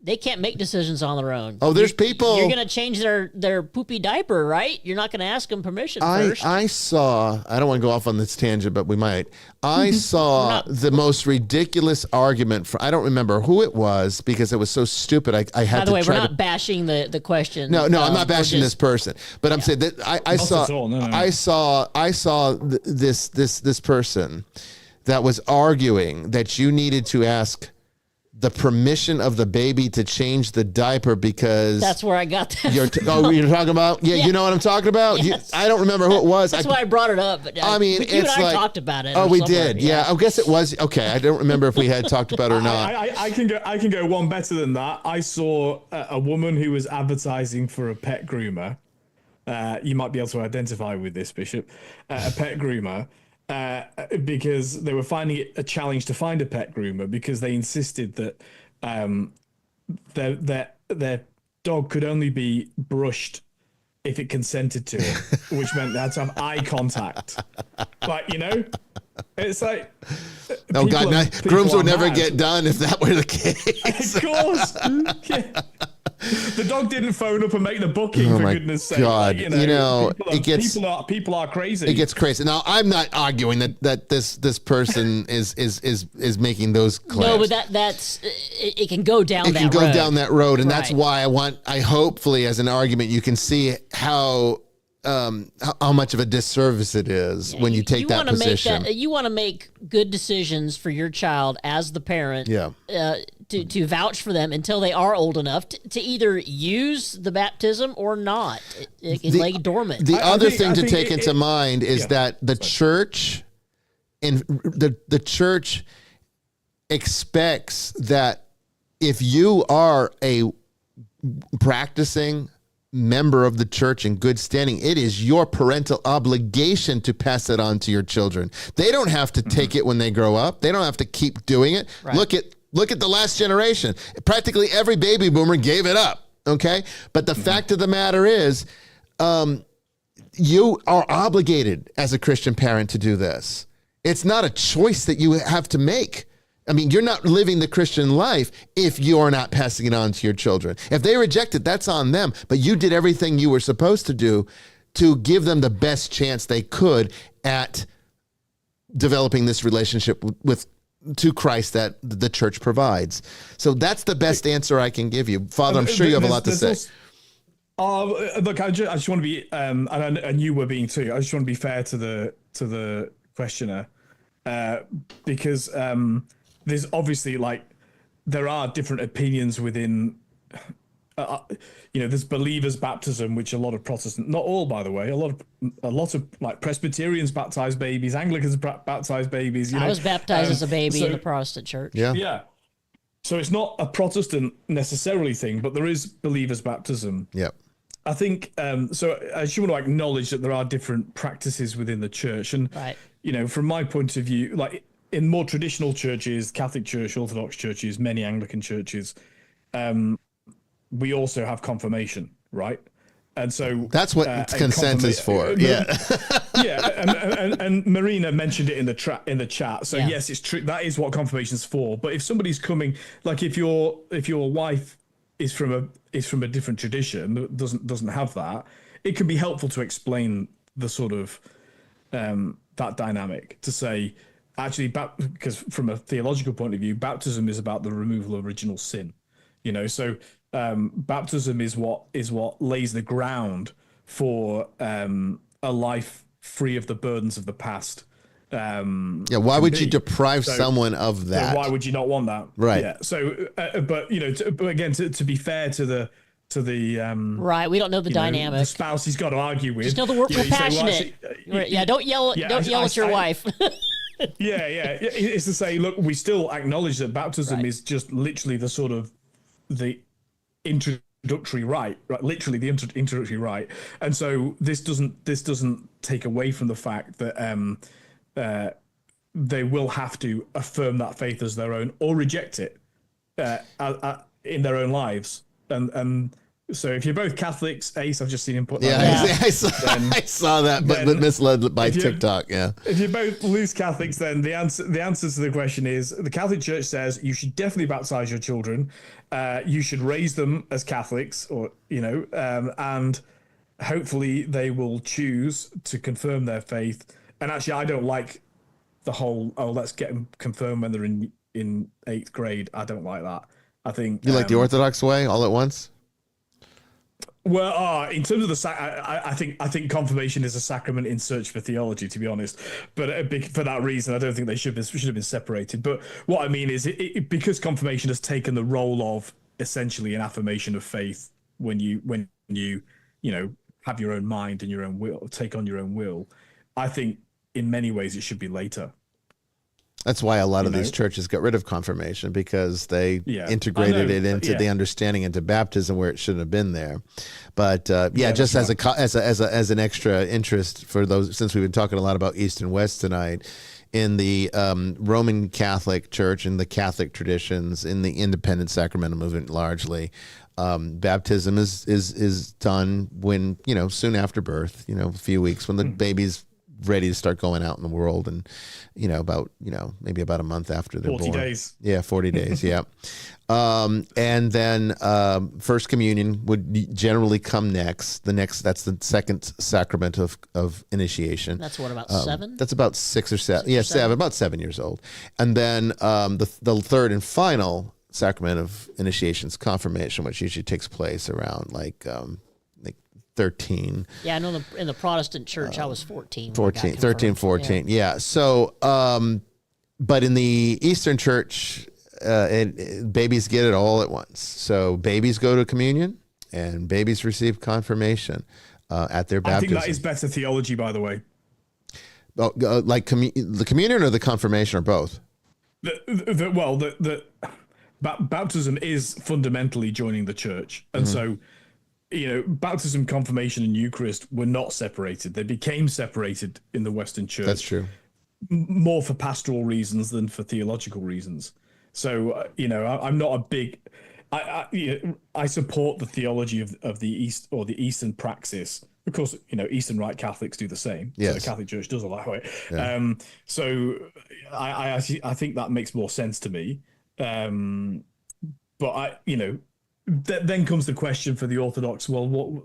S3: They can't make decisions on their own.
S2: Oh, there's people.
S3: You're going to change their poopy diaper, right? You're not going to ask them permission first.
S2: I don't want to go off on this tangent, but we might. I saw the most ridiculous argument I don't remember who it was because it was so stupid. I had to try to.
S3: By the way, we're not bashing the question.
S2: No, I'm not bashing this person, but I'm saying that I saw this person that was arguing that you needed to ask the permission of the baby to change the diaper because
S3: that's where I got that.
S2: You're talking about? Yeah, you know what I'm talking about?
S3: Yes.
S2: I don't remember who it was.
S3: That's why I brought it up. But,
S2: I mean,
S3: but you and I talked about it.
S2: Oh, we did. Yeah. I guess it was. Okay. I don't remember if we had talked about it or not.
S4: I can go one better than that. I saw a woman who was advertising for a pet groomer. You might be able to identify with this, Bishop. A pet groomer. Because they were finding it a challenge to find a pet groomer because they insisted that their dog could only be brushed if it consented to it, which meant they had to have eye contact. But it's like
S2: oh god, grooms would never get done if that were the case.
S4: Of course. Yeah. The dog didn't phone up and make the booking, for goodness sake.
S2: God,
S4: people are crazy.
S2: It gets crazy. Now, I'm not arguing that this person is making those claims.
S3: No, but that's it can go down.
S2: It can go down that road, and that's why I hopefully as an argument you can see how much of a disservice it is when you take that position.
S3: You want to make good decisions for your child as the parent.
S2: Yeah.
S3: To vouch for them until they are old enough to either use the baptism or not. It can lay dormant.
S2: The other thing to take into mind is that the church expects that if you are a practicing member of the church in good standing, it is your parental obligation to pass it on to your children. They don't have to take it when they grow up. They don't have to keep doing it.
S3: Right.
S2: Look at the last generation. Practically every baby boomer gave it up. Okay. But the fact of the matter is, you are obligated as a Christian parent to do this. It's not a choice that you have to make. I mean, you're not living the Christian life if you're not passing it on to your children. If they reject it, that's on them. But you did everything you were supposed to do to give them the best chance they could at developing this relationship to Christ that the church provides. So that's the best answer I can give you. Father, I'm sure you have a lot to say.
S4: Look, I just want to be, and you were being too. I just want to be fair to the questioner, because there's obviously there are different opinions within. There's believers' baptism, which a lot of Protestant, not all, by the way, a lot of Presbyterians baptize babies, Anglicans baptize babies.
S3: I was baptized as a baby in the Protestant church.
S4: Yeah. So it's not a Protestant necessarily thing, but there is believers' baptism.
S2: Yep.
S4: I think so. I just want to acknowledge that there are different practices within the church, and from my point of view, in more traditional churches, Catholic Church, Orthodox churches, many Anglican churches, we also have confirmation, right? And so
S2: that's what consent is for. Yeah.
S4: And Marina mentioned it in the chat. So yes, it's true. That is what confirmation is for. But if somebody's coming, if your wife is from a different tradition that doesn't have that, it can be helpful to explain the sort of that dynamic, to say, actually, because from a theological point of view, baptism is about the removal of original sin. So baptism is what lays the ground for a life free of the burdens of the past.
S2: Why would you deprive someone of that?
S4: Why would you not want that?
S2: Right.
S4: Yeah. So, but again, to be fair to the
S3: right, we don't know the dynamic.
S4: The spouse he's got to argue with.
S3: Just know the word we're passionate. Don't yell. Don't yell at your wife.
S4: It's to say, look, we still acknowledge that baptism is just literally the sort of the introductory rite, right? Literally the introductory rite, and so this doesn't take away from the fact that they will have to affirm that faith as their own or reject it in their own lives, and so if you're both Catholics, Ace, I've just seen him put that.
S2: I saw that, but misled by TikTok. Yeah.
S4: If you're both loose Catholics, then the answer to the question is the Catholic Church says you should definitely baptize your children. You should raise them as Catholics, or and hopefully they will choose to confirm their faith. And actually, I don't like the whole let's get them confirmed when they're in 8th grade. I don't like that. I think
S2: you like the Orthodox way all at once.
S4: Well, in terms of I think confirmation is a sacrament in search for theology, to be honest. But for that reason, I don't think they should have been separated. But what I mean is, because confirmation has taken the role of essentially an affirmation of faith when you have your own mind and your own will, take on your own will. I think in many ways it should be later.
S2: That's why a lot of these churches got rid of confirmation, because they integrated it into the understanding into baptism where it shouldn't have been there. But just as an extra interest for those, since we've been talking a lot about East and West tonight, in the Roman Catholic Church, in the Catholic traditions, in the independent sacramental movement largely, baptism is done when, soon after birth, a few weeks, when the baby's ready to start going out in the world, and maybe about a month after they're
S4: 40
S2: born.
S4: 40 days.
S2: Yeah, 40 days. Yeah. And then First Communion would generally come next. That's the second sacrament of initiation.
S3: That's what, about 7?
S2: That's about 6 or 7. Yeah, 7, about 7 years old. And then the third and final sacrament of initiation is confirmation, which usually takes place around 13.
S3: Yeah, I know in the Protestant church, I was 14.
S2: 13, 14. Yeah. So, but in the Eastern church, babies get it all at once. So babies go to communion and babies receive confirmation at their baptism.
S4: I think that is better theology, by the way.
S2: Oh, the communion or the confirmation, or both?
S4: The baptism is fundamentally joining the church, and so baptism, confirmation, and Eucharist were not separated. They became separated in the Western Church.
S2: That's true.
S4: More for pastoral reasons than for theological reasons. So I'm not a big. I support the theology of the East or the Eastern praxis. Of course, Eastern Rite Catholics do the same.
S2: Yes.
S4: So the Catholic Church does allow it.
S2: Yeah.
S4: So I think that makes more sense to me. But then comes the question for the Orthodox. Well,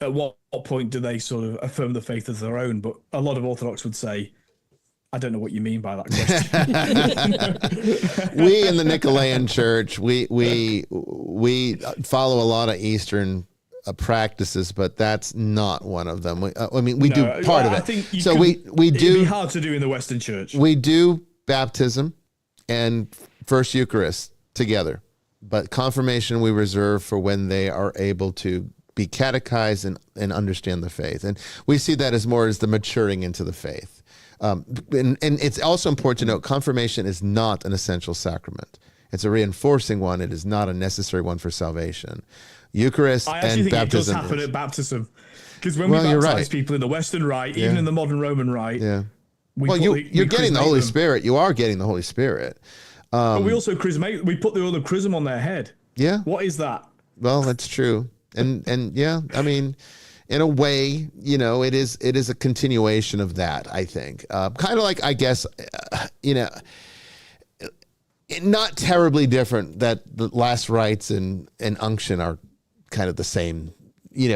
S4: at what point do they sort of affirm the faith as their own? But a lot of Orthodox would say, I don't know what you mean by that question.
S2: We in the Nicolaitan Church, we follow a lot of Eastern practices, but that's not one of them. We do part of it.
S4: I think
S2: we do.
S4: It'd be hard to do in the Western Church.
S2: We do baptism and First Eucharist together, but confirmation we reserve for when they are able to be catechized and understand the faith. And we see that as more as the maturing into the faith. And it's also important to note, confirmation is not an essential sacrament. It's a reinforcing one. It is not a necessary one for salvation. Eucharist and baptism. I actually think it does happen
S4: at baptism. Because when we baptize people in the Western Rite, even in the modern Roman Rite,
S2: you're getting the Holy Spirit. You are getting the Holy Spirit.
S4: But we also chrismate. We put the oil of chrism on their head.
S2: Yeah.
S4: What is that?
S2: Well, that's true. And yeah, I mean, in a way, it is a continuation of that, I think. Kind of like, I guess, not terribly different that the last rites and unction are kind of the same,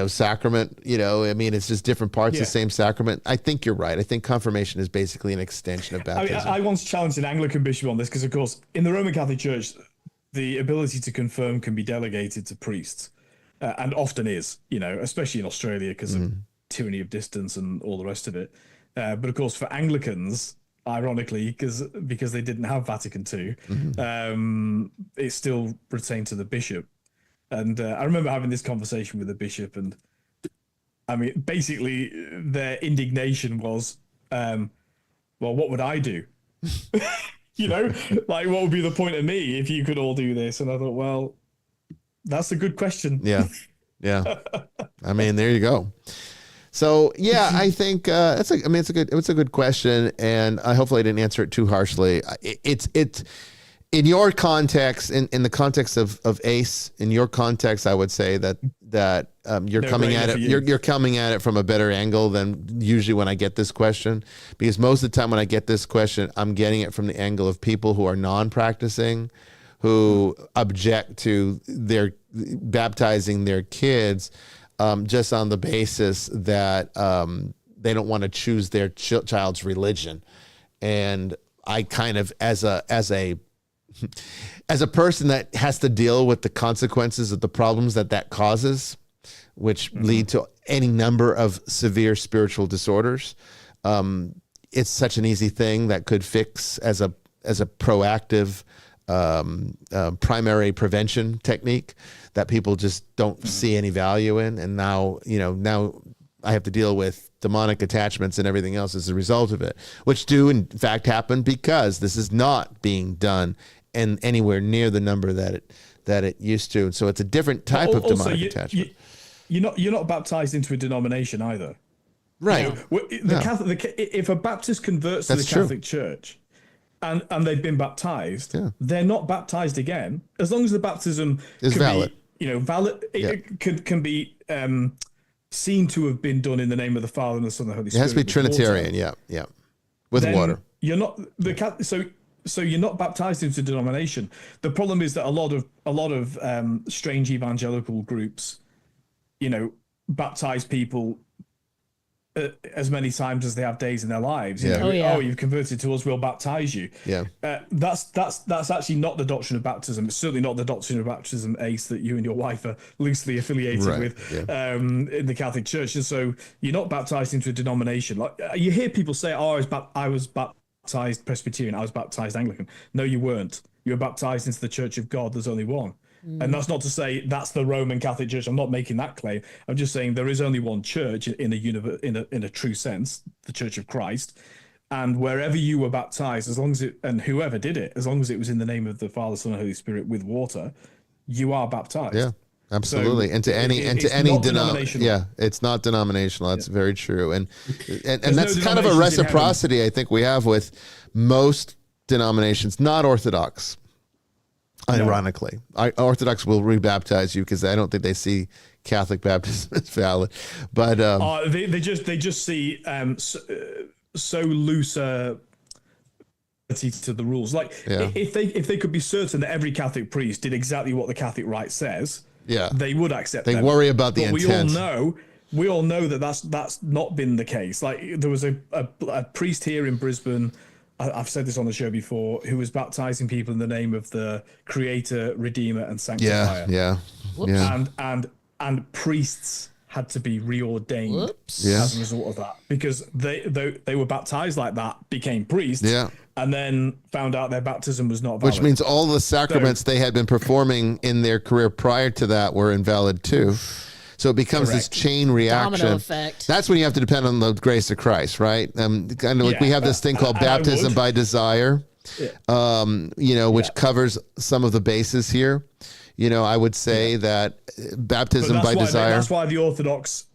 S2: sacrament. I mean, it's just different parts of the same sacrament. I think you're right. I think confirmation is basically an extension of baptism.
S4: I once challenged an Anglican bishop on this because, of course, in the Roman Catholic Church, the ability to confirm can be delegated to priests. And often is, especially in Australia because of tyranny of distance and all the rest of it. But of course, for Anglicans, ironically, because they didn't have Vatican II, it's still retained to the bishop. And I remember having this conversation with the bishop, and I mean, basically, their indignation was, well, what would I do? Like, what would be the point of me if you could all do this? And I thought, well, that's a good question.
S2: Yeah. I mean, there you go. So yeah, I think it's a good question, and hopefully I didn't answer it too harshly. It's in your context, in the context of ACE, in your context, I would say that you're coming at it. You're coming at it from a better angle than usually when I get this question, because most of the time when I get this question, I'm getting it from the angle of people who are non-practicing, who object to their baptizing their kids just on the basis that they don't want to choose their child's religion. And I kind of, as a person that has to deal with the consequences of the problems that causes, which lead to any number of severe spiritual disorders, it's such an easy thing that could fix as a proactive primary prevention technique that people just don't see any value in. And now I have to deal with demonic attachments and everything else as a result of it, which do in fact happen because this is not being done in anywhere near the number that it used to. So it's a different type of demonic attachment.
S4: You're not baptized into a denomination either.
S2: Right.
S4: If a Baptist converts to the Catholic Church, and they've been baptized, they're not baptized again as long as the baptism
S2: is valid.
S4: It can be seen to have been done in the name of the Father and the Son and the Holy Spirit.
S2: It has to be Trinitarian, with water.
S4: You're not so you're not baptized into a denomination. The problem is that a lot of strange evangelical groups, baptize people as many times as they have days in their lives. Oh, you've converted to us, we'll baptize you. That's actually not the doctrine of baptism. It's certainly not the doctrine of baptism, Ace, that you and your wife are loosely affiliated with in the Catholic Church. And so you're not baptized into a denomination. Like you hear people say, "Oh, I was baptized Presbyterian, I was baptized Anglican." No, you weren't. You were baptized into the Church of God. There's only one. And that's not to say that's the Roman Catholic Church. I'm not making that claim. I'm just saying there is only one church in a true sense, the Church of Christ. And wherever you were baptized, as long as and whoever did it, as long as it was in the name of the Father, Son, and Holy Spirit with water, you are baptized.
S2: Yeah, absolutely.
S4: So
S2: and to any denominational. Yeah, it's not denominational. That's very true. And that's kind of a reciprocity I think we have with most denominations, not Orthodox. Ironically, Orthodox will rebaptize you because I don't think they see Catholic baptism as valid. But
S4: they just see so looser to the rules. Like if they could be certain that every Catholic priest did exactly what the Catholic rite says, they would accept. They
S2: worry about the intent.
S4: We all know that that's not been the case. Like there was a priest here in Brisbane. I've said this on the show before, who was baptizing people in the name of the Creator, Redeemer, and Sanctifier. And priests had to be reordained as a result of that, because they were baptized like that, became priests, and then found out their baptism was not valid.
S2: Which means all the sacraments they had been performing in their career prior to that were invalid too. So it becomes this chain reaction.
S3: Domino effect.
S2: That's when you have to depend on the grace of Christ, right? Kind of like we have this thing called baptism by desire, which covers some of the bases here. I would say that baptism by desire.
S4: That's why the Orthodox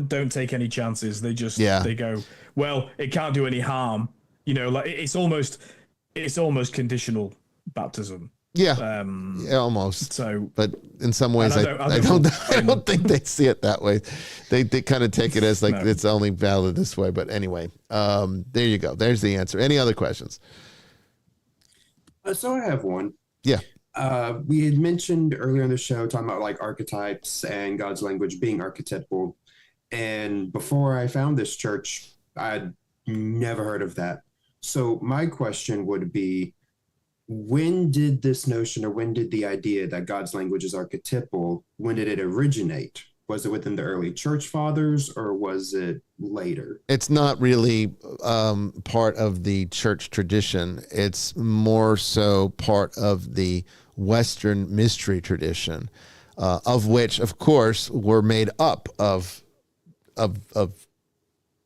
S4: don't take any chances. They just they go, well, it can't do any harm. Like it's almost conditional baptism.
S2: Yeah, almost.
S4: So,
S2: but in some ways, I don't think they see it that way. They kind of take it as like it's only valid this way. But anyway, there you go. There's the answer. Any other questions?
S5: So I have one.
S2: Yeah.
S5: We had mentioned earlier in the show talking about like archetypes and God's language being archetypal. And before I found this church, I'd never heard of that. So my question would be, when did this notion, or when did the idea that God's language is archetypal, when did it originate? Was it within the early church fathers, or was it later?
S2: It's not really part of the church tradition. It's more so part of the Western mystery tradition, of which, of course, were made up of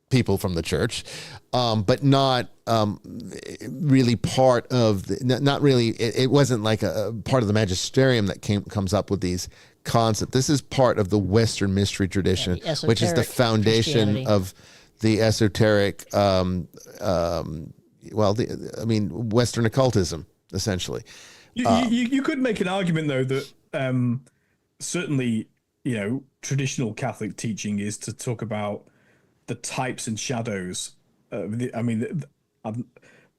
S2: people from the church, but not really part of not really. It wasn't like a part of the magisterium that comes up with these concepts. This is part of the Western mystery tradition, which is the foundation of the esoteric. Western occultism, essentially.
S4: You could make an argument though that certainly traditional Catholic teaching is to talk about the types and shadows.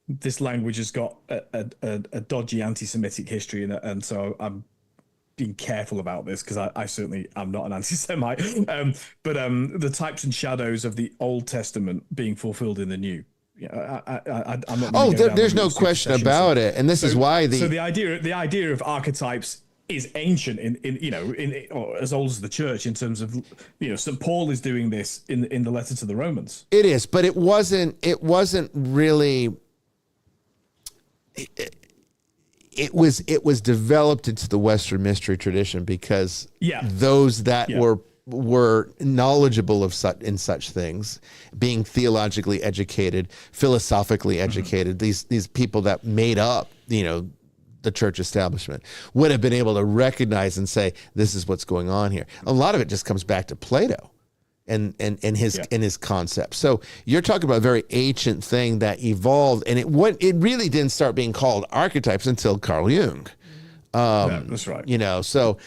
S4: This language has got a dodgy anti-Semitic history, and so I'm being careful about this because I certainly am not an anti-Semite. But the types and shadows of the Old Testament being fulfilled in the New. I'm not.
S2: There's no question about it, and this is why
S4: the idea of archetypes is ancient in or as old as the church, in terms of St. Paul is doing this in the letter to the Romans.
S2: It is, but it wasn't really. It was developed into the Western mystery tradition because those that were knowledgeable of such things, being theologically educated, philosophically educated, these people that made up the church establishment would have been able to recognize and say, this is what's going on here. A lot of it just comes back to Plato and his concepts. So you're talking about a very ancient thing that evolved, and it really didn't start being called archetypes until Carl Jung.
S4: That's right.
S2: So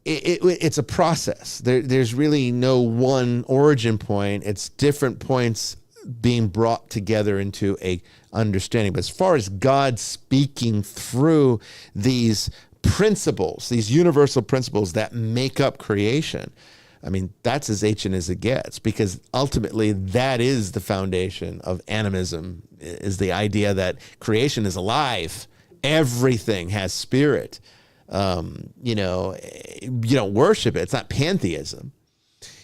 S2: it's a process. There's really no one origin point. It's different points being brought together into a understanding. But as far as God speaking through these principles, these universal principles that make up creation, that's as ancient as it gets, because ultimately that is the foundation of animism, is the idea that creation is alive. Everything has spirit. You don't worship it. It's not pantheism.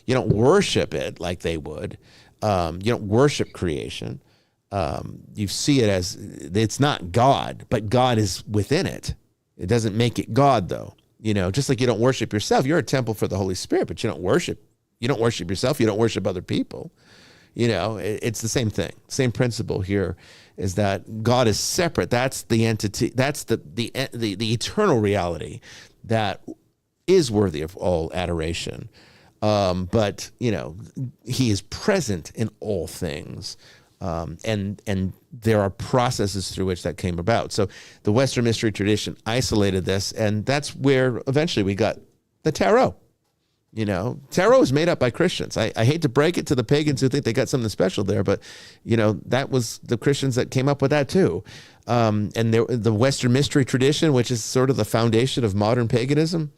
S2: You don't worship it like they would. You don't worship creation. You see it as it's not God, but God is within it. It doesn't make it God, though. Just like you don't worship yourself. You're a temple for the Holy Spirit, but you don't worship yourself. You don't worship other people. It's the same thing. Same principle here is that God is separate. That's the entity. That's the eternal reality that is worthy of all adoration. But he is present in all things. And there are processes through which that came about. So the Western mystery tradition isolated this, and that's where eventually we got the tarot. Tarot is made up by Christians. I hate to break it to the pagans who think they got something special there, but that was the Christians that came up with that too. And the Western mystery tradition, which is sort of the foundation of modern paganism,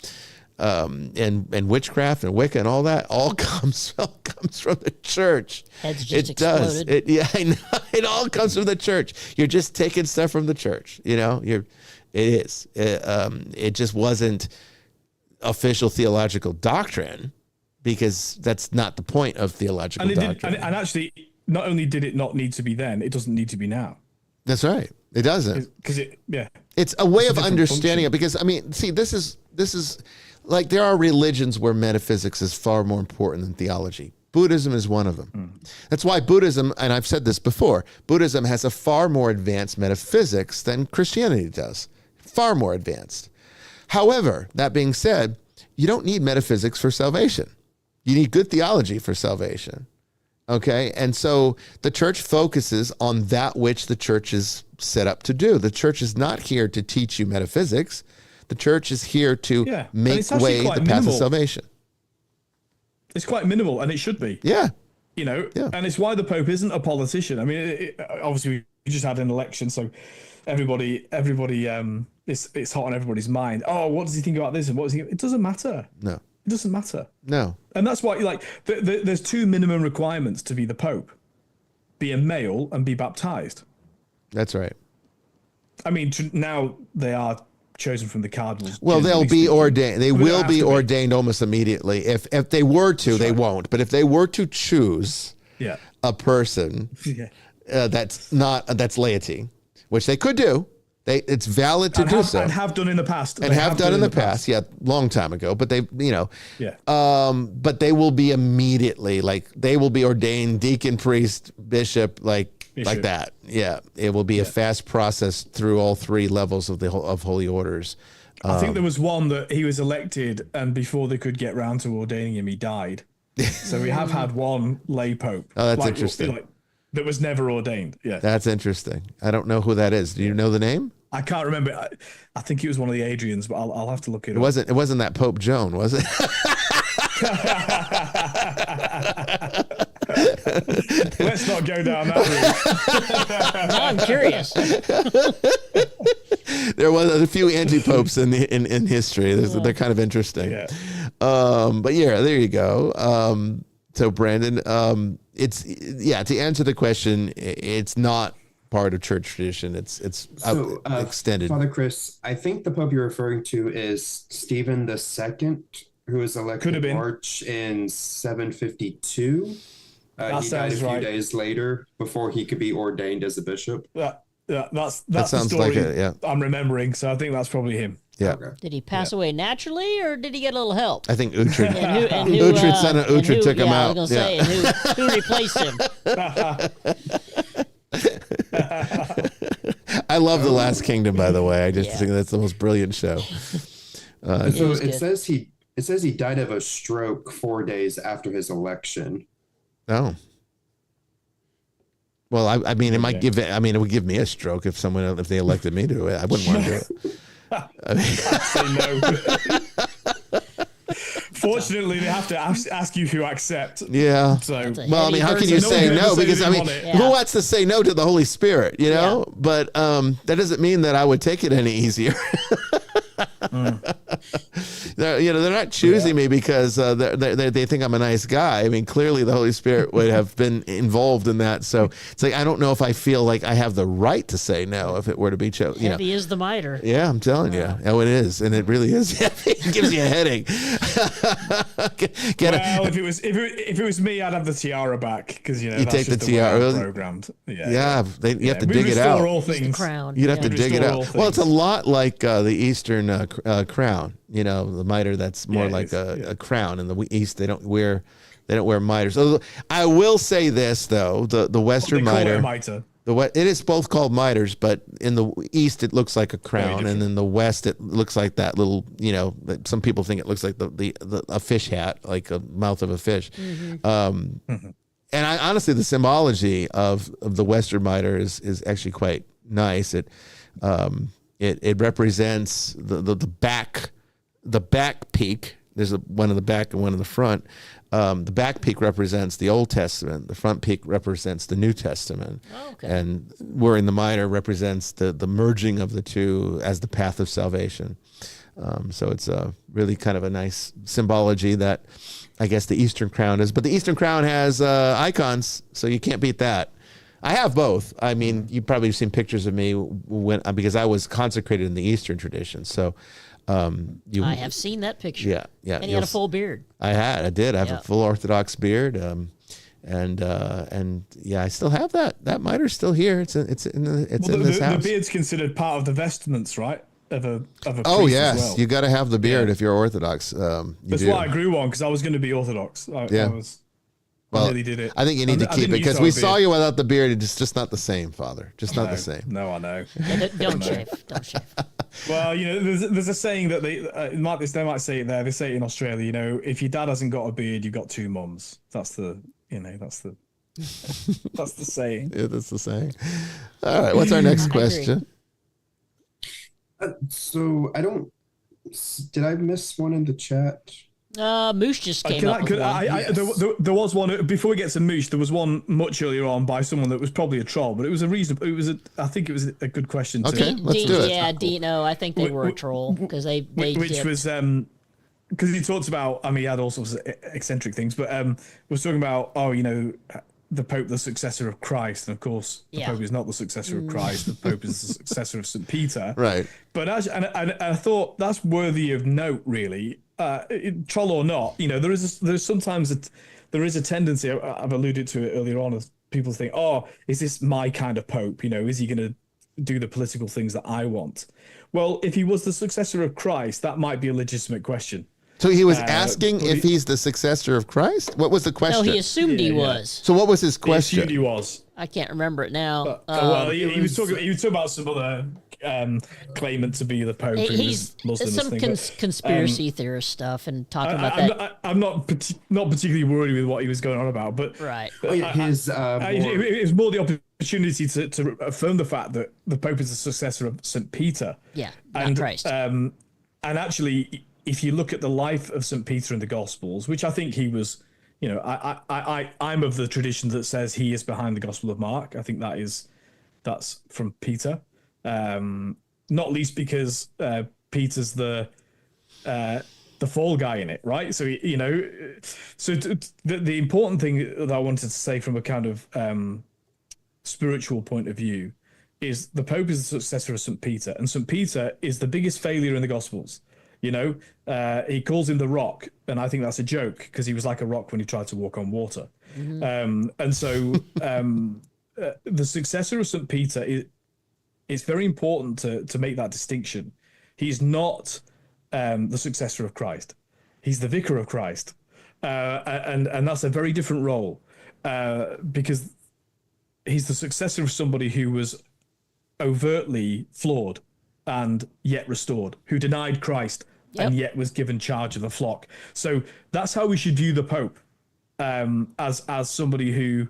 S2: and witchcraft and Wicca and all that, all comes from the church.
S3: Heads just
S2: exploded. I know. It all comes from the church. You're just taking stuff from the church. It just wasn't official theological doctrine, because that's not the point of theological doctrine.
S4: And actually, not only did it not need to be then, it doesn't need to be now.
S2: That's right. It doesn't.
S4: Because
S2: it's a way of understanding it. Because this is like, there are religions where metaphysics is far more important than theology. Buddhism is one of them. That's why Buddhism, and I've said this before, Buddhism has a far more advanced metaphysics than Christianity does. Far more advanced. However, that being said, you don't need metaphysics for salvation. You need good theology for salvation. Okay? And so the church focuses on that which the church is set up to do. The church is not here to teach you metaphysics. The church is here to make way the path of salvation.
S4: It's quite minimal, and it should be.
S2: Yeah.
S4: And it's why the Pope isn't a politician. I mean, obviously, we just had an election, so everybody, it's hot on everybody's mind. Oh, what does he think about this? And what does he? It doesn't matter.
S2: No.
S4: It doesn't matter.
S2: No.
S4: And that's why, there's two minimum requirements to be the Pope: be a male and be baptized.
S2: That's right.
S4: I mean, now they are chosen from the cardinals.
S2: Well, they'll be ordained. They will be ordained almost immediately. If they were to, they won't. But if they were to choose a person that's laity, which they could do, it's valid to do so,
S4: and have done in the past,
S2: and have done in the past. Yeah, long time ago. But they, but they will be immediately, like, they will be ordained deacon, priest, bishop, like that. Yeah, it will be a fast process through all three levels of of holy orders.
S4: I think there was one that he was elected, and before they could get round to ordaining him, he died. So we have had one lay pope.
S2: Oh, that's interesting.
S4: That was never ordained. Yeah,
S2: that's interesting. I don't know who that is. Do you know the name?
S4: I can't remember. I think it was one of the Adrians, but I'll have to look it up.
S2: It wasn't that Pope Joan, was it?
S4: Let's not go down that route.
S3: Now I'm curious.
S2: There was a few anti-popes in history. They're kind of interesting.
S4: Yeah.
S2: But yeah, there you go. So Brandon, to answer the question, it's not part of church tradition. It's extended.
S5: Father Chris, I think the Pope you're referring to is Stephen II, who was elected in March in 752. He died a few days later before he could be ordained as a bishop.
S4: That's the story I'm remembering. So I think that's probably him.
S2: Yeah.
S5: Okay.
S3: Did he pass away naturally, or did he get a little help?
S2: I think Uhtred.
S3: Uhtred's
S2: son of Uhtred took him out.
S3: I was going to say, who replaced him?
S2: I love The Last Kingdom, by the way. I just think that's the most brilliant show.
S5: So it says he died of a stroke 4 days after his election.
S2: Oh. Well, I mean, it might give. I mean, it would give me a stroke if they elected me to it. I wouldn't want to do it.
S4: I'd say no. Fortunately, they have to ask you to accept.
S2: Yeah.
S4: So,
S2: well, I mean, how can you say no? Because I mean, who wants to say no to the Holy Spirit? You know. Yeah. But that doesn't mean that I would take it any easier. They're not choosing me because they think I'm a nice guy. I mean, clearly the Holy Spirit would have been involved in that. So it's like, I don't know if I feel like I have the right to say no if it were to be chosen.
S3: Heavy is the mitre.
S2: Yeah, I'm telling you. Oh, it is, and it really is heavy. It gives you a headache.
S4: If it was me, I'd have the tiara back because you
S2: take the tiara
S4: programmed. You
S2: have to dig it out.
S4: All things.
S3: Crown.
S2: You'd have to dig it out. Well, it's a lot like the Eastern crown. The mitre that's more like a crown. In the East, they don't wear They don't wear miters. So I will say this though: the Western mitre. It is both called miters, but in the East it looks like a crown, and in the West it looks like that little, some people think it looks like a fish hat, like a mouth of a fish. And I honestly, the symbology of the Western mitre is actually quite nice. It represents the back peak. There's one in the back and one in the front. The back peak represents the Old Testament. The front peak represents the New Testament. Oh, okay. And wearing the mitre represents the merging of the two as the path of salvation. So it's really kind of a nice symbology that I guess the Eastern Crown is. But the Eastern Crown has icons, so you can't beat that. I have both. I mean, you probably have seen pictures of me because I was consecrated in the Eastern tradition. So I have
S3: seen that picture.
S2: Yeah.
S3: And he had a full beard.
S2: I did. I have a full Orthodox beard. And I still have that. That mitre's still here. It's in this house.
S4: The beard's considered part of the vestments, right? Of a
S2: oh
S4: priest
S2: yes,
S4: as well.
S2: You got to have the beard if you're Orthodox.
S4: That's why I grew one, because I was going to be Orthodox. I really did it.
S2: I think you need to keep it because we saw you without the beard. It's just not the same, Father. Just not the same.
S4: No, I know.
S3: Don't shave. Don't shave.
S4: Well, there's a saying that they might say it there. They say it in Australia. If your dad hasn't got a beard, you've got two mums. That's the saying.
S2: Yeah, that's the saying. All right, what's our next question?
S5: So did I miss one in the chat?
S3: Moosh just came up with one.
S4: There was one before we get to Moosh. There was one much earlier on by someone that was probably a troll, but it was I think it was a good question.
S2: Okay, let's do it.
S3: Yeah, Dino. I think they were a troll because
S4: was because he talked about. I mean, he had all sorts of eccentric things, but was talking about the Pope, the successor of Christ, and of course the Pope is not the successor of Christ. The Pope is the successor of St. Peter.
S2: Right.
S4: But I thought that's worthy of note, really. Troll or not, there's sometimes there is a tendency. I've alluded to it earlier on, as people think, oh, is this my kind of Pope? Is he going to do the political things that I want? Well, if he was the successor of Christ, that might be a legitimate question.
S2: So he was asking if he's the successor of Christ? What was the question?
S3: No, he assumed he was.
S2: So what was his question?
S4: He assumed he was.
S3: I can't remember it now.
S4: He was talking about some other claimant to be the Pope.
S3: He's some conspiracy theorist stuff and talking about that.
S4: I'm not particularly worried with what he was going on about, but
S3: right.
S4: It was more the opportunity to affirm the fact that the Pope is the successor of St. Peter.
S3: Yeah, not Christ.
S4: And actually, if you look at the life of St. Peter in the Gospels, which I think he was, I'm of the tradition that says he is behind the Gospel of Mark. I think that's from Peter, not least because Peter's the fall guy in it, right? So the important thing that I wanted to say from a kind of spiritual point of view is the Pope is the successor of St. Peter, and St. Peter is the biggest failure in the Gospels. He calls him the rock, and I think that's a joke because he was like a rock when he tried to walk on water. Mm-hmm. And so the successor of St. Peter it's very important to make that distinction. He's not the successor of Christ. He's the vicar of Christ. And that's a very different role because he's the successor of somebody who was overtly flawed and yet restored, who denied Christ and yet was given charge of the flock. So that's how we should view the Pope, as somebody who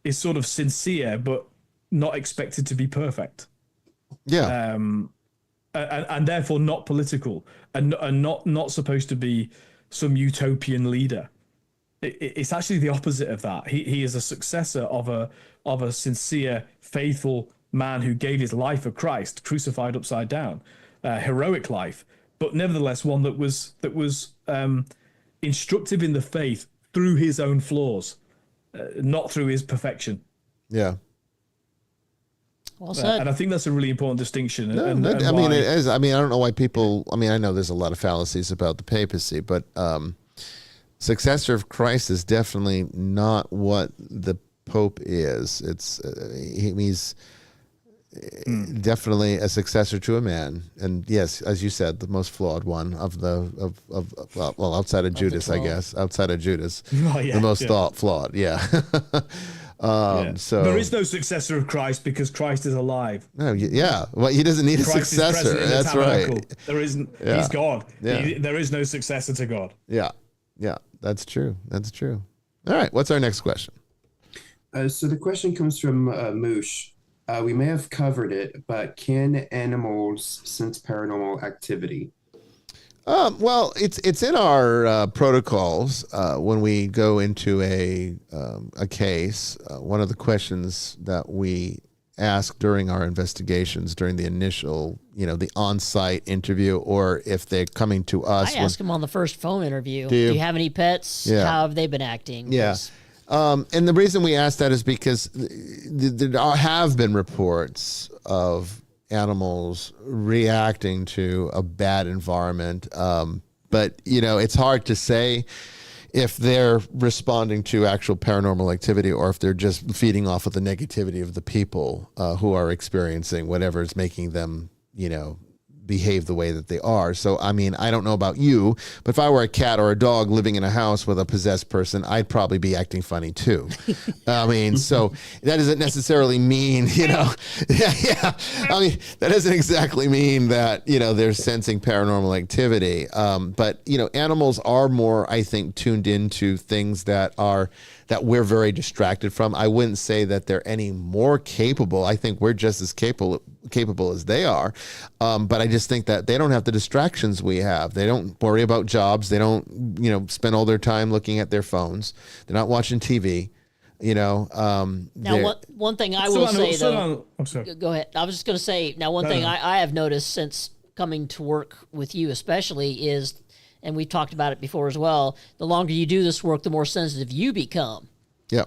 S4: is sort of sincere but not expected to be perfect.
S2: Yeah.
S4: And therefore not political and not supposed to be some utopian leader. It's actually the opposite of that. He is a successor of a sincere, faithful man who gave his life for Christ, crucified upside down, heroic life, but nevertheless one that was instructive in the faith through his own flaws, not through his perfection.
S2: Yeah.
S3: Well said.
S4: And I think that's a really important distinction.
S2: It is. I mean, I don't know why people. I mean, I know there's a lot of fallacies about the papacy, but successor of Christ is definitely not what the Pope is. It's definitely a successor to a man, and yes, as you said, the most flawed one of well, outside of Judas, I guess, outside of Judas, the most flawed. Yeah. So
S4: there is no successor of Christ because Christ is alive.
S2: No, yeah. Well, he doesn't need
S4: Christ
S2: a successor. That's right.
S4: There isn't. Yeah. He's God. Yeah. There is no successor to God.
S2: Yeah. Yeah. That's true. That's true. All right. What's our next question?
S5: So the question comes from Moosh. We may have covered it, but can animals sense paranormal activity?
S2: Well, it's in our protocols when we go into a case. One of the questions that we ask during our investigations, during the initial, the on-site interview, or if they're coming to us.
S3: I ask them on the first phone interview. Do you have any pets?
S2: Yeah.
S3: How have they been acting?
S2: Yeah. And the reason we ask that is because there have been reports of animals reacting to a bad environment. But, it's hard to say if they're responding to actual paranormal activity or if they're just feeding off of the negativity of the people who are experiencing whatever is making them, behave the way that they are. So, I mean, I don't know about you, but if I were a cat or a dog living in a house with a possessed person, I'd probably be acting funny too. I mean, so that doesn't necessarily mean, yeah. I mean, that doesn't exactly mean that, they're sensing paranormal activity. But, animals are more, I think, tuned into things that we're very distracted from. I wouldn't say that they're any more capable. I think we're just as capable as they are. But I just think that they don't have the distractions we have. They don't worry about jobs. They don't, spend all their time looking at their phones. They're not watching TV.
S3: Now, one thing I will say, though, go ahead. I was just going to say, now, one thing I have noticed since coming to work with you especially is, and we've talked about it before as well, the longer you do this work, the more sensitive you become.
S2: Yeah.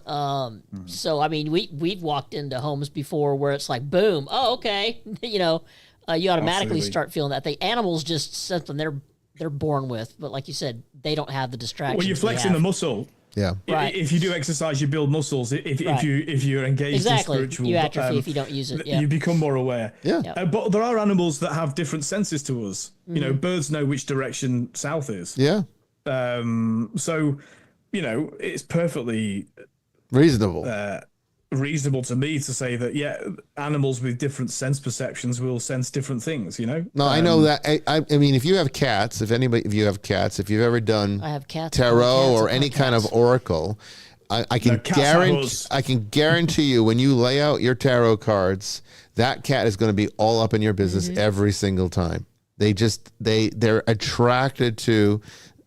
S3: So, I mean, we've walked into homes before where it's like, boom, oh, okay. You automatically start feeling that. The animals just something they're born with. But like you said, they don't have the distractions.
S4: Well, you're flexing the muscle.
S2: Yeah.
S3: Right.
S4: If you do exercise, you build muscles. If you're engaged in spiritual,
S3: you atrophy if you don't use it. Yeah.
S4: You become more aware.
S2: Yeah.
S4: But there are animals that have different senses to us. Mm-hmm. Birds know which direction south is.
S2: Yeah.
S4: So, it's perfectly reasonable to me to say that animals with different sense perceptions will sense different things.
S2: No, I know that. I mean, if you have cats, if you have cats, if you've ever done
S3: I have cats,
S2: tarot or any kind of oracle, I can guarantee you when you lay out your tarot cards, that cat is going to be all up in your business every single time. They're attracted to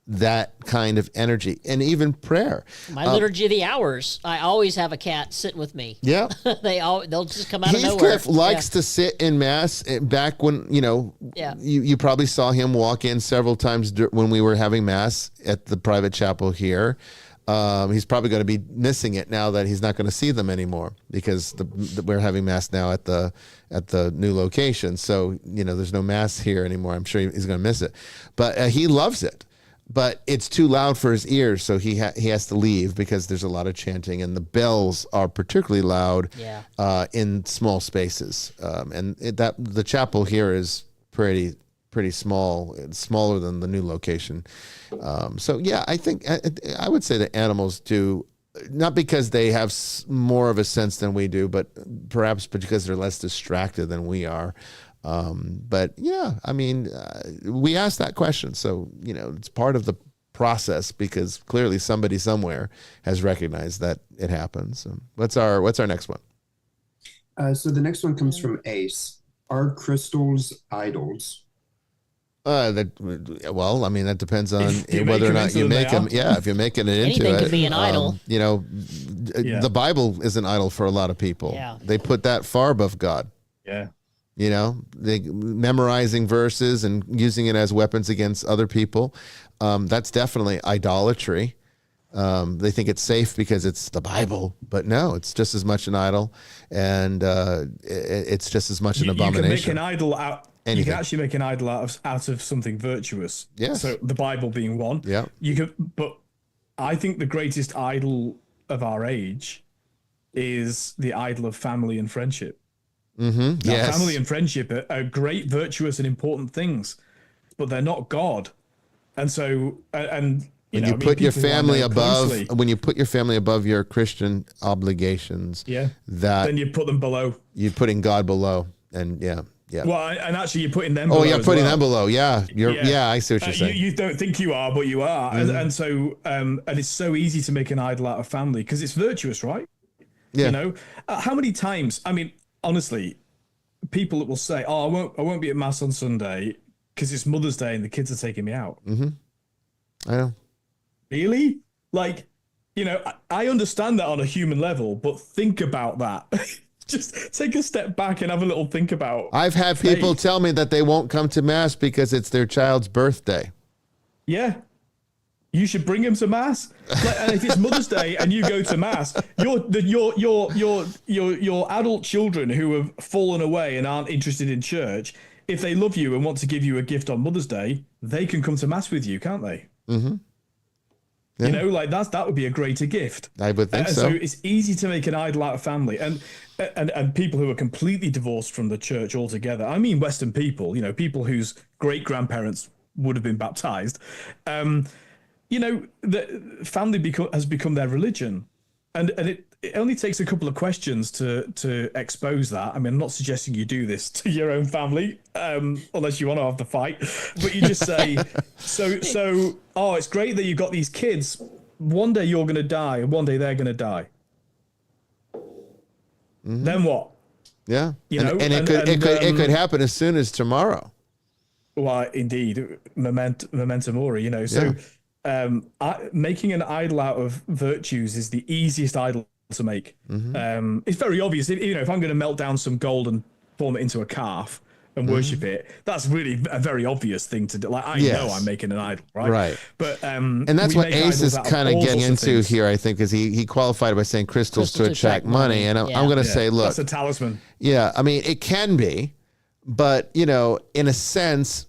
S2: that kind of energy, and even prayer.
S3: My liturgy of the hours, I always have a cat sitting with me.
S2: Yeah.
S3: They'll just come out of nowhere.
S2: Heathcliff likes to sit in mass back when, you probably saw him walk in several times when we were having mass at the private chapel here. He's probably going to be missing it now that he's not going to see them anymore because we're having mass now at the new location. So, there's no mass here anymore. I'm sure he's going to miss it, but he loves it. But it's too loud for his ears, so he has to leave because there's a lot of chanting, and the bells are particularly loud in small spaces. And the chapel here is pretty small. It's smaller than the new location. So I think I would say that animals do, not because they have more of a sense than we do, but perhaps because they're less distracted than we are. But I mean, we asked that question, so it's part of the process because clearly somebody somewhere has recognized that it happens. So what's our next one?
S5: So the next one comes from Ace. Are crystals idols?
S2: Well, I mean, that depends on whether or not you make them. Yeah, if you're making it into
S3: anything
S2: it,
S3: could be an idol.
S2: The Bible is an idol for a lot of people.
S3: Yeah.
S2: They put that far above God.
S4: Yeah.
S2: They memorizing verses and using it as weapons against other people. That's definitely idolatry. They think it's safe because it's the Bible, but no, it's just as much an idol, and it's just as much an abomination.
S4: You can make an idol out. Anything. You can actually make an idol out of something virtuous.
S2: Yes.
S4: So the Bible being one.
S2: Yeah.
S4: But I think the greatest idol of our age is the idol of family and friendship.
S2: Mm-hmm.
S4: Now,
S2: Yes.
S4: family and friendship are great, virtuous, and important things, but they're not God. And so, and
S2: when you put your family above,
S4: closely,
S2: when you put your family above your Christian obligations,
S4: then you put them below.
S2: You're putting God below, and yeah.
S4: Well, and actually, you're putting them. Below
S2: putting them below. Yeah, I see what you're saying.
S4: You don't think you are, but you are, and so, and it's so easy to make an idol out of family because it's virtuous, right?
S2: Yeah.
S4: You know, how many times? I mean, honestly, people that will say, "Oh, I won't be at mass on Sunday because it's Mother's Day and the kids are taking me out."
S2: Mm-hmm. I know.
S4: Really? Like, I understand that on a human level, but think about that. Just take a step back and have a little think about.
S2: I've had people tell me that they won't come to mass because it's their child's birthday.
S4: Yeah. You should bring him to mass. And if it's Mother's Day and you go to mass, your adult children who have fallen away and aren't interested in church, if they love you and want to give you a gift on Mother's Day, they can come to mass with you, can't they?
S2: Mm-hmm. Yeah.
S4: That would be a greater gift.
S2: I would think so.
S4: So it's easy to make an idol out of family and people who are completely divorced from the church altogether. I mean, Western people, people whose great grandparents would have been baptized. The family has become their religion, and it only takes a couple of questions to expose that. I mean, I'm not suggesting you do this to your own family, unless you want to have the fight. But you just say, it's great that you've got these kids. One day you're going to die, and one day they're going to die. Mm-hmm. Then what?
S2: Yeah, it could happen as soon as tomorrow.
S4: Well, indeed, memento mori. So. Yeah. Making an idol out of virtues is the easiest idol to make. Mm-hmm. It's very obvious. If I'm going to melt down some gold and form it into a calf and worship it, that's really a very obvious thing to do. Like, I know I'm making an idol, right?
S2: Right.
S4: But
S2: and that's what Ace is kind of getting into here, I think, is he qualified by saying crystals to attract money. And I'm going to say, look,
S4: that's a talisman.
S2: Yeah, I mean, it can be, but in a sense,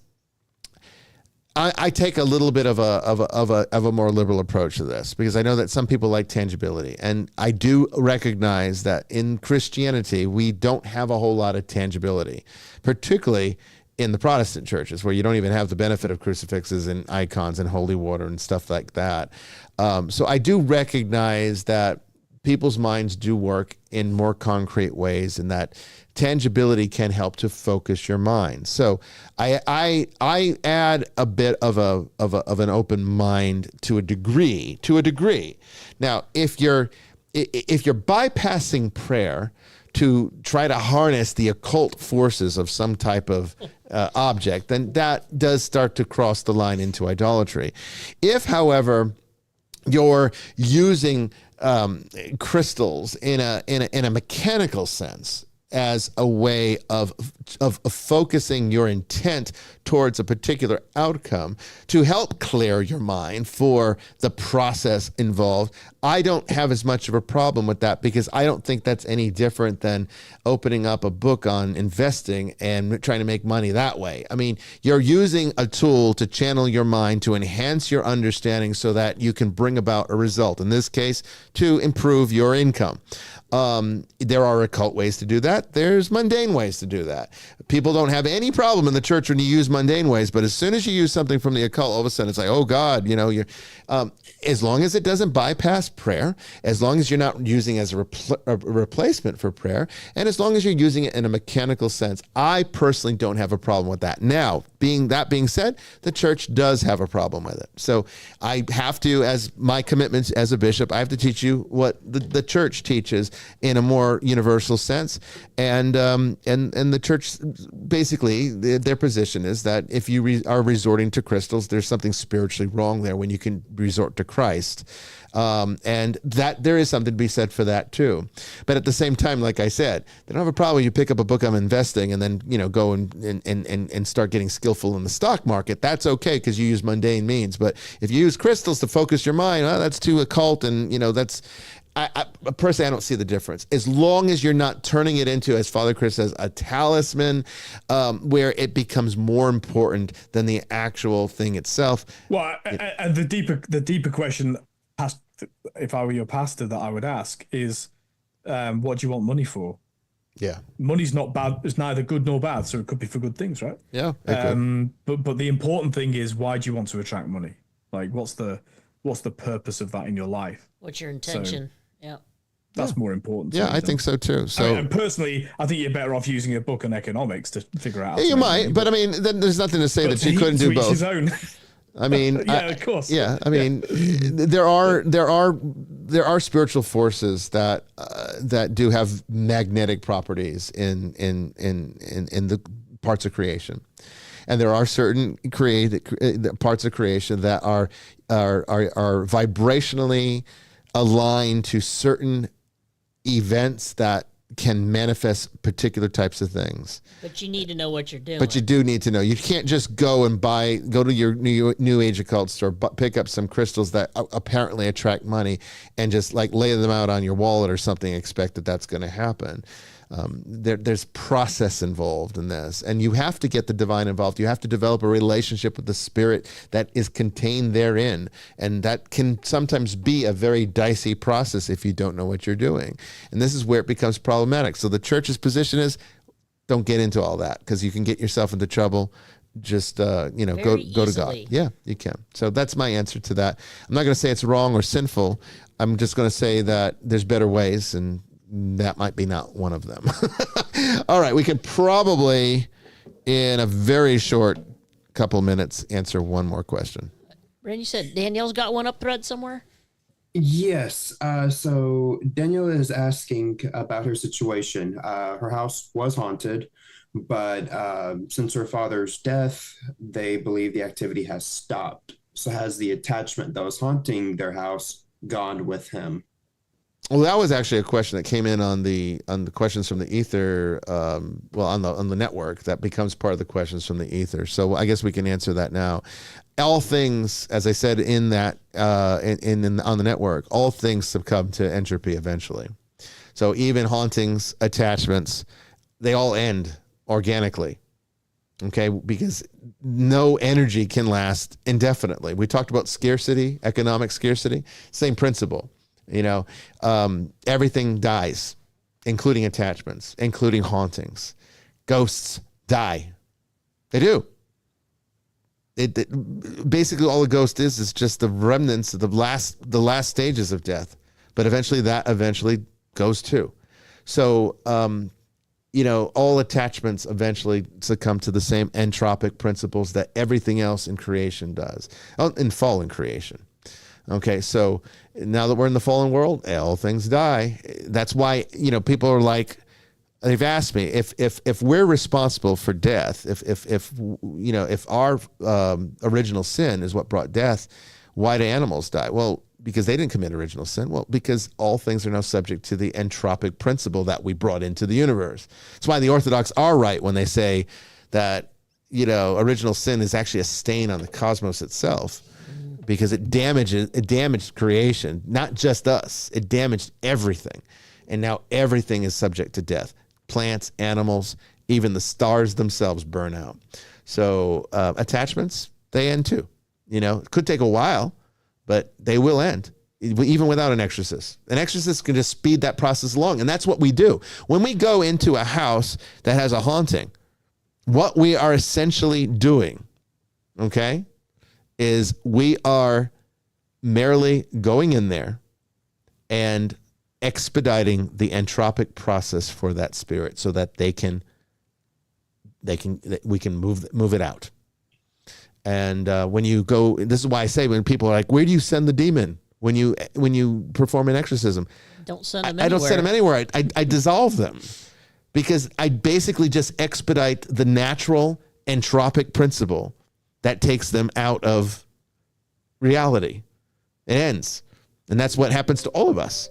S2: I take a little bit of a more liberal approach to this because I know that some people like tangibility, and I do recognize that in Christianity we don't have a whole lot of tangibility, particularly in the Protestant churches where you don't even have the benefit of crucifixes and icons and holy water and stuff like that. So I do recognize that people's minds do work in more concrete ways, and that tangibility can help to focus your mind. So I add a bit of an open mind to a degree. Now, if you're bypassing prayer to try to harness the occult forces of some type of object, then that does start to cross the line into idolatry. If, however, you're using crystals in a mechanical sense as a way of focusing your intent towards a particular outcome to help clear your mind for the process involved, I don't have as much of a problem with that because I don't think that's any different than opening up a book on investing and trying to make money that way. I mean, you're using a tool to channel your mind to enhance your understanding so that you can bring about a result. In this case, to improve your income. There are occult ways to do that. There's mundane ways to do that. People don't have any problem in the church when you use mundane ways, but as soon as you use something from the occult, all of a sudden it's like, oh God, you're, as long as it doesn't bypass prayer, as long as you're not using it as a replacement for prayer, and as long as you're using it in a mechanical sense, I personally don't have a problem with that. Now, being said, the church does have a problem with it. So I have to, as my commitments as a bishop, I have to teach you what the church teaches in a more universal sense. And the church, basically, their position is that if you are resorting to crystals, there's something spiritually wrong there when you can resort to Christ. And that there is something to be said for that too. But at the same time, like I said, they don't have a problem. You pick up a book on investing and then, go and start getting skillful in the stock market. That's okay because you use mundane means. But if you use crystals to focus your mind, that's too occult. And, that's, I personally, I don't see the difference. As long as you're not turning it into, as Father Chris says, a talisman, where it becomes more important than the actual thing itself.
S4: Well, and the deeper question, if I were your pastor, that I would ask is, what do you want money for?
S2: Yeah.
S4: Money's not bad. It's neither good nor bad. So it could be for good things, right?
S2: Yeah.
S4: But the important thing is, why do you want to attract money? Like, what's the purpose of that in your life?
S3: What's your intention? Yeah.
S4: That's more important.
S2: Yeah, I think so too. So
S4: I mean, personally, I think you're better off using a book on economics to figure out.
S2: You might, but I mean, then there's nothing to say that you couldn't do both.
S4: His own.
S2: I mean,
S4: yeah, of course.
S2: Yeah, I mean, there are spiritual forces that do have magnetic properties in the parts of creation, and there are certain parts of creation that are vibrationally aligned to certain events that can manifest particular types of things.
S3: But you need to know what you're doing.
S2: But you do need to know. You can't just go to your new age occult store, pick up some crystals that apparently attract money and just like lay them out on your wallet or something, and expect that that's going to happen. There's process involved in this, and you have to get the divine involved. You have to develop a relationship with the spirit that is contained therein, and that can sometimes be a very dicey process if you don't know what you're doing. And this is where it becomes problematic. So the church's position is, don't get into all that, because you can get yourself into trouble. Just go to God. Yeah, you can. So that's my answer to that. I'm not going to say it's wrong or sinful. I'm just going to say that there's better ways, and that might be not one of them. All right, we could probably, in a very short couple minutes, answer one more question.
S3: Bryan, you said Danielle's got one up thread somewhere?
S5: Yes. So Danielle is asking about her situation. Her house was haunted, but since her father's death, they believe the activity has stopped. So has the attachment that was haunting their house gone with him?
S2: Well, that was actually a question that came in on the questions from the ether. On the network, that becomes part of the questions from the ether. So I guess we can answer that now. All things, as I said in that on the network, all things succumb to entropy eventually. So even hauntings, attachments, they all end organically. Okay, because no energy can last indefinitely. We talked about scarcity, economic scarcity, same principle. Everything dies, including attachments, including hauntings. Ghosts die. They do. Basically, all a ghost is just the remnants of the last stages of death. But eventually, that goes too. So, all attachments eventually succumb to the same entropic principles that everything else in creation does, in fallen creation. Okay, so now that we're in the fallen world, all things die. That's why, people are like, they've asked me if we're responsible for death, if our original sin is what brought death, why do animals die? Well, because they didn't commit original sin. Well, because all things are now subject to the entropic principle that we brought into the universe. That's why the Orthodox are right when they say that, original sin is actually a stain on the cosmos itself. Because it damaged creation, not just us. It damaged everything. And now everything is subject to death. Plants, animals, even the stars themselves burn out. So attachments, they end too. It could take a while, but they will end, even without an exorcist. An exorcist can just speed that process along. And that's what we do. When we go into a house that has a haunting, what we are essentially doing, okay, is we are merely going in there and expediting the entropic process for that spirit so that we can move it out. And when you go, this is why I say, when people are like, where do you send the demon when you perform an exorcism?
S3: Don't send them anywhere.
S2: I don't send them anywhere. I dissolve them, because I basically just expedite the natural entropic principle that takes them out of reality. It ends. And that's what happens to all of us.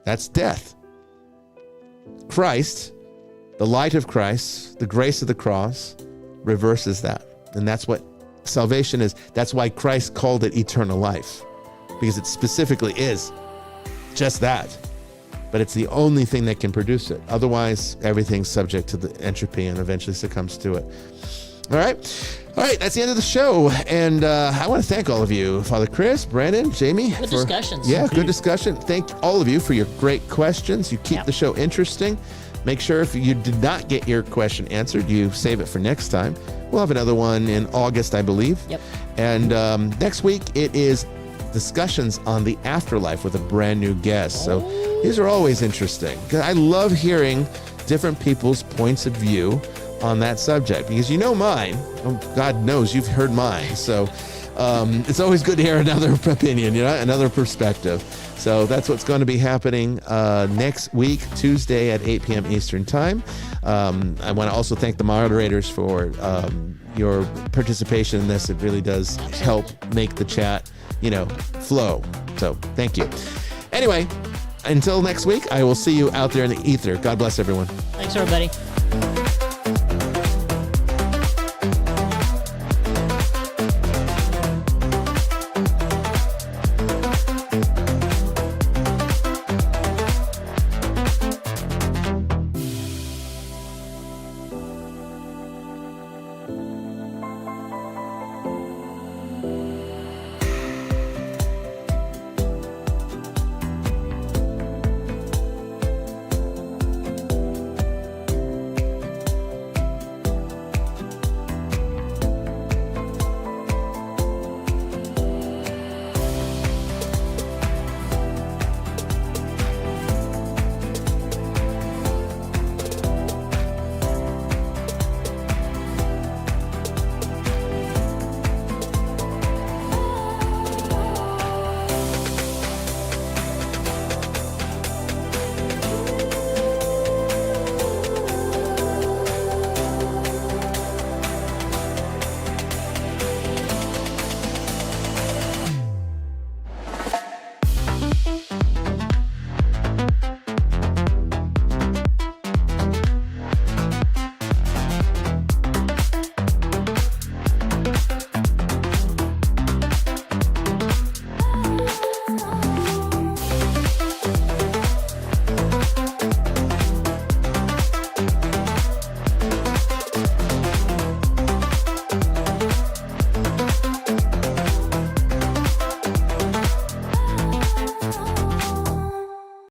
S2: That's death. Christ, the light of Christ, the grace of the cross, reverses that. And that's what salvation is. That's why Christ called it eternal life, because it specifically is just that. But it's the only thing that can produce it. Otherwise, everything's subject to the entropy and eventually succumbs to it. All right, that's the end of the show. And I want to thank all of you, Father Chris, Brandon, Jamie.
S3: Good discussions.
S2: Yeah, good discussion. Thank all of you for your great questions. You keep the show interesting. Make sure if you did not get your question answered, you save it for next time. We'll have another one in August, I believe.
S3: Yep.
S2: And next week, it is discussions on the afterlife with a brand new guest. So these are always interesting. I love hearing different people's points of view on that subject, because you know mine. God knows you've heard mine. So it's always good to hear another opinion, another perspective. So that's what's going to be happening next week, Tuesday at 8 p.m. Eastern Time. I want to also thank the moderators for your participation in this. It really does help make the chat, flow. So thank you. Anyway, until next week, I will see you out there in the ether. God bless everyone.
S3: Thanks, everybody.